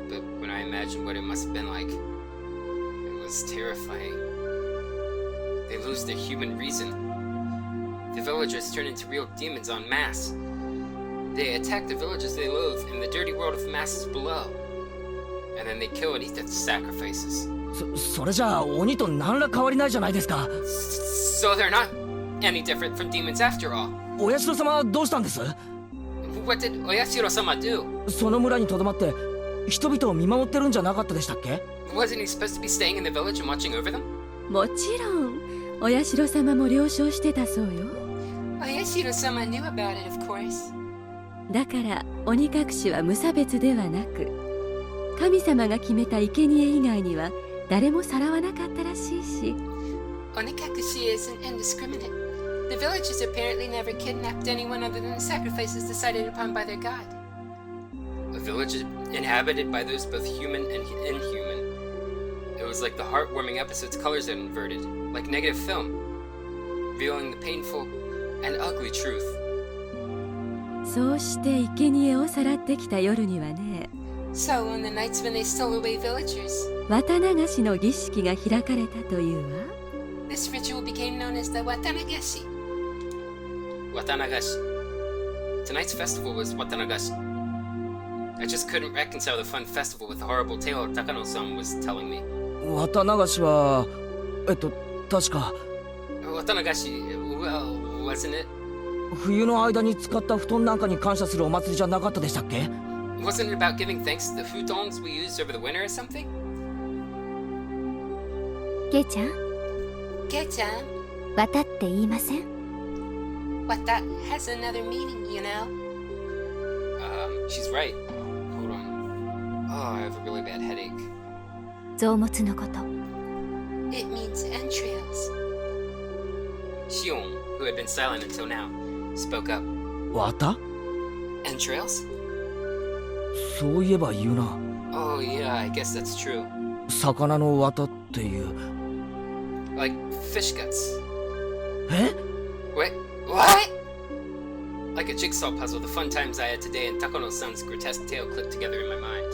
but when I imagined what it must have been like, it was terrifying. They lose their human reason. The villagers turn into real demons en masse. They attack the villages they loathe in the dirty world of masses below. And then they kill and eat the sacrifices. それじゃあ鬼と何ら変わりないじゃないですか。 So they're not any different from demons after all. お社様はどうしたんです？ What did Oyashiro-sama do? その村にとどまって人々を見守ってるんじゃなかったでしたっけ？ Wasn't he supposed to be staying in the village and watching over them? もちろんお社様も了承してたそうよ。 Oyashiro-sama knew about it, of course. だから鬼隠しは無差別ではなく、神様が決めた生贄以外には誰もさらわなかったらしいし。 Onikakushi isn't indiscriminate. The villagers apparently never kidnapped anyone other than the sacrifices decided upon by their god. A village inhabited by those both human and inhuman. It was like the heartwarming episode's colors had inverted, like negative film, revealing the painful and ugly truth. そうして生贄をさらってきた夜にはね。 So on the nights when they stole away villagers, 綿流しの儀式が開かれたというわ。 this ritual became known as the Watanagashi. Watanagashi. Tonight's festival was Watanagashi. I just couldn't reconcile the fun festival with the horrible tale Takano-san was telling me. 綿流しは確か Watanagashi, well, wasn't it? 冬の間に使った布団なんかに感謝するお祭りじゃなかったでしたっけ？ Wasn't it about giving thanks to the futons we used over the winter or something? ゲイちゃん、 Kei-chan, 綿って言いません？ Wata has another meaning, you know. She's right. Hold on. Oh, I have a really bad headache. 臓物のこと。 It means entrails. Shion, who had been silent until now, spoke up. 綿？ Entrails? そういえば言うな。 Oh yeah, I guess that's true. 魚の綿っていう。 Like fish guts. え？ Wait, what? Like a jigsaw puzzle, the fun times I had today and Takano-san's grotesque tale clicked together in my mind.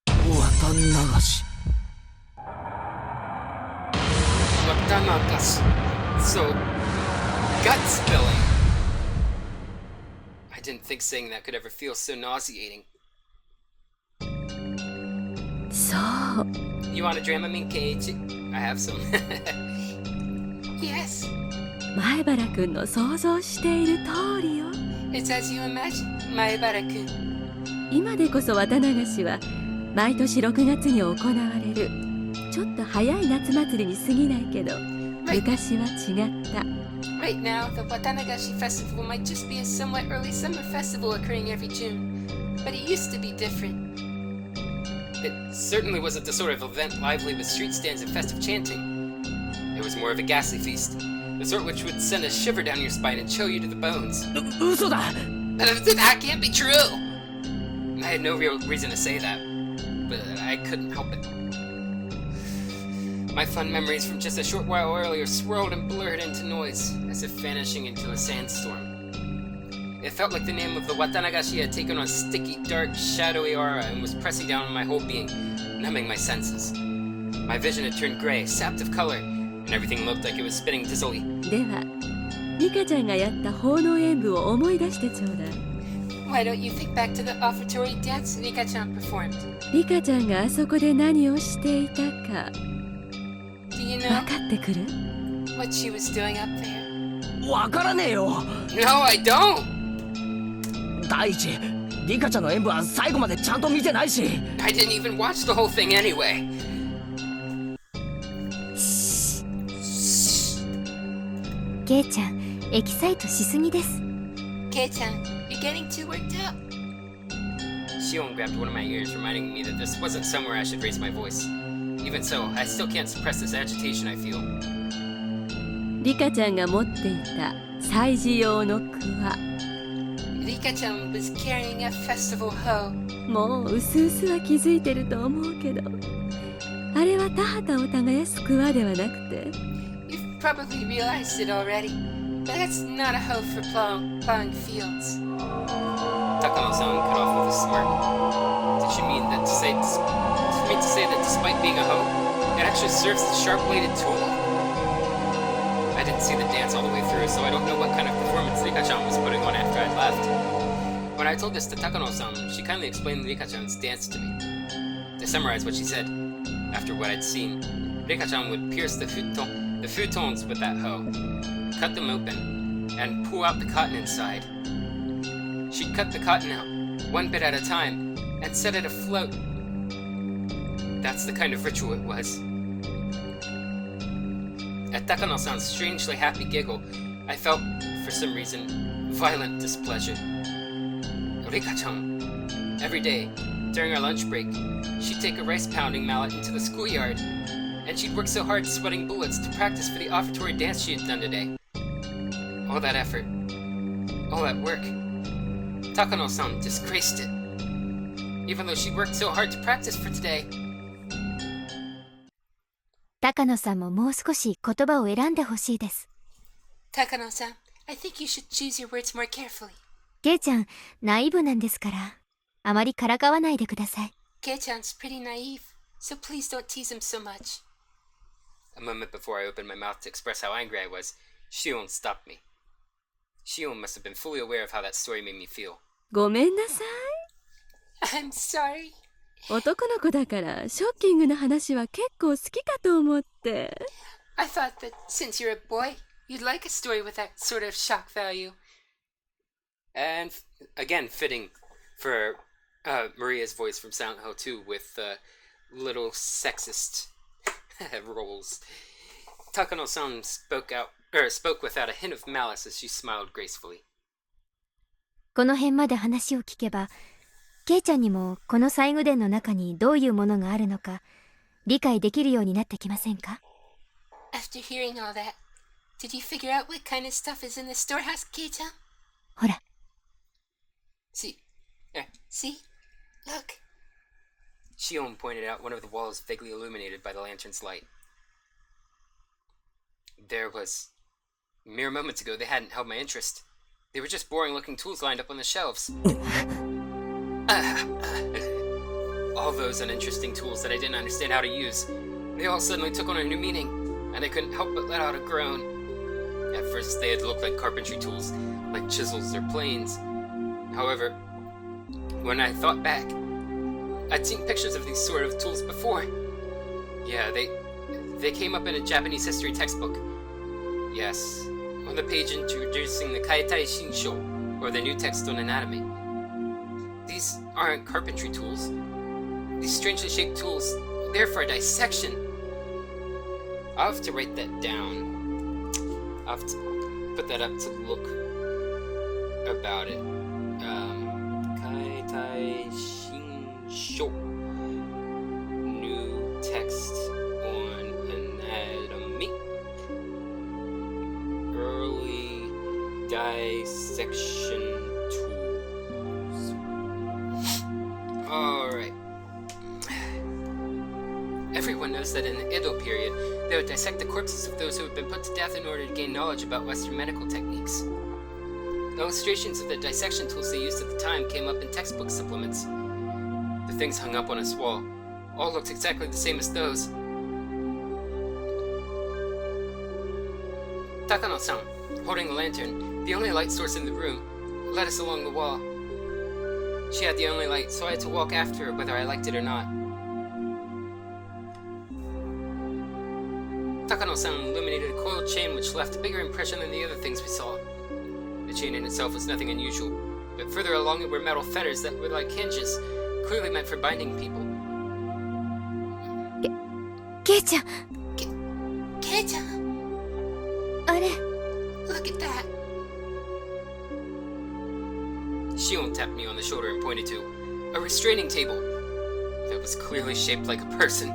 綿流し。 Watanagashi. So, gut spilling. I didn't think saying that could ever feel so nauseating. そう。 You want a Dramamine, Keiichi? I have some. Yes, 前原くんの想像している通りよ。 it's as you imagine, Maebara-kun. 今でこそ綿流しは毎年6月に行われるちょっと早い夏祭りに過ぎないけど、昔は違った。 Right now, the Watanagashi Festival might just be a somewhat early summer festival occurring every June, but it used to be different. It certainly wasn't the sort of event lively with street stands and festive chanting. It was more of a ghastly feast, the sort which would send a shiver down your spine and chill you to the bones. 嘘だ。 That can't be true! I had no real reason to say that, but I couldn't help it. My fun memories from just a short while earlier swirled and blurred into noise, as if vanishing into a sandstorm. It felt like the name of the Watanagashi had taken on a sticky, dark, shadowy aura and was pressing down on my whole being, numbing my senses. My vision had turned gray, sapped of color, and everything looked like it was spinning dizzily. では、リカちゃんがやった奉納演舞を思い出してちょうだい。 Why don't you think back to the offertory dance Rika-chan performed? リカちゃんがあそこで何をしていたか Do you 分 know かってくる？ what she was doing up there? わからねえよ。 No, I don't! 第一、リカちゃんの演舞は最後までちゃんと見てないし。I didn't even watch the whole thing anyway. ケイちゃん、エキサイトしすぎです。 Kei-chan, you're getting too worked up. Shion grabbed one of my ears, reminding me that this wasn't somewhere I should raise my voice. Even so, I still can't suppress this agitation I feel. リカちゃんが持っていた祭事用のクワ。 Rika-chan was carrying a festival hoe. もううすうすは気づいてると思うけど、あれは田畑を耕すクワではなくて、 You've probably realized it already, but that's not a hoe for plowing fields. Takano-san cut off with a smirk. Did she mean that to say that despite being a hoe, it actually serves as a sharp-bladed tool? I didn't see the dance all the way through, so I don't know what kind of performance Rika-chan was putting on after I'd left. When I told this to Takano-san, she kindly explained Rika-chan's dance to me. To summarize what she said, after what I'd seen, Rika-chan would pierce the futons with that hoe, cut them open, and pull out the cotton inside. She'd cut the cotton out, one bit at a time, and set it afloat. That's the kind of ritual it was. At Takano-san's strangely happy giggle, I felt, for some reason, violent displeasure. Rika-chan. Every day, during our lunch break, she'd take a rice-pounding mallet into the schoolyard, and she'd work so hard sweating bullets to practice for the offertory dance she had done today. All that effort, all that work, Takano-san disgraced it. Even though she worked so hard to practice for today. 高野さんももう少し言葉を選んでほしいです。 Takano-san, I think you should choose your words more carefully. ケイちゃん、ナイーブなんですから、あまりからかわないでください。 Kei-chan's pretty naive, so please don't tease him so much. A moment before I opened my mouth to express how angry I was, Shion stopped me. Shion must have been fully aware of how that story made me feel. ごめんなさい。 I'm sorry. 男の子だからショッキングな話は結構好きかと思って。 I thought that since you're a boy, you'd like a story with that sort of shock value. And again, fitting for Maria's voice from Silent Hill 2 with little sexist roles. Takano-san spoke without a hint of malice as she smiled gracefully. この辺まで話を聞けば、ケイちゃんにもこの細具殿の中にどういうものがあるのか理解できるようになってきませんか？ After hearing all that, did you figure out what kind of stuff is in the storehouse, Kei-chan? ほら。 See? See? Look. Shion pointed out one of the walls vaguely illuminated by the lantern's light. There was... Mere moments ago, they hadn't held my interest. They were just boring-looking tools lined up on the shelves. All those uninteresting tools that I didn't understand how to use. They all suddenly took on a new meaning, and I couldn't help but let out a groan. At first, they had looked like carpentry tools, like chisels or planes. However, when I thought back, I'd seen pictures of these sort of tools before. Yeah, they came up in a Japanese history textbook. Yes, on the page introducing the Kaitai Shinsho, or the new text on anatomy. These aren't carpentry tools. These strangely shaped tools, they're for dissection. I'll have to write that down. I'll have to put that up to look about it. Kaitai Shinsho. New text on anatomy. Early dissection tools. Alright. Everyone knows that in the Edo period, they would dissect the corpses of those who had been put to death in order to gain knowledge about Western medical techniques. Illustrations of the dissection tools they used at the time came up in textbook supplements. The things hung up on his wall all looked exactly the same as those. Takano-san, holding the lantern, the only light source in the room, led us along the wall. She had the only light, so I had to walk after her whether I liked it or not. Takano-san illuminated a coiled chain which left a bigger impression than the other things we saw. The chain in itself was nothing unusual, but further along it were metal fetters that were like hinges, clearly meant for binding people. Kei-chan! Kei-chan! Look at that! Shion tapped me on the shoulder and pointed to a restraining table that was clearly shaped like a person.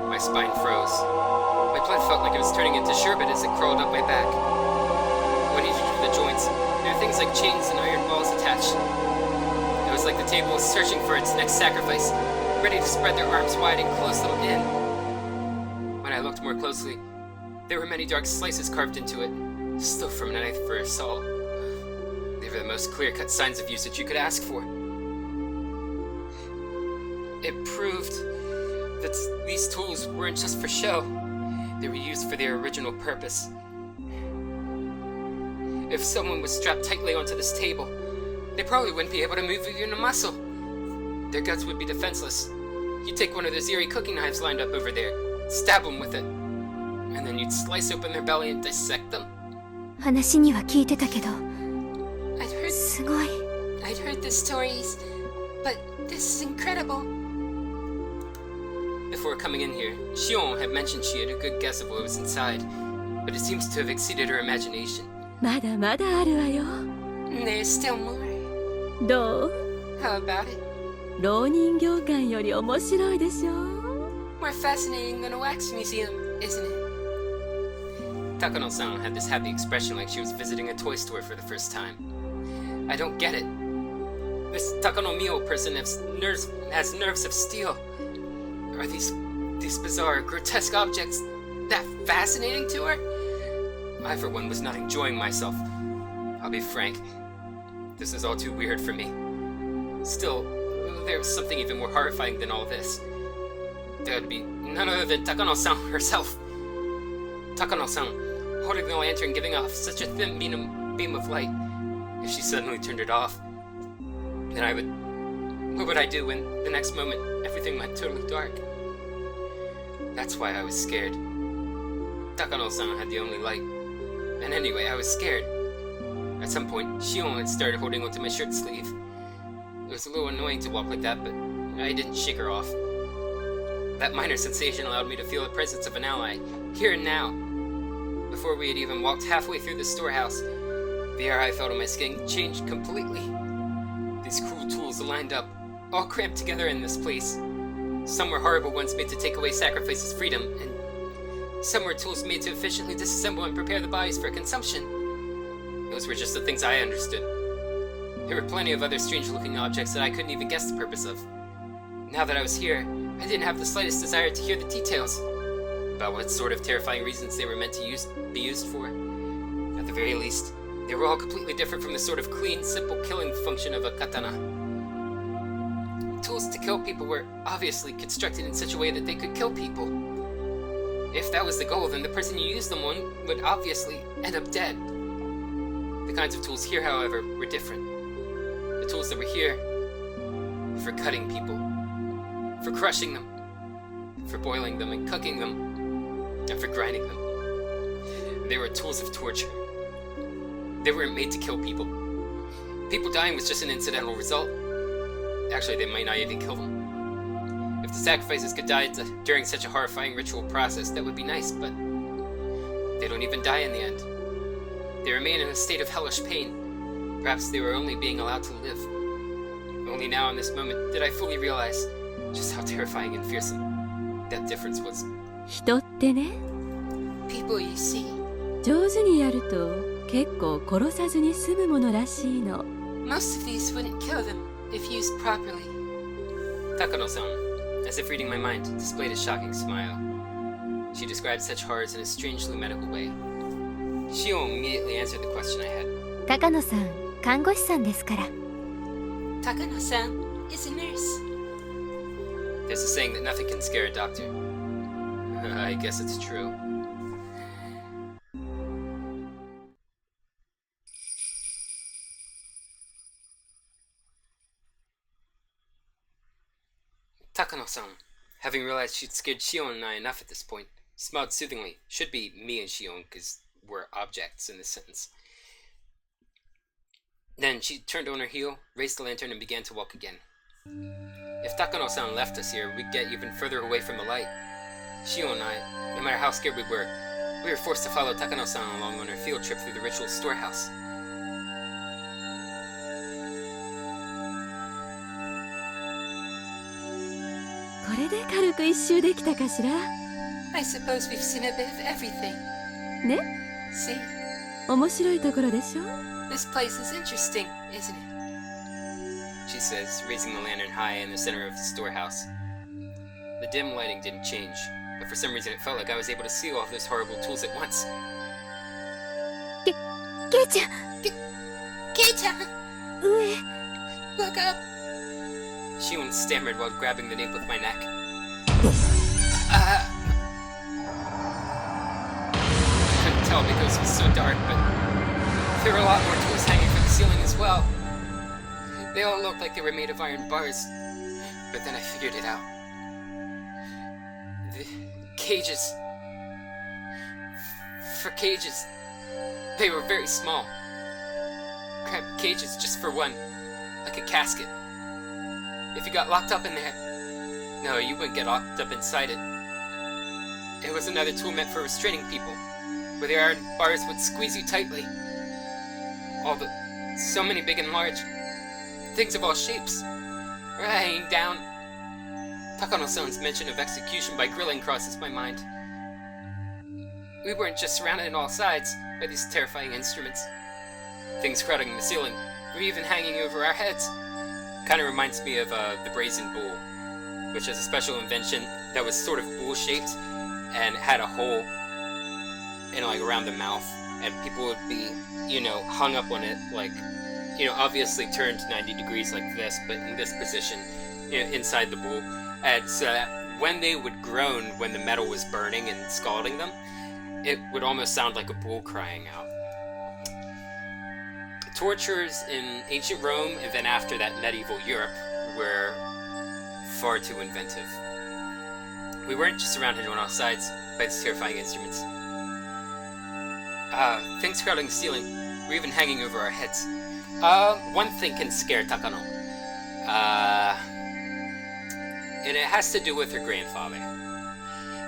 My spine froze. My blood felt like it was turning into sherbet as it crawled up my back. When each of the joints, there were things like chains and iron balls attached. It was like the table was searching for its next sacrifice, ready to spread their arms wide and close them in. When I looked more closely, there were many dark slices carved into it, still from a knife for assault. They were the most clear-cut signs of usage you could ask for. It proved that these tools weren't just for show. They were used for their original purpose. If someone was strapped tightly onto this table, they probably wouldn't be able to move even a muscle. Their guts would be defenseless. You'd take one of those eerie cooking knives lined up over there, stab them with it, and then you'd slice open their belly and dissect them. 話には聞いてたけど、すごい。I'd heard the stories, but this is incredible. Before coming in here, Shion had mentioned she had a good guess of what was inside, but it seems to have exceeded her imagination. まだまだあるわよ。 There's still more. どう？ How about it? 老人形館より面白いでしょ？ More fascinating than a wax museum, isn't it? Takano-san had this happy expression like she was visiting a toy store for the first time. I don't get it. This Takano Mio person has nerves of steel. Are these bizarre, grotesque objects that fascinating to her? I, for one, was not enjoying myself. I'll be frank. This is all too weird for me. Still, there was something even more horrifying than all this. There would be none other than Takano-san herself. Takano-san, holding the lantern, giving off such a thin beam of light. If she suddenly turned it off, then I would... What would I do when, the next moment, everything went totally dark? That's why I was scared. Takano-san had the only light. And anyway, I was scared. At some point, Shion had started holding onto my shirt sleeve. It was a little annoying to walk like that, but I didn't shake her off. That minor sensation allowed me to feel the presence of an ally, here and now. Before we had even walked halfway through the storehouse, the air I felt on my skin changed completely. These cruel tools lined up, all cramped together in this place. Some were horrible ones made to take away sacrifices' freedom, and some were tools made to efficiently disassemble and prepare the bodies for consumption. Those were just the things I understood. There were plenty of other strange-looking objects that I couldn't even guess the purpose of. Now that I was here, I didn't have the slightest desire to hear the details about what sort of terrifying reasons they were meant to be used for. At the very least, they were all completely different from the sort of clean, simple killing function of a katana. Tools to kill people were obviously constructed in such a way that they could kill people. If that was the goal, then the person you used them on would obviously end up dead. The kinds of tools here, however, were different. The tools that were here were for cutting people, for crushing them, for boiling them and cooking them, and for grinding them. They were tools of torture. They weren't made to kill people. People dying was just an incidental result. Actually, they might not even kill them. If the sacrifices could die during such a horrifying ritual process, that would be nice, but They don't even die in the end. They remain in a state of hellish pain. Perhaps they were only being allowed to live. Only now in this moment did I fully realize just how terrifying and fearsome that difference was. 人ってね、 People you see. 上手にやると結構殺さずに済むものらしいの。 Most of these wouldn't kill them if used properly. Takano-san, as if reading my mind, displayed a shocking smile. She described such horrors in a strangely medical way. Shion immediately answered the question I had. 高野さん、看護師さんですから。 Takano-san is a nurse. There's a saying that nothing can scare a doctor. I guess it's true. Takano-san, having realized she'd scared Shion and I enough at this point, smiled soothingly. Should be me and Shion, because we're objects in this sentence. Then she turned on her heel, raised the lantern, and began to walk again. If Takano-san left us here, we'd get even further away from the light. Shion and I, no matter how scared we were forced to follow Takano-san along on her field trip through the ritual storehouse. I suppose we've seen a bit of everything. ね、 See, 面白いところでしょ。 this place is interesting, isn't it? She says, raising the lantern high in the center of the storehouse. The dim lighting didn't change, but for some reason it felt like I was able to see all of those horrible tools at once. ケイちゃん、Kei-chan, 上。 look up. Shion stammered while grabbing the nape of my neck. I couldn't tell because it was so dark, but there were a lot more tools hanging from the ceiling as well. They all looked like they were made of iron bars, but then I figured it out. The cages. For cages. They were very small. Cramped cages just for one, like a casket. If you got locked up in there, no, you wouldn't get locked up inside it. It was another tool meant for restraining people, where the iron bars would squeeze you tightly. So many big and large, things of all shapes, were hanging down. Takano-san's mention of execution by grilling crosses my mind. We weren't just surrounded on all sides by these terrifying instruments. Things crowding the ceiling were even hanging over our heads. Kind of reminds me of the brazen bull, which is a special invention that was sort of bull-shaped and had a hole, around the mouth, and people would be, hung up on it, obviously turned 90 degrees like this, but in this position, inside the bull, and so that when they would groan when the metal was burning and scalding them, it would almost sound like a bull crying out. Tortures in ancient Rome and then after that medieval Europe were far too inventive. We weren't just surrounded on all sides by these terrifying instruments. Things crowding the ceiling were even hanging over our heads. One thing can scare Takano. And it has to do with her grandfather.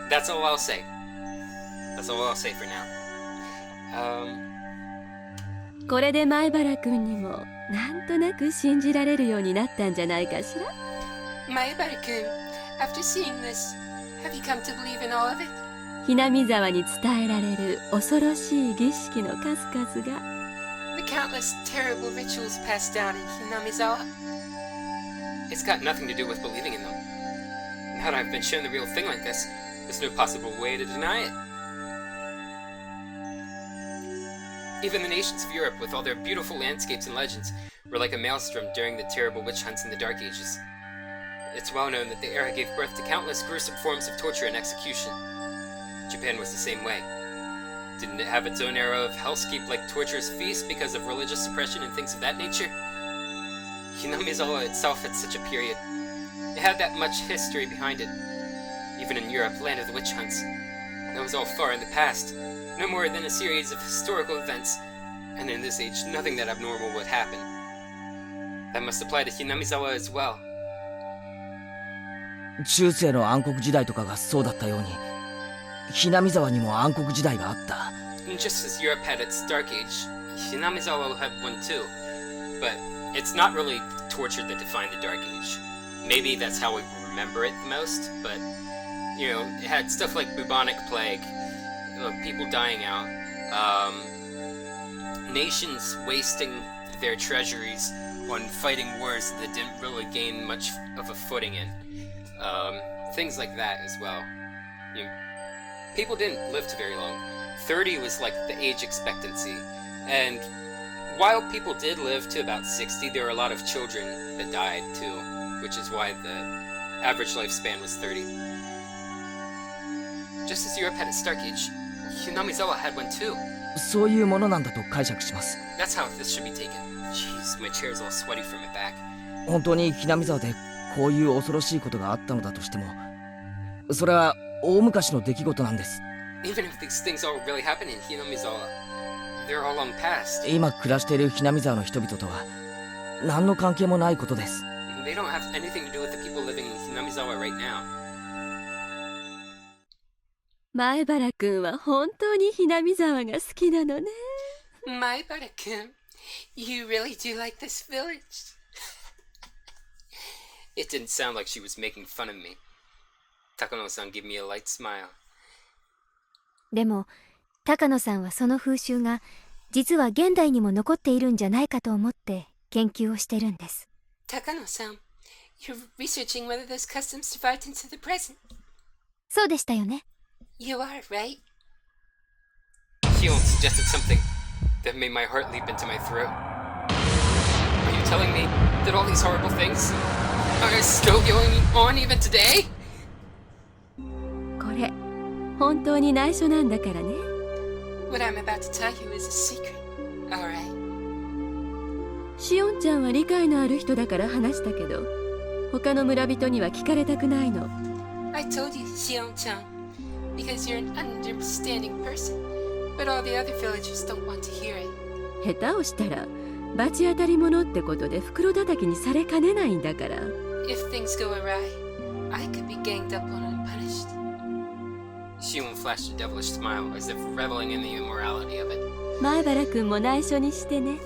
That's all I'll say. That's all I'll say for now. これで前原くんにもなんとなく信じられるようになったんじゃないかしら。Maibara-kun, after seeing this, have you come to believe in all of it? Hinamizawaに伝えられる恐ろしい儀式の数々が。The countless terrible rituals passed down in Hinamizawa? It's got nothing to do with believing in them. Now that I've been shown the real thing like this, there's no possible way to deny it. Even the nations of Europe, with all their beautiful landscapes and legends, were like a maelstrom during the terrible witch hunts in the Dark Ages. It's well known that the era gave birth to countless gruesome forms of torture and execution. Japan was the same way. Didn't it have its own era of hellscape like torturous feasts because of religious suppression and things of that nature? Hinamizawa itself had such a period. It had that much history behind it. Even in Europe, land of the witch hunts. That was all far in the past. No more than a series of historical events, and in this age, nothing that abnormal would happen. That must apply to Hinamizawa as well. 中世の暗黒時代とかがそうだったように、Hinamizawaにも暗黒時代があった。just as Europe had its dark age, Hinamizawa had one too. But it's not really torture that defined the dark age. Maybe that's how we remember it the most, but, you know, it had stuff like bubonic plague, people dying out, nations wasting their treasuries on fighting wars that didn't really gain much of a footing in. Things like that as well. You know, people didn't live to very long. 30 was like the age expectancy, and while people did live to about 60, there were a lot of children that died too, which is why the average lifespan was 30. Just as Europe had its dark age, Hinamizawa had one too. そういうものなんだと解釈します。 That's how this should be taken. Jeez, my chair's all sweaty from my back. 本当にひなみ沢でこういう恐ろしいことがあったのだとしても、それは大昔の出来事なんです。 Even if these things all really happened in Hinamizawa, they're all long past. 今暮らしているひなみ沢の人々とは何の関係もないことです。 They don't have anything to do with the people living in Hinamizawa right now. 前原くんは本当にひなみ沢が好きなのね。Maibara-kun, you really do like this village. It didn't sound like she was making fun of me. Takano-san gave me a light smile. でも高野さんはその風習が実は現代にも残っているんじゃないかと思って研究をしてるんです。 Takano-san, you're researching whether those customs survived into the present. そうでしたよね。 You are, right? Shion suggested something that made my heart leap into my throat. Are you telling me that all these horrible things are still going on even today? これ本当に内緒なんだからね。 What I'm about to tell you is a secret. Alright. しおんちゃんは理解のある人だから話したけど、他の村人には聞かれたくないの。 I told you, Shion-chan, because you're an understanding person, but all the other villagers don't want to hear it. 下手をしたら罰当たり者ってことで袋叩きにされかねないんだから。 If things go awry, I could be ganged up on unpunished. Shion flashed a devilish smile as if reveling in the immorality of it. 前原くんも内緒にしてね。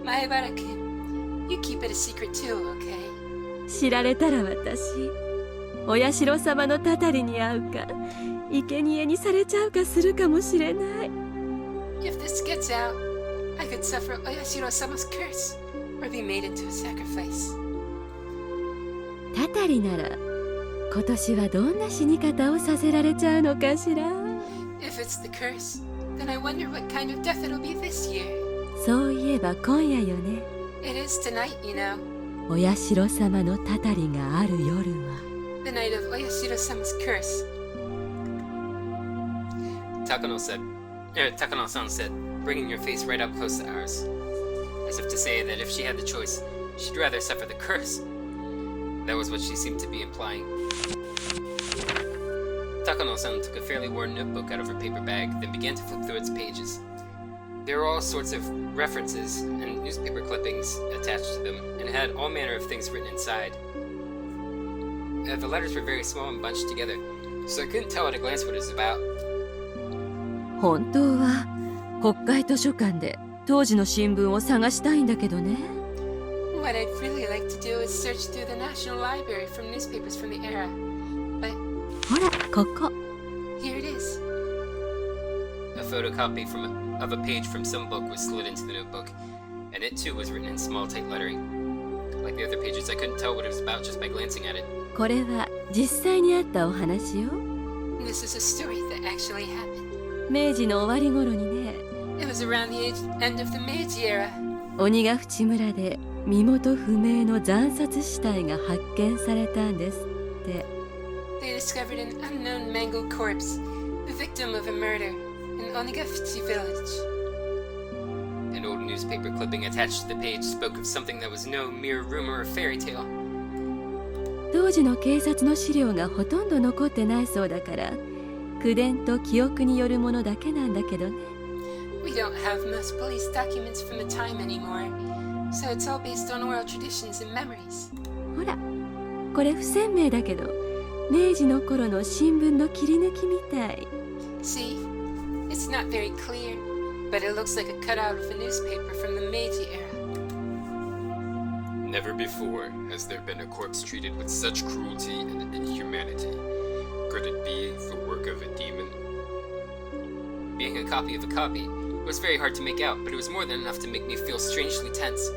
Maibara-kun, you keep it a secret too, okay? 知られたら私お社様のたたりに遭うか生贄にされちゃうかするかもしれない。 If this gets out, I could suffer Oyashiro-sama's curse, or be made into a sacrifice. たたりなら今年はどんな死に方をさせられちゃうのかしら。 If it's the curse, then I wonder what kind of death it'll be this year. そういえば今夜よね。 It is tonight, you know. お社様のたたりがある夜は。 The night of Oyashiro-sama's curse. Takano-san said, bringing your face right up close to ours, as if to say that if she had the choice, she'd rather suffer the curse. That was what she seemed to be implying. Takano-san took a fairly worn notebook out of her paper bag, then began to flip through its pages. There were all sorts of references and newspaper clippings attached to them, and it had all manner of things written inside. The letters were very small and bunched together, so I couldn't tell at a glance what it was about. 本当は国会図書館で当時の新聞を探したいんだけどね。 What I'd really like to do is search through the National Library from newspapers from the era. But ほらここ。 here it is. A photocopy of a page from some book was slid into the notebook, and it too was written in small tight lettering. Like the other pages, I couldn't tell what it was about just by glancing at it. これは実際にあったお話よ。 This is a story that actually happened. 明治の終わり頃にね。 It was around the end of the Meiji era. 鬼ヶ淵村で身元不明の惨殺死体が発見されたんですって。 They discovered an unknown mangled corpse, the victim of a murder, in Watanagashi-hen village. An old newspaper clipping attached to the page spoke of something that was no mere rumor or fairy tale. 当時の警察の資料がほとんど残ってないそうだから口伝と記憶によるものだけなんだけどね。 We don't have most police documents from the time anymore, so it's all based on oral traditions and memories. ほらこれ不鮮明だけど明治の頃の新聞の切り抜きみたい。 See, It's not very clear, but it looks like a cutout of a newspaper from the Meiji era. Never before has there been a corpse treated with such cruelty and inhumanity. Could it be the work of a demon? Being a copy of a copy, it was very hard to make out, but it was more than enough to make me feel strangely tense.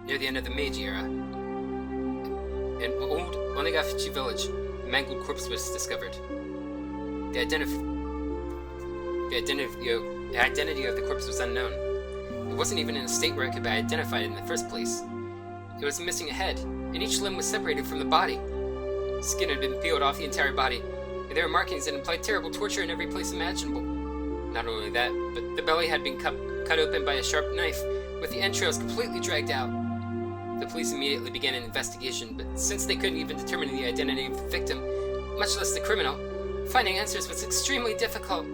Near the end of the Meiji era, an old Watanagashi village, a mangled corpse was discovered. The identity of the corpse was unknown. It wasn't even in a state where it could be identified in the first place. It was missing a head, and each limb was separated from the body. Skin had been peeled off the entire body, and there were markings that implied terrible torture in every place imaginable. Not only that, but the belly had been cut open by a sharp knife, with the entrails completely dragged out. The police immediately began an investigation, but since they couldn't even determine the identity of the victim, much less the criminal, finding answers was extremely difficult.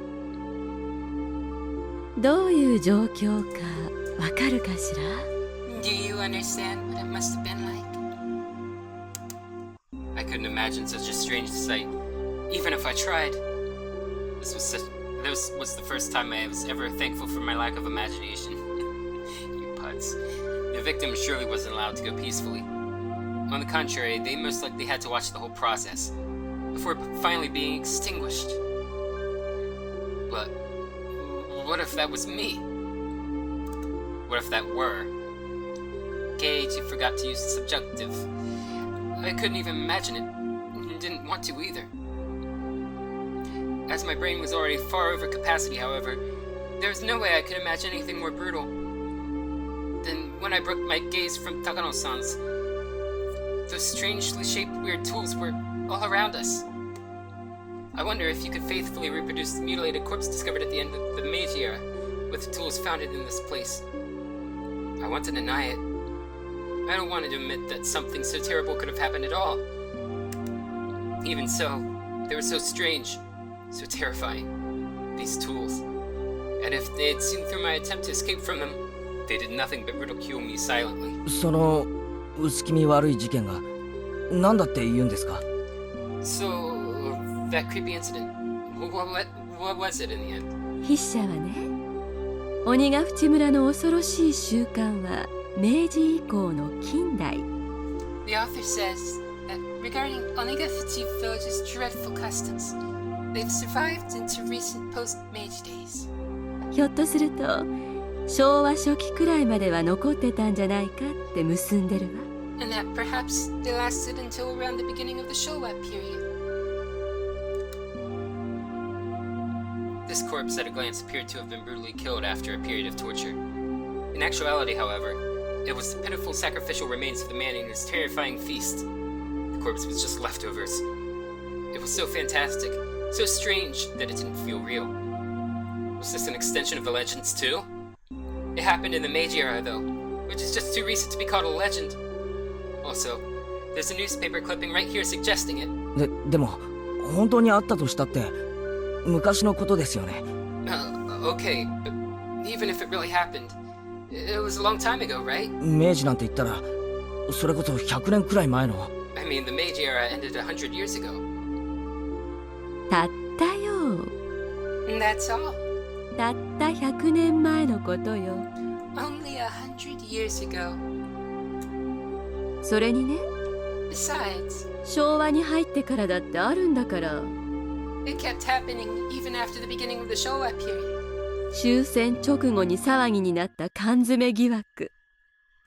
どういう状況かわかるかしら Do you understand what it must have been like? I couldn't imagine such a strange sight, even if I tried. This was the first time I was ever thankful for my lack of imagination. You putz. The victim surely wasn't allowed to go peacefully. On the contrary, they most likely had to watch the whole process, before finally being extinguished. But what if that was me? What if that were? Gage, you forgot to use the subjunctive. I couldn't even imagine it, and didn't want to either. As my brain was already far over capacity, however, there was no way I could imagine anything more brutal. Then, when I broke my gaze from Takano-san's, those strangely shaped weird tools were all around us. I wonder if you could faithfully reproduce the mutilated corpse discovered at the end of the Meiji era, with the tools found in this place. I want to deny it. I don't want to admit that something so terrible could have happened at all. Even so, they were so strange, so terrifying, these tools. And if they had seen through my attempt to escape from them, they did nothing but ridicule me silently. その薄気味悪い事件が何だって言うんですか So, that creepy incident, what was it in the end? 筆者はね、鬼ヶ淵村の恐ろしい習慣は明治以降の近代。 The author says that regarding Onagafuchi Village's dreadful customs, they've survived into recent post-Meiji days. ひょっとすると昭和初期くらいまでは残ってたんじゃないかって結んでるわ。 And that perhaps they lasted until around the beginning of the Showa period. This corpse at a glance appeared to have been brutally killed after a period of torture. In actuality, however, it was the pitiful sacrificial remains of the man in his terrifying feast. The corpse was just leftovers. It was so fantastic, so strange that it didn't feel real. Was this an extension of the legends too? It happened in the Meiji era though, which is just too recent to be called a legend. Also, there's a newspaper clipping right here suggesting it. でも本当にあったとしたって昔のことですよね。Okay, but even if it really happened, it was a long time ago, right? 明治なんて言ったらそれこそ100年くらい前の。I mean, the Meiji era ended 100 years ago. たったよ。 And that's all. たった100年前のことよ。 Only 100 years ago. それにね、 Besides, 昭和に入ってからだってあるんだから。 it kept happening even after the beginning of the Showa period. 終戦直後に騒ぎになった缶詰疑惑。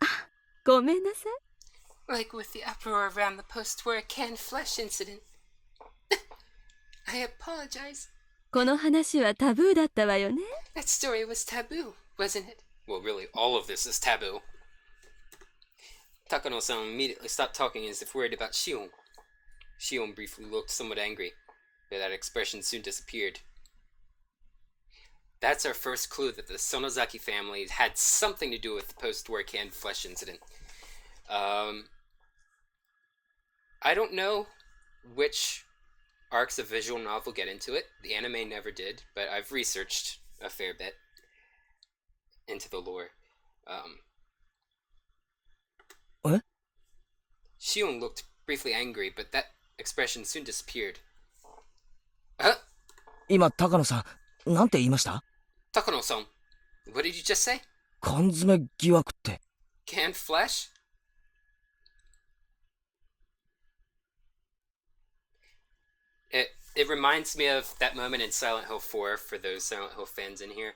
あ、ごめんなさい。 Like with the uproar around the post-war canned flesh incident. I apologize. この話はタブーだったわよね。 That story was taboo, wasn't it? Well, really, all of this is taboo. Takano-san immediately stopped talking as if worried about Shion. Shion briefly looked somewhat angry, but that expression soon disappeared. That's our first clue that the Sonozaki family had something to do with the post-war canned flesh incident. I don't know which arcs of visual novel get into it. The anime never did, but I've researched a fair bit into the lore. What? Shion looked briefly angry, but that expression soon disappeared. 今高野さんなんて言いました？ Takano-san, what did you just say? 缶詰疑惑って。 Canned flesh? It reminds me of that moment in Silent Hill 4, for those Silent Hill fans in here,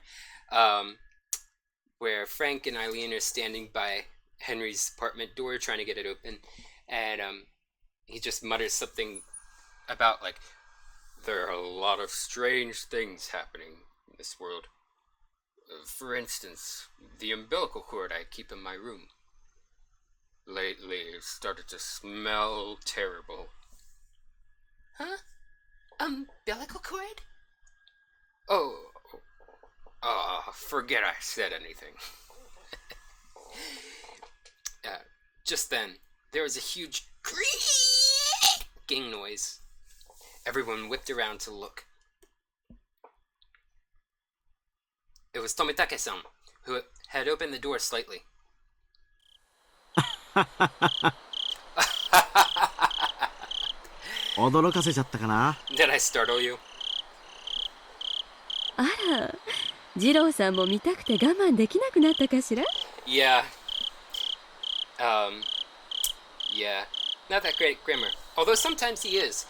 where Frank and Eileen are standing by Henry's apartment door trying to get it open, and he just mutters something about, like, there are a lot of strange things happening in this world. For instance, the umbilical cord I keep in my room. Lately, it started to smell terrible. Huh? Umbilical cord? Oh, forget I said anything. Just then, there was a huge creaking noise. Everyone whipped around to look. It was Tomitake-san, who had opened the door slightly. Did I startle you? あら、二郎さんも見たくて我慢できなくなったかしら？ Yeah. Yeah. Not that great grammar. Although sometimes he is.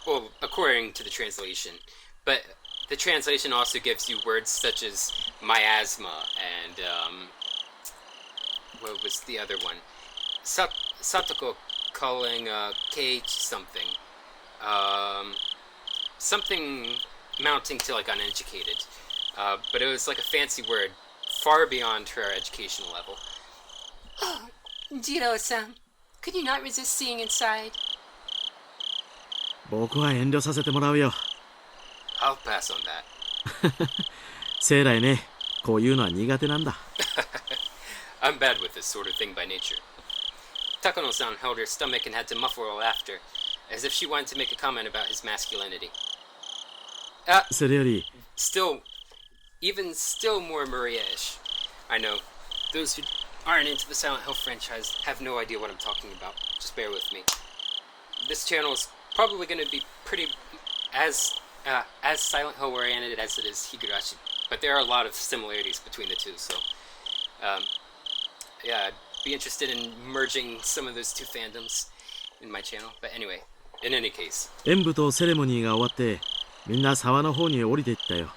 Well, according to the translation. But the translation also gives you words such as miasma and, what was the other one? Satoko calling Cage something. Something mounting to, like, uneducated. But it was like a fancy word far beyond her educational level. Oh, Jiro-san, could you not resist seeing inside? 僕は遠慮させてもらうよ。I'll pass on that. 生来ね、こういうのは苦手なんだ。I'm bad with this sort of thing by nature. Takano-san held her stomach and had to muffle her laughter, as if she wanted to make a comment about his masculinity. それより、still more Maria-ish. I know. Those who aren't into the Silent Hill franchise have no idea what I'm talking about. Just bear with me. This channel is probably going to be pretty as Silent Hill oriented as it is Higurashi, but there are a lot of similarities between the two, so yeah, I'd be interested in merging some of those two fandoms in my channel. But anyway, in any case, 演舞とセレモニーが終わってみんな沢の方に降りていったよ。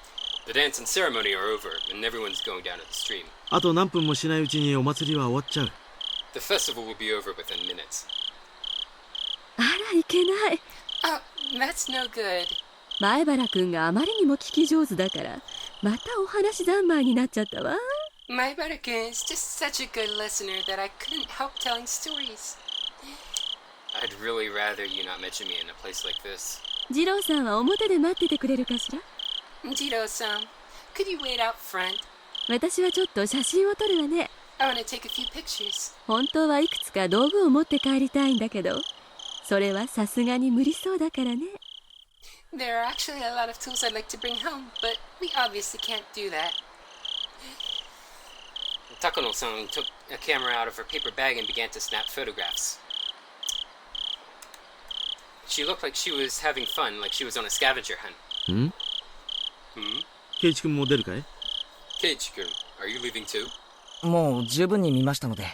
the dance and ceremony are over and everyone's going down to the stream. あと何分もしないうちにお祭りは終わっちゃう。 The festival will be over within minutes. あら、いけない。 Oh, that's no good. 前原くんがあまりにも聞き上手だからまたお話三昧になっちゃったわ。 Maibara-kun is just such a good listener that I couldn't help telling stories. I'd really rather you not mention me in a place like this. 二郎さんは表で待っててくれるかしら？ Jiro-san, could you wait out front? 私はちょっと写真を撮るわね。 I want to take a few pictures. 本当はいくつか道具を持って帰りたいんだけど、それはさすがに無理そうだからね。 There are actually a lot of tools I'd like to bring home, but we obviously can't do that. Takano-san took a camera out of her paper bag and began to snap photographs. She looked like she was having fun, like she was on a scavenger hunt. ケイチ君も出るかい？ Keiichi-kun, are you leaving too? もう十分に見ましたので。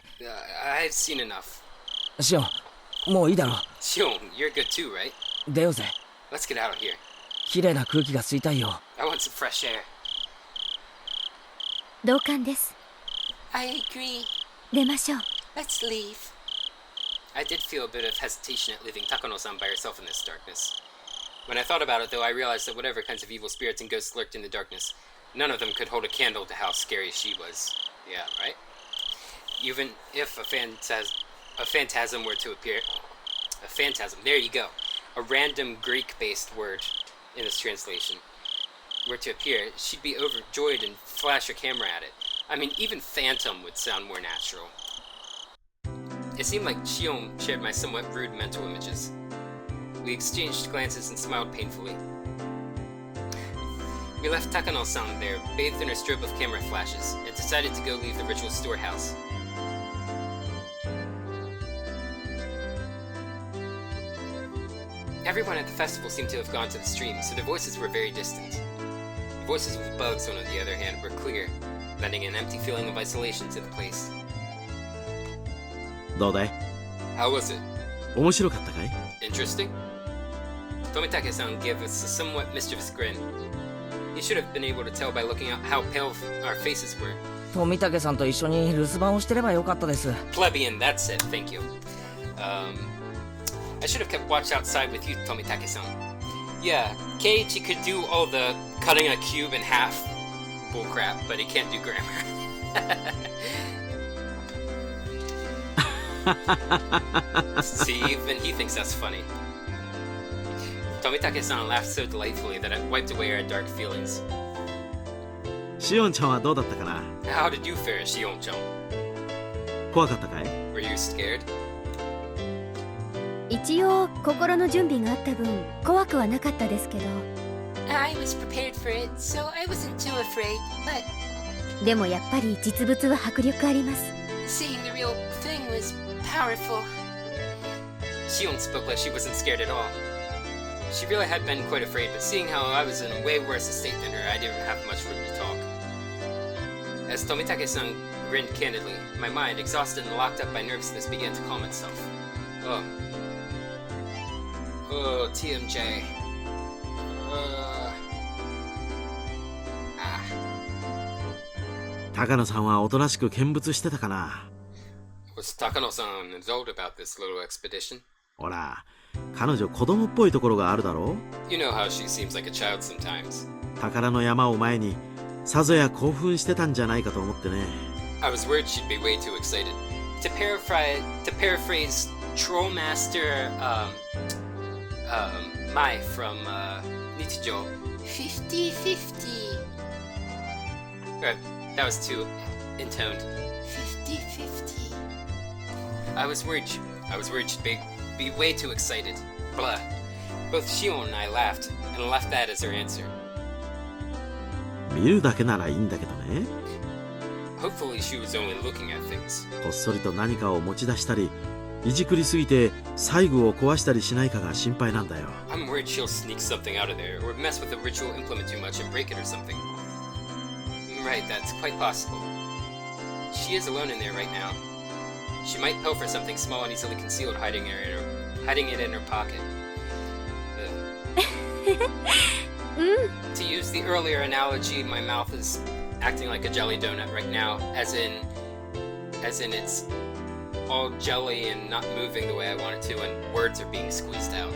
I've seen enough. シオン、もういいだろう。 Shion, you're good too, right? 出ようぜ。 Let's get out of here. 綺麗な空気が吸いたいよ。 I want some fresh air. 同感です。 I agree. 出ましょう。 Let's leave. I did feel a bit of hesitation at leaving Takano-san by herself in this darkness. When I thought about it, though, I realized that whatever kinds of evil spirits and ghosts lurked in the darkness, none of them could hold a candle to how scary she was. Yeah, right? Even if a phantasm were to appear... A phantasm, there you go. A random Greek-based word in this translation were to appear, she'd be overjoyed and flash her camera at it. I mean, even phantom would sound more natural. It seemed like Shion shared my somewhat rude mental images. We exchanged glances and smiled painfully. We left Takano-san there, bathed in her strobe of camera flashes, and decided to go leave the ritual storehouse. Everyone at the festival seemed to have gone to the stream, so their voices were very distant. The voices of the bugs, on the other hand, were clear, lending an empty feeling of isolation to the place. どうだい？ How was it? 面白かったかい？ Interesting? Tomitake-san gave us a somewhat mischievous grin. He should have been able to tell by looking at how pale our faces were. 富武さんと一緒に留守番をしてればよかったです。 Plebeian, that's it, thank you. I should have kept watch outside with you, Tomitake-san. Yeah, Keiichi could do all the cutting a cube in half bullcrap, but he can't do grammar. See, even he thinks that's funny. Tomitake-san laughed so delightfully that it wiped away our dark feelings. シオンちゃんはどうだったかな？ How did you fare, Shion-chan? 怖かったかい？ Were you scared? 一応心の準備があった分怖くはなかったですけど。I was prepared for it, so I wasn't too afraid, but でもやっぱり実物は迫力あります。seeing the real thing was powerful. Shion spoke like she wasn't scared at all. She really had been quite afraid, but seeing how I was in a way worse a state than her, I didn't have much room to talk. As Tomitake-san grinned candidly, my mind, exhausted and locked up by nervousness, began to calm itself. Oh, TMJ. Ah. 高野さんはおとなしく見物してたかな？ Was Takano-san told about this little expedition? ほら、彼女子供っぽいところがあるだろう？ You know how she seems like a child sometimes. 宝の山を前にさぞや興奮してたんじゃないかと思ってね。 I was worried she'd be way too excited. To paraphrase Trollmaster Mai from Nichijou. 50-50. That was too intoned. 50-50. I was worried she'd be way too excited. Blah. Both Shion and I laughed, and left that as her answer. 見るだけならいいんだけどね。 Hopefully she was only looking at things. こっそりと何かを持ち出したり、いじくりすぎて細具を壊したりしないかが心配なんだよ。 I'm worried she'll sneak something out of there, or mess with the ritual implement too much and break it or something. Right, that's quite possible. She is alone in there right now. She might pilfer something small and easily concealed, hiding it in her pocket. To use the earlier analogy, my mouth is acting like a jelly donut right now, as in it's all jelly and not moving the way I want it to, and words are being squeezed out.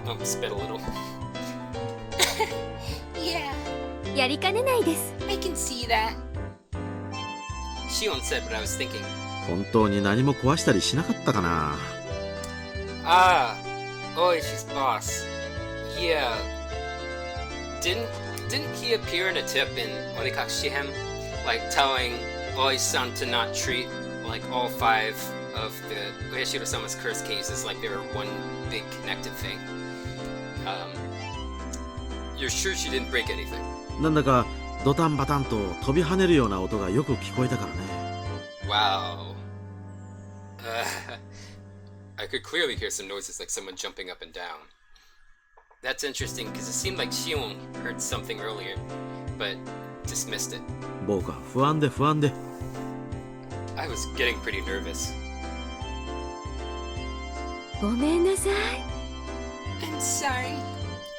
I'll spit a little. Yeah, やりかねないです。 I can see that. Shion said what I was thinking. 本当に何も壊したりしなかったかな？ Ah, Oishi's boss. Yeah. Didn't he appear in a tip in Watanagashi-hen? Like telling Oishi-san to not treat like all 5 of the Oyashiro-sama's curse cases like they were one big connected thing. You're sure she didn't break anything? なんだかドタンバタンと飛び跳ねるような音がよく聞こえたからね。 Wow. I could clearly hear some noises like someone jumping up and down. That's interesting because it seemed like Shion heard something earlier, but dismissed it. 僕は不安で不安で。 I was getting pretty nervous. ごめんなさい。 I'm sorry.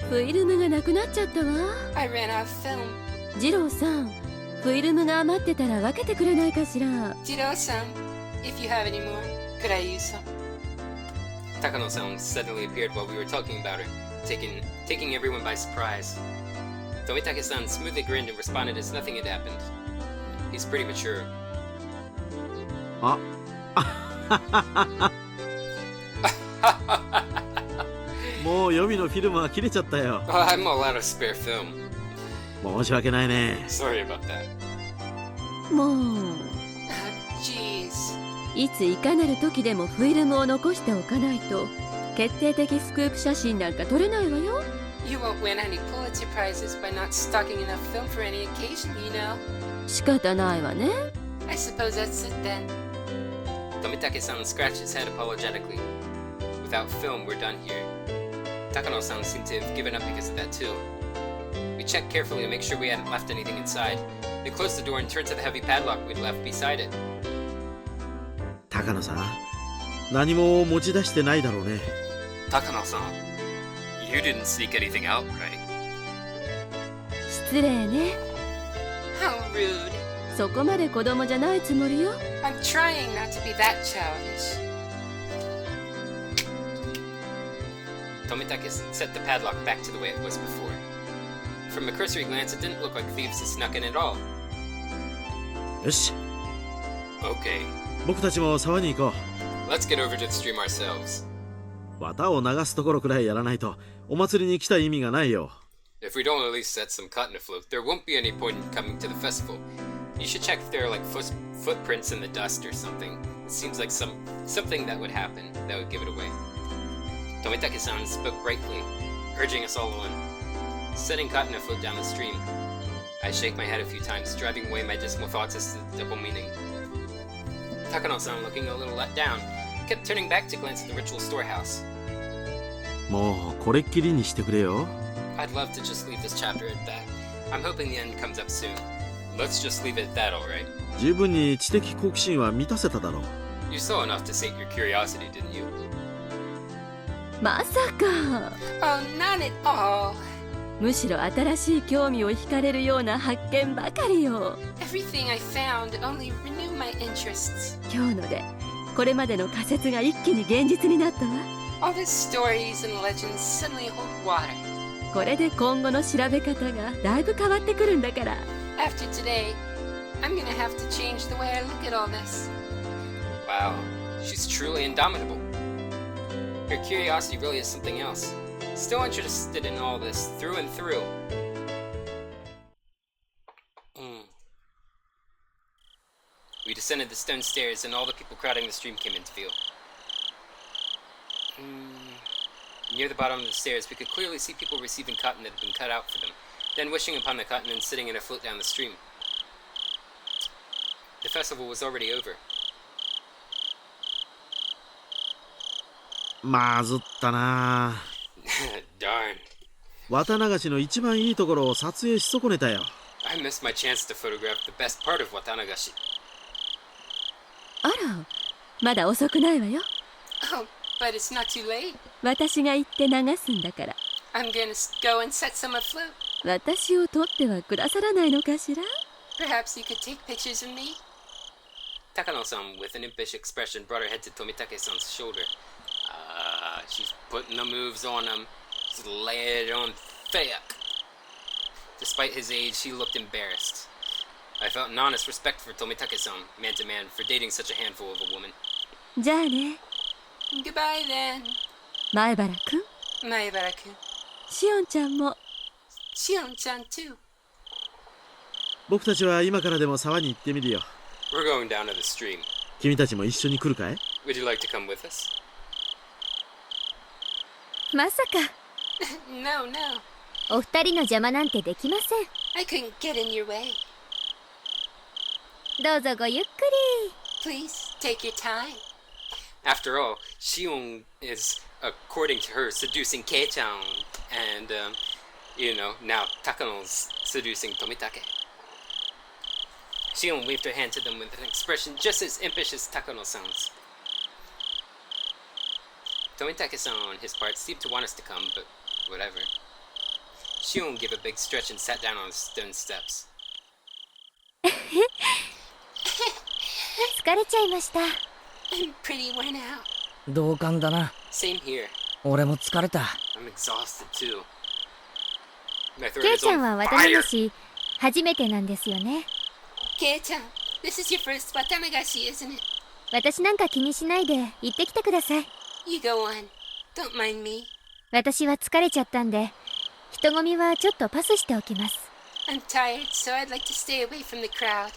フィルムがなくなっちゃったわ。 I ran out of film. ジローさん、フィルムが余ってたら分けてくれないかしら。 Jiro-san, if you have any more, could I use some? Takano-san suddenly appeared while we were talking about her, taking everyone by surprise. Tomitake-san smoothly grinned and responded as nothing had happened. He's pretty mature. あ、もう予備のフィルムは切れちゃったよ。 Oh, I'm all out of spare film. 申し訳ないね。 Sorry about that. もう、 Jeez. いついかなる時でもフィルムを残しておかないと決定的スクープ写真なんか撮れないわよ。 You won't win any Pulitzer prizes by not stocking enough film for any occasion, you know. 仕方ないわね。 I suppose that's it then. Tomitake-san scratched his head apologetically. without film, we're done here. Takano-san seemed to have given up because of that too. We checked carefully to make sure we hadn't left anything inside. We closed the door and turned to the heavy padlock we'd left beside it. 高野さん、何も持ち出してないだろうね。Takano-san, you didn't sneak anything out, right? 失礼ね。 How rude. そこまで子供じゃないつもりよ。 I'm trying not to be that childish. Tomitake set the padlock back to the way it was before. From a cursory glance, it didn't look like thieves had snuck in at all. よし、 Okay, 僕たちも沢に行こ Let's get over to the stream ourselves. う。綿を流すところくらいやらないと、お祭りに来た意味がないよ。If we don't at least set some cotton afloat, there won't be any point in coming to the festival. You should check if there are like footprints in the dust or something. It seems like something that would happen that would give it away. Tomitake-san spoke brightly, urging us all on. Setting cotton afloat down the stream. I shake my head a few times, driving away my dismal thoughts as to the double meaning. Takano-san, looking a little let down, kept turning back to glance at the ritual storehouse. もうこれっきりにしてくれよ。 I'd love to just leave this chapter at that. I'm hoping the end comes up soon. Let's just leave it at that, alright? 十分に知的好奇心は満たせただろう。 You saw enough to sate your curiosity, didn't you? まさか。 Oh, not at all. むしろ新しい興味を惹かれるような発見ばかりよ。 Everything I found only renewed my interests. 今日のでこれまでの仮説が一気に現実になったわ。 All the stories and legends suddenly hold water. これで今後の調べ方がだいぶ変わってくるんだから。 After today, I'm gonna have to change the way I look at all this. Wow, she's truly indomitable. Her curiosity really is something else. Still interested in all this, through and through. We descended the stone stairs, and all the people crowding the stream came into view. Near the bottom of the stairs, we could clearly see people receiving cotton that had been cut out for them, then wishing upon the cotton and sitting in a float down the stream. The festival was already over. まずったな。 Darn. 綿流しの一番いいところを撮影し損ねたよ。 I missed my chance to photograph the best part of Watanagashi. あら、まだ遅くないわよ。 Oh, but it's not too late. 私が行って流すんだから。 I'm gonna go and set some afloat. 私を撮ってはくださらないのかしら。 Perhaps you could take pictures of me? Takano-san, with an impish expression, brought her head to Tomitake-san's shoulder. She's putting the moves on him. She's laying it on thick. Despite his age, he looked embarrassed. I felt an honest respect for Tomitake-san, man to man, for dating such a handful of a woman. じゃあね。 Goodbye then. 前原くん、 Maibara-kun. しおんちゃんも。 Shion-chan too. 僕たちは今からでも沢に行ってみるよ。 We're going down to the stream. 君たちも一緒に来るかい？ Would you like to come with us? まさか No, no. お二人の邪魔なんてできません。 I couldn't get in your way. どうぞごゆっくり。 Please, take your time. After all, Shion is, according to her, seducing Kei-chan, and, now Takano's seducing Tomitake. Shion waved her hand to them with an expression just as impish as Takano-san's. Tomitake-san, on his part, seemed to want us to come, but whatever. Shion gave a big stretch and sat down on the stone steps. 疲れちゃいました。 I'm pretty worn out. 同感だな。 Same here. 俺も疲れた。 I'm exhausted too. My throat ケイ is ちゃん on は渡 fire. 流し初めてなんですよね。 Kei-chan, this is your first Watanagashi, isn't it? 私なんか気にしないで行ってきてください。 You go on. Don't mind me. 私は疲れちゃったんで、人混みはちょっとパスしておきます。 I'm tired, so I'd like to stay away from the crowd.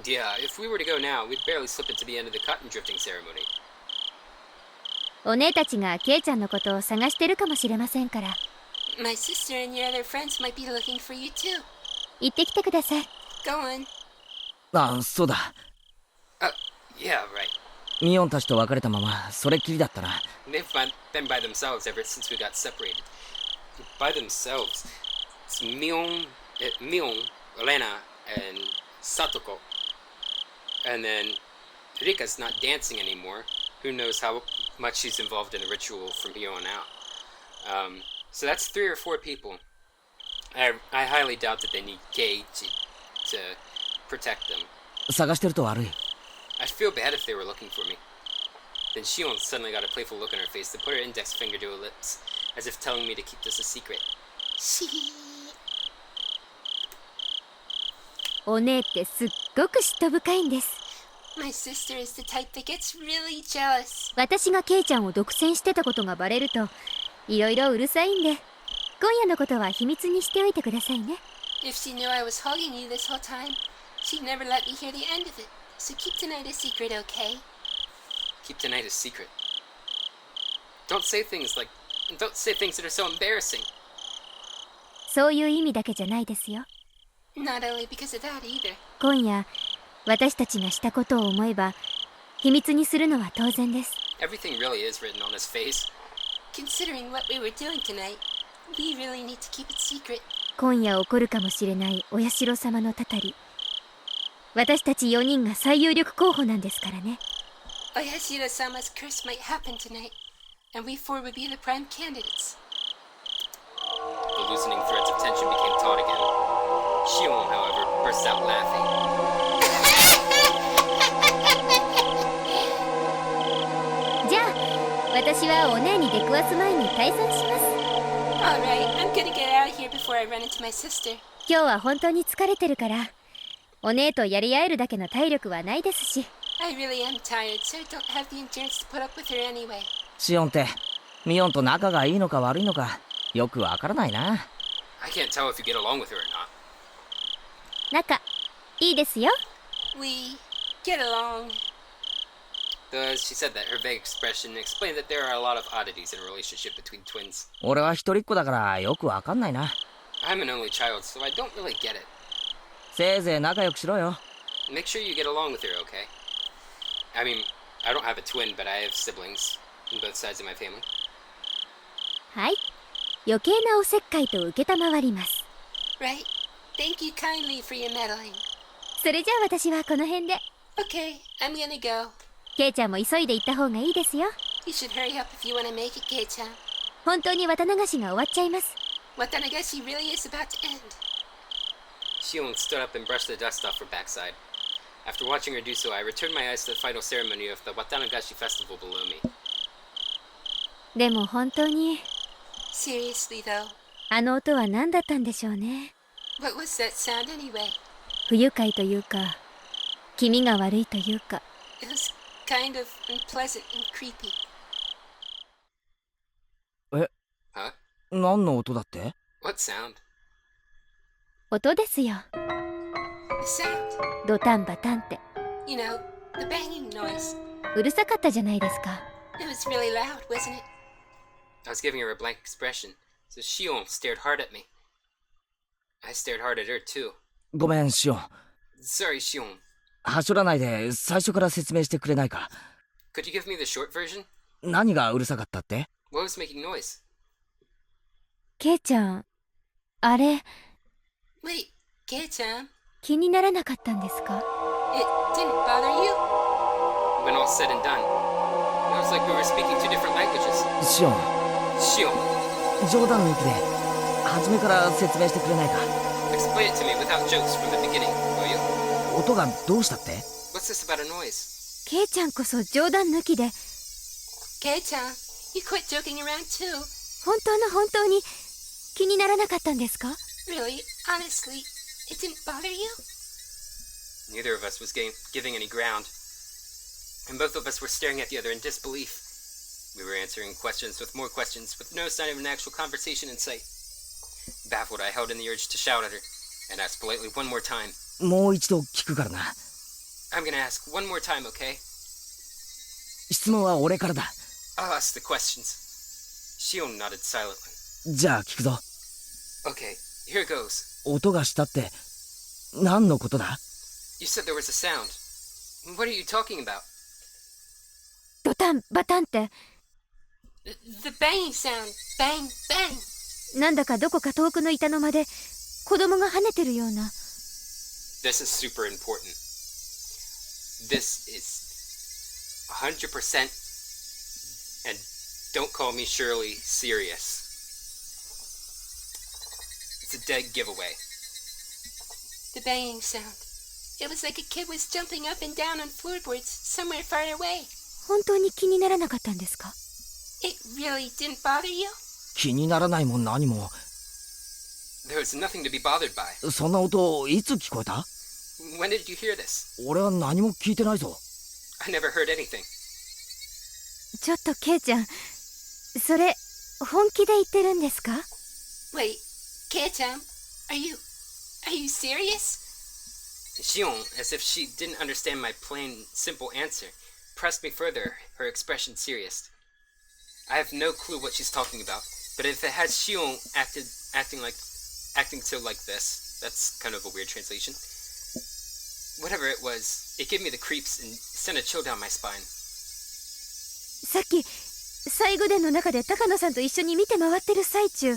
Yeah, if we were to go now, we'd barely slip into the end of the cotton drifting ceremony. お姉たちがケイちゃんのことを探してるかもしれませんから。 My sister and your other friends might be looking for you too. 行ってきてください。 Go on. あ、そうだ。 Yeah, right. ミオンたちと別れたままそれっきりだったな。They've been by themselves ever since we got separated. By themselves. It's Mion, Elena, and Satoko. And then Rika's not dancing anymore. Who knows how much she's involved in the ritual from here on out. So that's 3 or 4 people. I highly doubt that they need Keiichi to protect them. 探してると悪い。 I'd feel bad if they were looking for me. Then Shion suddenly got a playful look on her face that put her index finger to her lips, as if telling me to keep this a secret. お姉ってすっごく嫉妬深いんです。 My sister is the type that gets really jealous. 私がケイちゃんを独占してたことがバレるといろいろうるさいんで、今夜のことは秘密にしておいてくださいね。 If she knew I was hugging you this whole time, she'd never let me hear the end of it. So keep tonight a secret, okay? Keep tonight a secret. Don't say things that are so embarrassing. そういう意味だけじゃないですよ。 Not only because of that either. 今夜私たちがしたことを思えば秘密にするのは当然です。 Everything really is written on his face. Considering what we were doing tonight, we really need to keep it secret. 今夜起こるかもしれないお社様のたたり。私たち4人が最有力候補なんですからね。 Oyashiro-sama's curse might happen tonight, and we 4 would be the prime candidates. The loosening threads of tension became taut again. Shion, however, burst out laughing. じゃあ私はお姉に出くわす前に退散します。 Alright, I'm gonna get out of here before I run into my sister. 今日は本当に疲れてるからお姉とやり合えるだけの体力はないですし。 I really am tired, so I don't have the endurance to put up with her anyway. シオンってミオンと仲がいいのか悪いのかよくわからないな。 I can't tell if you get along with her or not. 仲いいですよ。 We get along. She said that her vague expression explained that there are a lot of oddities in a relationship between twins. 俺は一人っ子だからよくわかんないな。 I'm an only child, so I don't really get it. せいぜい仲良くしろよ。 Make sure you get along with her, okay? I mean, I don't have a twin, but I have siblings on both sides of my family. はい。余計なおせっかいと受けたまわります。 Right? Thank you kindly for your meddling. それじゃあ私はこの辺で。 Okay, I'm gonna go. ケイちゃんも急いで行った方がいいですよ。 You should hurry up if you want to make it, Kei-chan. 本当に綿流しが終わっちゃいます。 Watanagashi really is about to end. Shion stood up and brushed the dust off her backside. After watching her do so, I returned my eyes to the final ceremony of the Watanagashi festival below me. でも本当に Seriously though, あの音は何だったんでしょうね。 what was that sound anyway? 不愉快というか気味が悪いというか。 It was kind of unpleasant and creepy. え、 Huh? 何の音だって？ What sound? 音ですよ。 The sound. ドタンバタンって。 You know, the banging noise. うるさかったじゃないですか。 It was really loud, wasn't it? I was giving her a blank expression, so Shion stared hard at me. I stared hard at her too. ごめんシオン。 Sorry, Shion. はしょらないで最初から説明してくれないか。 Could you give me the short version? 何がうるさかったって？ What was making noise? ケイちゃん、あれ Wait, Kei-chan, 気にならなかったんですか？ it didn't bother you? When all said and done, it was like we were speaking two different languages. シオン、 Shion, 冗談抜きで初めから説明してくれないか。 explain it to me without jokes from the beginning, will you? 音がどうしたって？ What's this about a noise? ケイちゃんこそ冗談抜きで Kei-chan, you quit joking around too. 本当に気にならなかったんですか？ Really, honestly, it didn't bother you? Neither of us was giving any ground, and both of us were staring at the other in disbelief. We were answering questions with more questions, with no sign of an actual conversation in sight. Baffled, I held in the urge to shout at her, and asked politely one more time. もう一度聞くからな。 I'm gonna ask one more time, okay? 質問は俺からだ。 I'll ask the questions. Shion nodded silently. じゃあ聞くぞ。 Okay, here goes. 音がしたって何のことだ？ You said there was a sound. What are you talking about? ドタンバタンって The banging sound. Bang, bang. なんだかどこか遠くの板の間で子供が跳ねてるような。 This is super important. This is 100% and don't call me Shirley serious. It's a dead giveaway. The banging sound. It was like a kid was jumping up and down on floorboards somewhere far away. 本当に気にならなかったんですか？ It really didn't bother you? 気にならないも何も。 There was nothing to be bothered by. そんな音いつ聞こえた？ When did you hear this? 俺は何も聞いてないぞ。 I never heard anything. ちょっとケイちゃん、それ本気で言ってるんですか？ Wait, Kei-chan, are you serious? Shion, as if she didn't understand my plain, simple answer, pressed me further, her expression serious. I have no clue what she's talking about, but if it had Shion acting so like this, that's kind of a weird translation. Whatever it was, it gave me the creeps and sent a chill down my spine. さっき最後殿の中で高野さんと一緒に見て回ってる最中。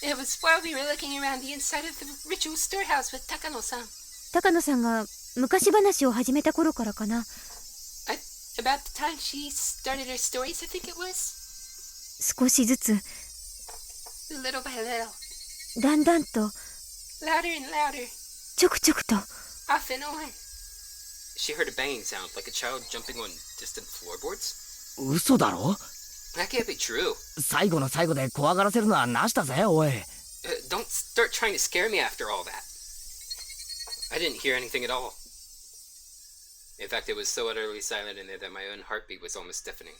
It was while we were looking around the inside of the ritual storehouse with Takano-san. 高野さんが昔話を始めた頃からかな。 About the time she started her stories, I think it was. 少しずつ、 Little by little. だんだんと、 Louder and louder. ちょくちょくと。 Off and on. She heard a banging sound, like a child jumping on distant floorboards? 嘘だろ？ That can't be true. 最後の最後で怖がらせるのはなしだぜ、おい。Don't start trying to scare me after all that. I didn't hear anything at all. In fact, it was so utterly silent in there that my own heartbeat was almost deafening.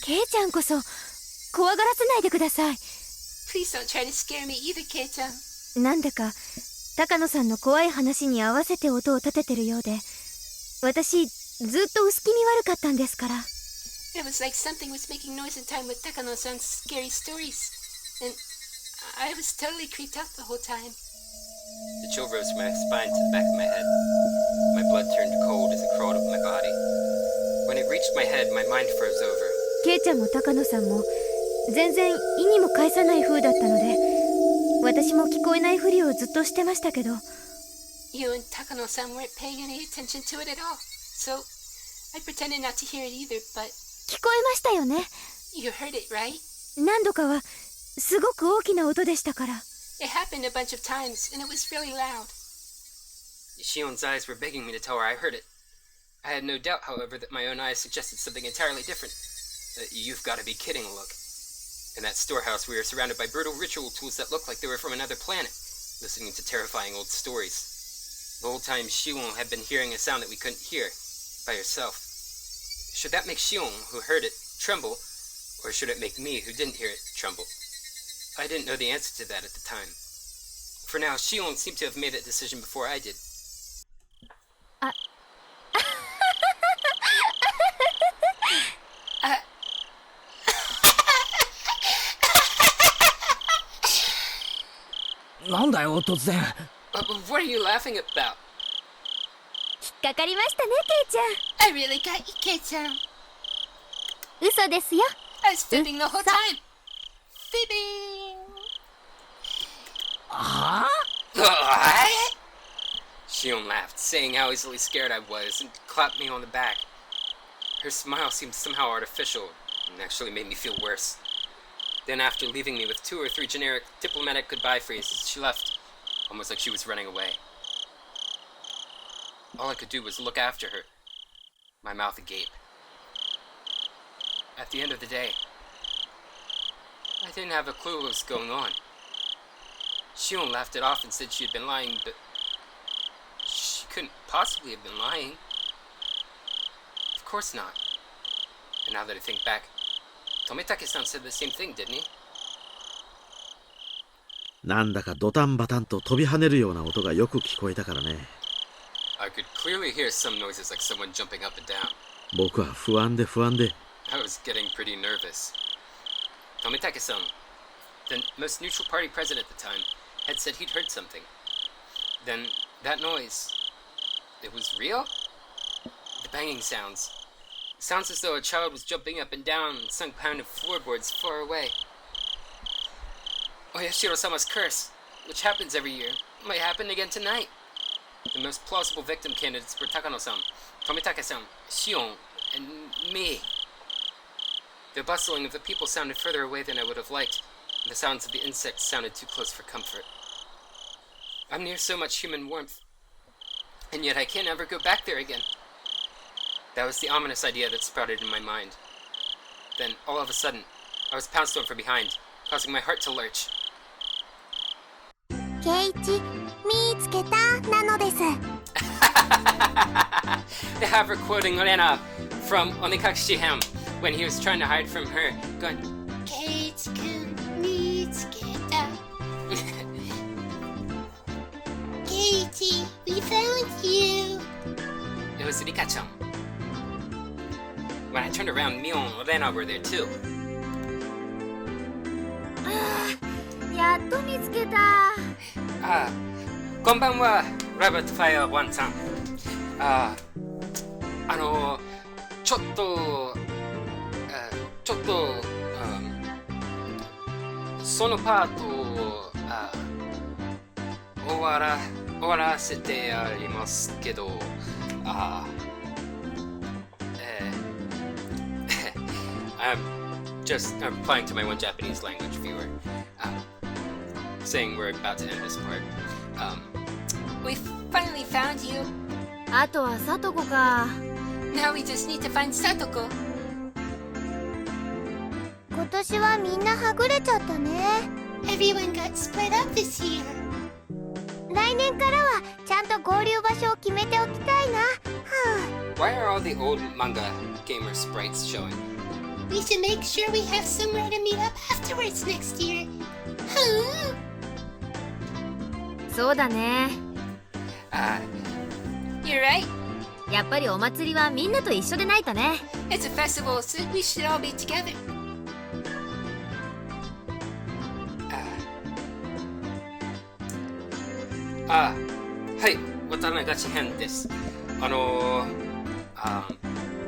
ケイちゃんこそ怖がらせないでください。 Please don't try to scare me either, Kei-chan. なんだか高野さんの怖い話に合わせて音を立ててるようで、私ずっと薄気味悪かったんですから。 It was like something was making noise in time with Takano-san's scary stories, and I was totally creeped out the whole time. The chill rose from my spine to the back of my head. My blood turned cold as it crawled up my body. When it reached my head, my mind froze over. ケイちゃんも高野さんも全然意にも介さない風だったので、私も聞こえないふりをずっとしてましたけど。 You and Takano-san weren't paying any attention to it at all, so I pretended not to hear it either, but... 聞こえましたよね。 You heard it, right? 何度かはすごく大きな音でしたから。 It happened a bunch of times, and it was really loud. Shion's eyes were begging me to tell her I heard it. I had no doubt, however, that my own eyes suggested something entirely different. You've got to be kidding, look. In that storehouse, we were surrounded by brutal ritual tools that looked like they were from another planet, listening to terrifying old stories. The whole time, Shion had been hearing a sound that we couldn't hear, by herself. Should that make Shion, who heard it, tremble, or should it make me, who didn't hear it, tremble? I didn't know the answer to that at the time. For now, Shion seemed to have made that decision before I did. なんだよ突然。 What are you laughing about? 引っかかりましたね、ケイちゃん。 I really got you, Kei-chan. 嘘ですよ。 I was fibbing the whole time. Fibbing. はあ？ Shion laughed, saying how easily scared I was, and clapped me on the back. Her smile seemed somehow artificial, and actually made me feel worse. Then, after leaving me with 2 or 3 generic diplomatic goodbye phrases, she left, almost like she was running away. All I could do was look after her, my mouth agape. At the end of the day, I didn't have a clue what was going on. Shion laughed it off and said she had been lying, but she couldn't possibly have been lying. Of course not. And now that I think back, Tomitake-san said the same thing, didn't he? なんだかドタンバタンと飛び跳ねるような音がよく聞こえたからね。I could clearly hear some noises like someone jumping up and down. 僕は不安で。I was getting pretty nervous. Tomitake-san, the most neutral party president at the time, had said he'd heard something. Then that noise, it was real? The banging sounds, Sounds as though a child was jumping up and down and sunk behind the floorboards far away. Oyashiro-sama's curse, which happens every year, might happen again tonight. The most plausible victim candidates were Takano-san, Tomitake-san, Shion, and me. The bustling of the people sounded further away than I would have liked, and the sounds of the insects sounded too close for comfort. I'm near so much human warmth, and yet I can't ever go back there again. That was the ominous idea that sprouted in my mind. Then, all of a sudden, I was pounced on from behind, causing my heart to lurch. ケイチ、見つけたなのです。They have her quoting Orena from Onikakushi-hen when he was trying to hide from her, going, ケイチ君、見つけた。ケイチ、we found you. It was Rika-chan. When I turned around, Mio and Orena were there too. やっと見つけた。ああ、こんばんは、ラバットファイアワンさん。ちょっと、そのパートを終わらせてありますけど、I'm replying to my one Japanese language viewer, saying we're about to end this part. We finally found you. あとはサトコか。 Now we just need to find Satoko. 今年はみんなはぐれちゃったね。Everyone got split up this year. 来年からはちゃんと合流場所を決めておきたいな。Why are all the old manga gamer sprites showing? We should make sure we have somewhere to meet up afterwards next year. そうだね。You're right. やっぱりお祭りはみんなと一緒でないとね。It's a festival, so we should all be together. はい、Watanagashi-hen です。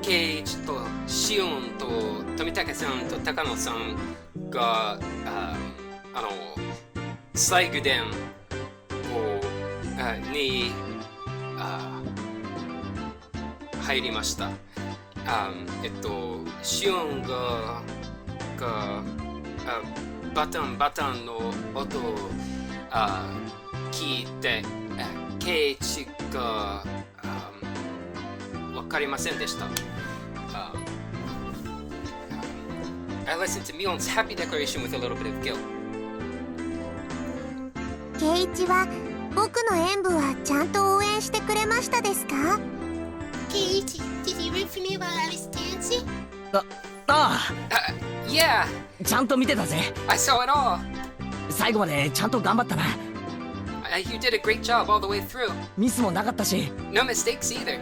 ケイチとシオンと富武さんと高野さんが、最後伝に入りました。シオンがバタンの音を聞いて、ケイチがわかりませんでした。I listened to Mion's happy declaration with a little bit of guilt. ケイチは僕の演舞はちゃんと応援してくれましたですか？ケイチ、did you root for me while I was dancing? Yeah! ちゃんと見てたぜ。 I saw it all! 最後までちゃんと頑張ったな。You did a great job all the way through. ミスもなかったし。No mistakes either.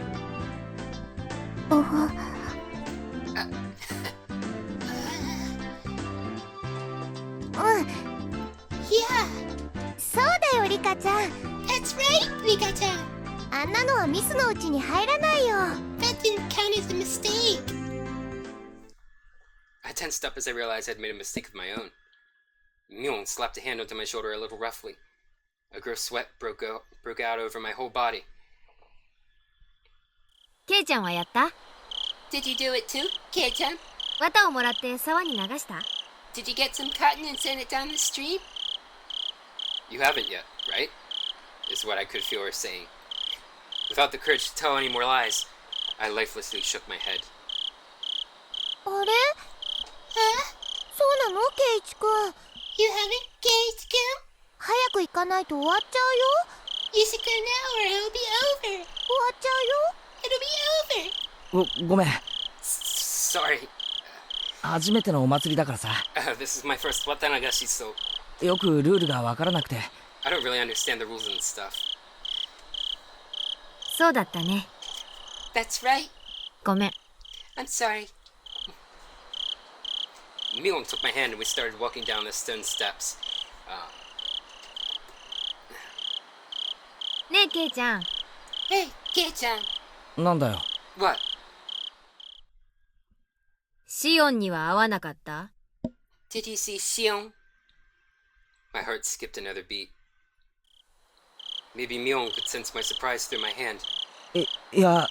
Yeah. そうだよ、リカちゃん。That's right, リカちゃん。あんなのはミスのうちに入らないよ。That didn't count as a mistake. I tensed up as I realized I'd made a mistake of my own. Mion slapped a hand onto my shoulder a little roughly. A gross sweat broke out over my whole body. ケイちゃんはやった？ Did you do it too, Kei-chan? 綿をもらって沢に流した？ Did you get some cotton and send it down the stream? You haven't yet, right? Is what I could feel her saying. Without the courage to tell any more lies, I lifelessly shook my head. あれ？そうなの、ケイチ君。You haven't, ケイチ君？早く行かないと終わっちゃうよ。You should go now or it'll be over. 終わっちゃうよ。It'll be over. ごめん。Sorry. 初めてのお祭りだからさ。This is my first Watanagashi, so よくルールがわからなくて。I don't really understand the rules and stuff. そうだったね。That's right. ごめん。I'm sorry. Mion took my hand and we started walking down the stone steps. ねえ、ケイちゃん。Hey, Kei-chan. なんだよ。What? シオンには会わなかった？ Did you see Shion? My heart skipped another beat. Maybe Mion could sense my surprise through my hand. いや、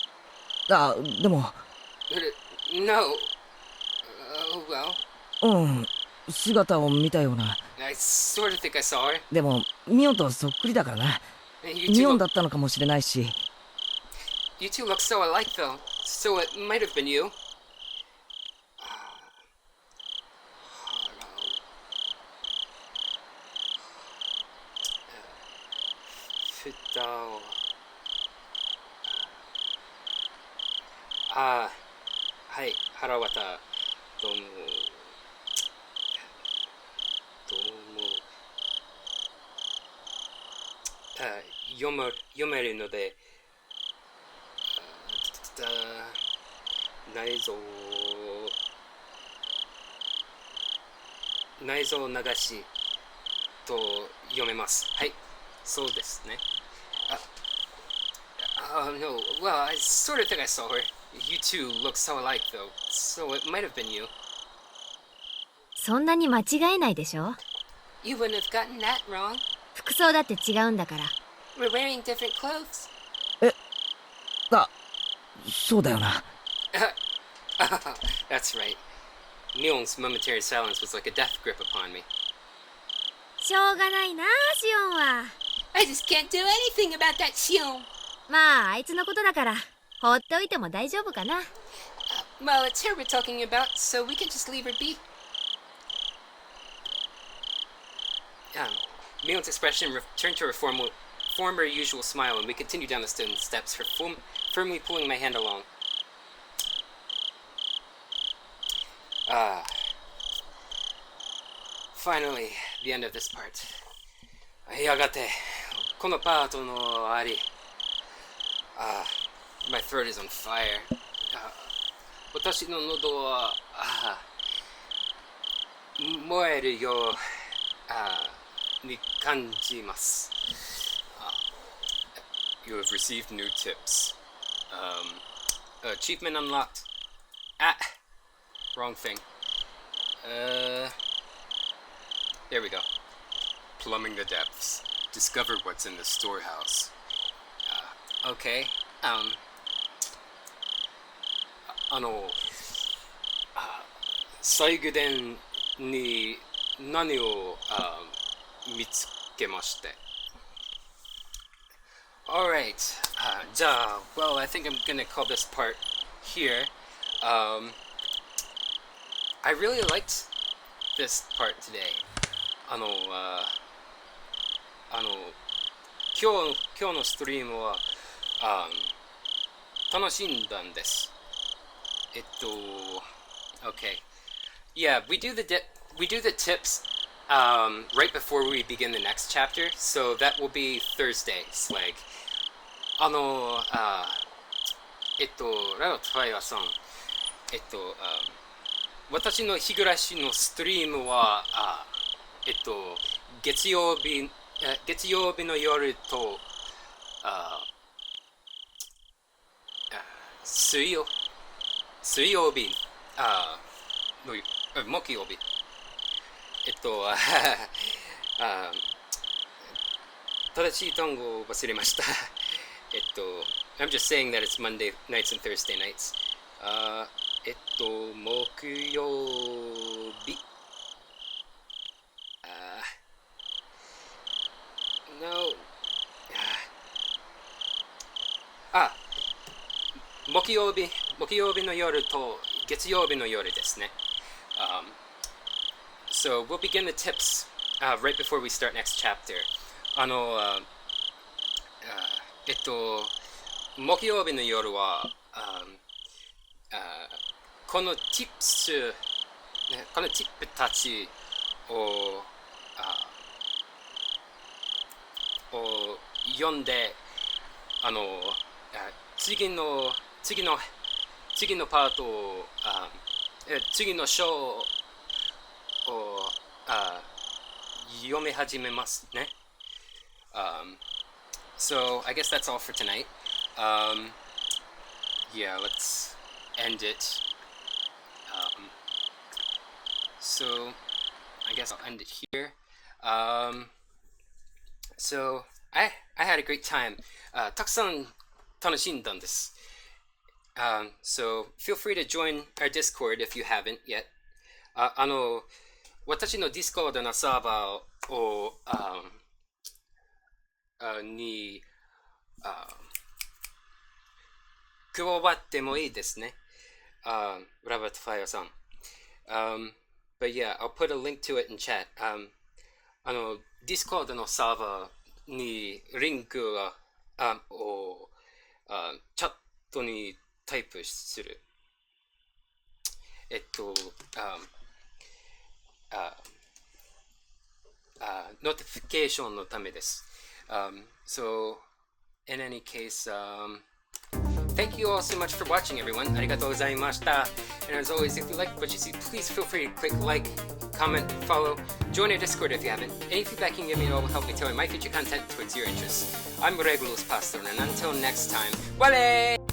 でも。No. Well. うん、姿を見たような。I sort of think I saw her. でも、ミオンとそっくりだからな。ミオンだったのかもしれないし。You two look so alike, though. So it might have been you. Hi, Harawata. どうも。読めるので、内臓流しと読めます。はい、そうですね。No, well, I sort of think I saw her. You two look so alike, though, so it might have been you. そんなに間違えないでしょ？ You wouldn't have gotten that wrong. 服装だって違うんだから。We're wearing different clothes. そうだよな。That's right. Mion's momentary silence was like a death grip upon me. しょうがないな、シオンは。I just can't do anything about that Shion. まあ、あいつのことだから、放っておいても大丈夫かな。Well, it's her we're talking about, so we can just leave her be. Mion's expression returned to her former usual smile, and we continued down the stone steps, her firmly pulling my hand along. Finally, the end of this part. やがて、このパートの終わり。My throat is on fire. 私の喉は、燃えるように感じます。You have received new tips. Achievement unlocked. Wrong thing. There we go. Plumbing the depths. Discover what's in the storehouse. Okay. 最後殿に何を見つけまして。Alright. じゃあ、well, I think I'm gonna call this part here. I really liked this part today. 今日のストリームは楽しんだんです。Okay. Yeah, we do the tips right before we begin the next chapter, so that will be Thursday, Slag. ラヨトファイアさん、私の日暮らしのストリームは、月曜日の夜と、水曜日、木曜日、正しい単語を忘れました。I'm just saying that it's Monday nights and Thursday nights. 木曜日。No. 木曜日の夜と月曜日の夜ですね。So we'll begin the tips right before we start next chapter. 木曜日の夜は、この tips たちを読んで、次のパートを、次の章を読み始めますね。So I guess that's all for tonight. Yeah, let's end it. So I guess I'll end it here. So I had a great time. たくさん楽しんだんです。So feel free to join our Discord if you haven't yet. 私の Discord のサーバーをに加わってもいいですね。Robert Fire さん。But yeah, I'll put a link to it in chat. Discord のサーバーにリンクをチャットにタイプする。notification のためです。So, in any case, thank you all so much for watching, everyone. ありがとうございました。And as always, if you like what you see, please feel free to click like, comment, follow, join our Discord if you haven't. Any feedback you can give me at all will help me tailor my future content towards your interests. I'm Regulus Pastor, and until next time, wale!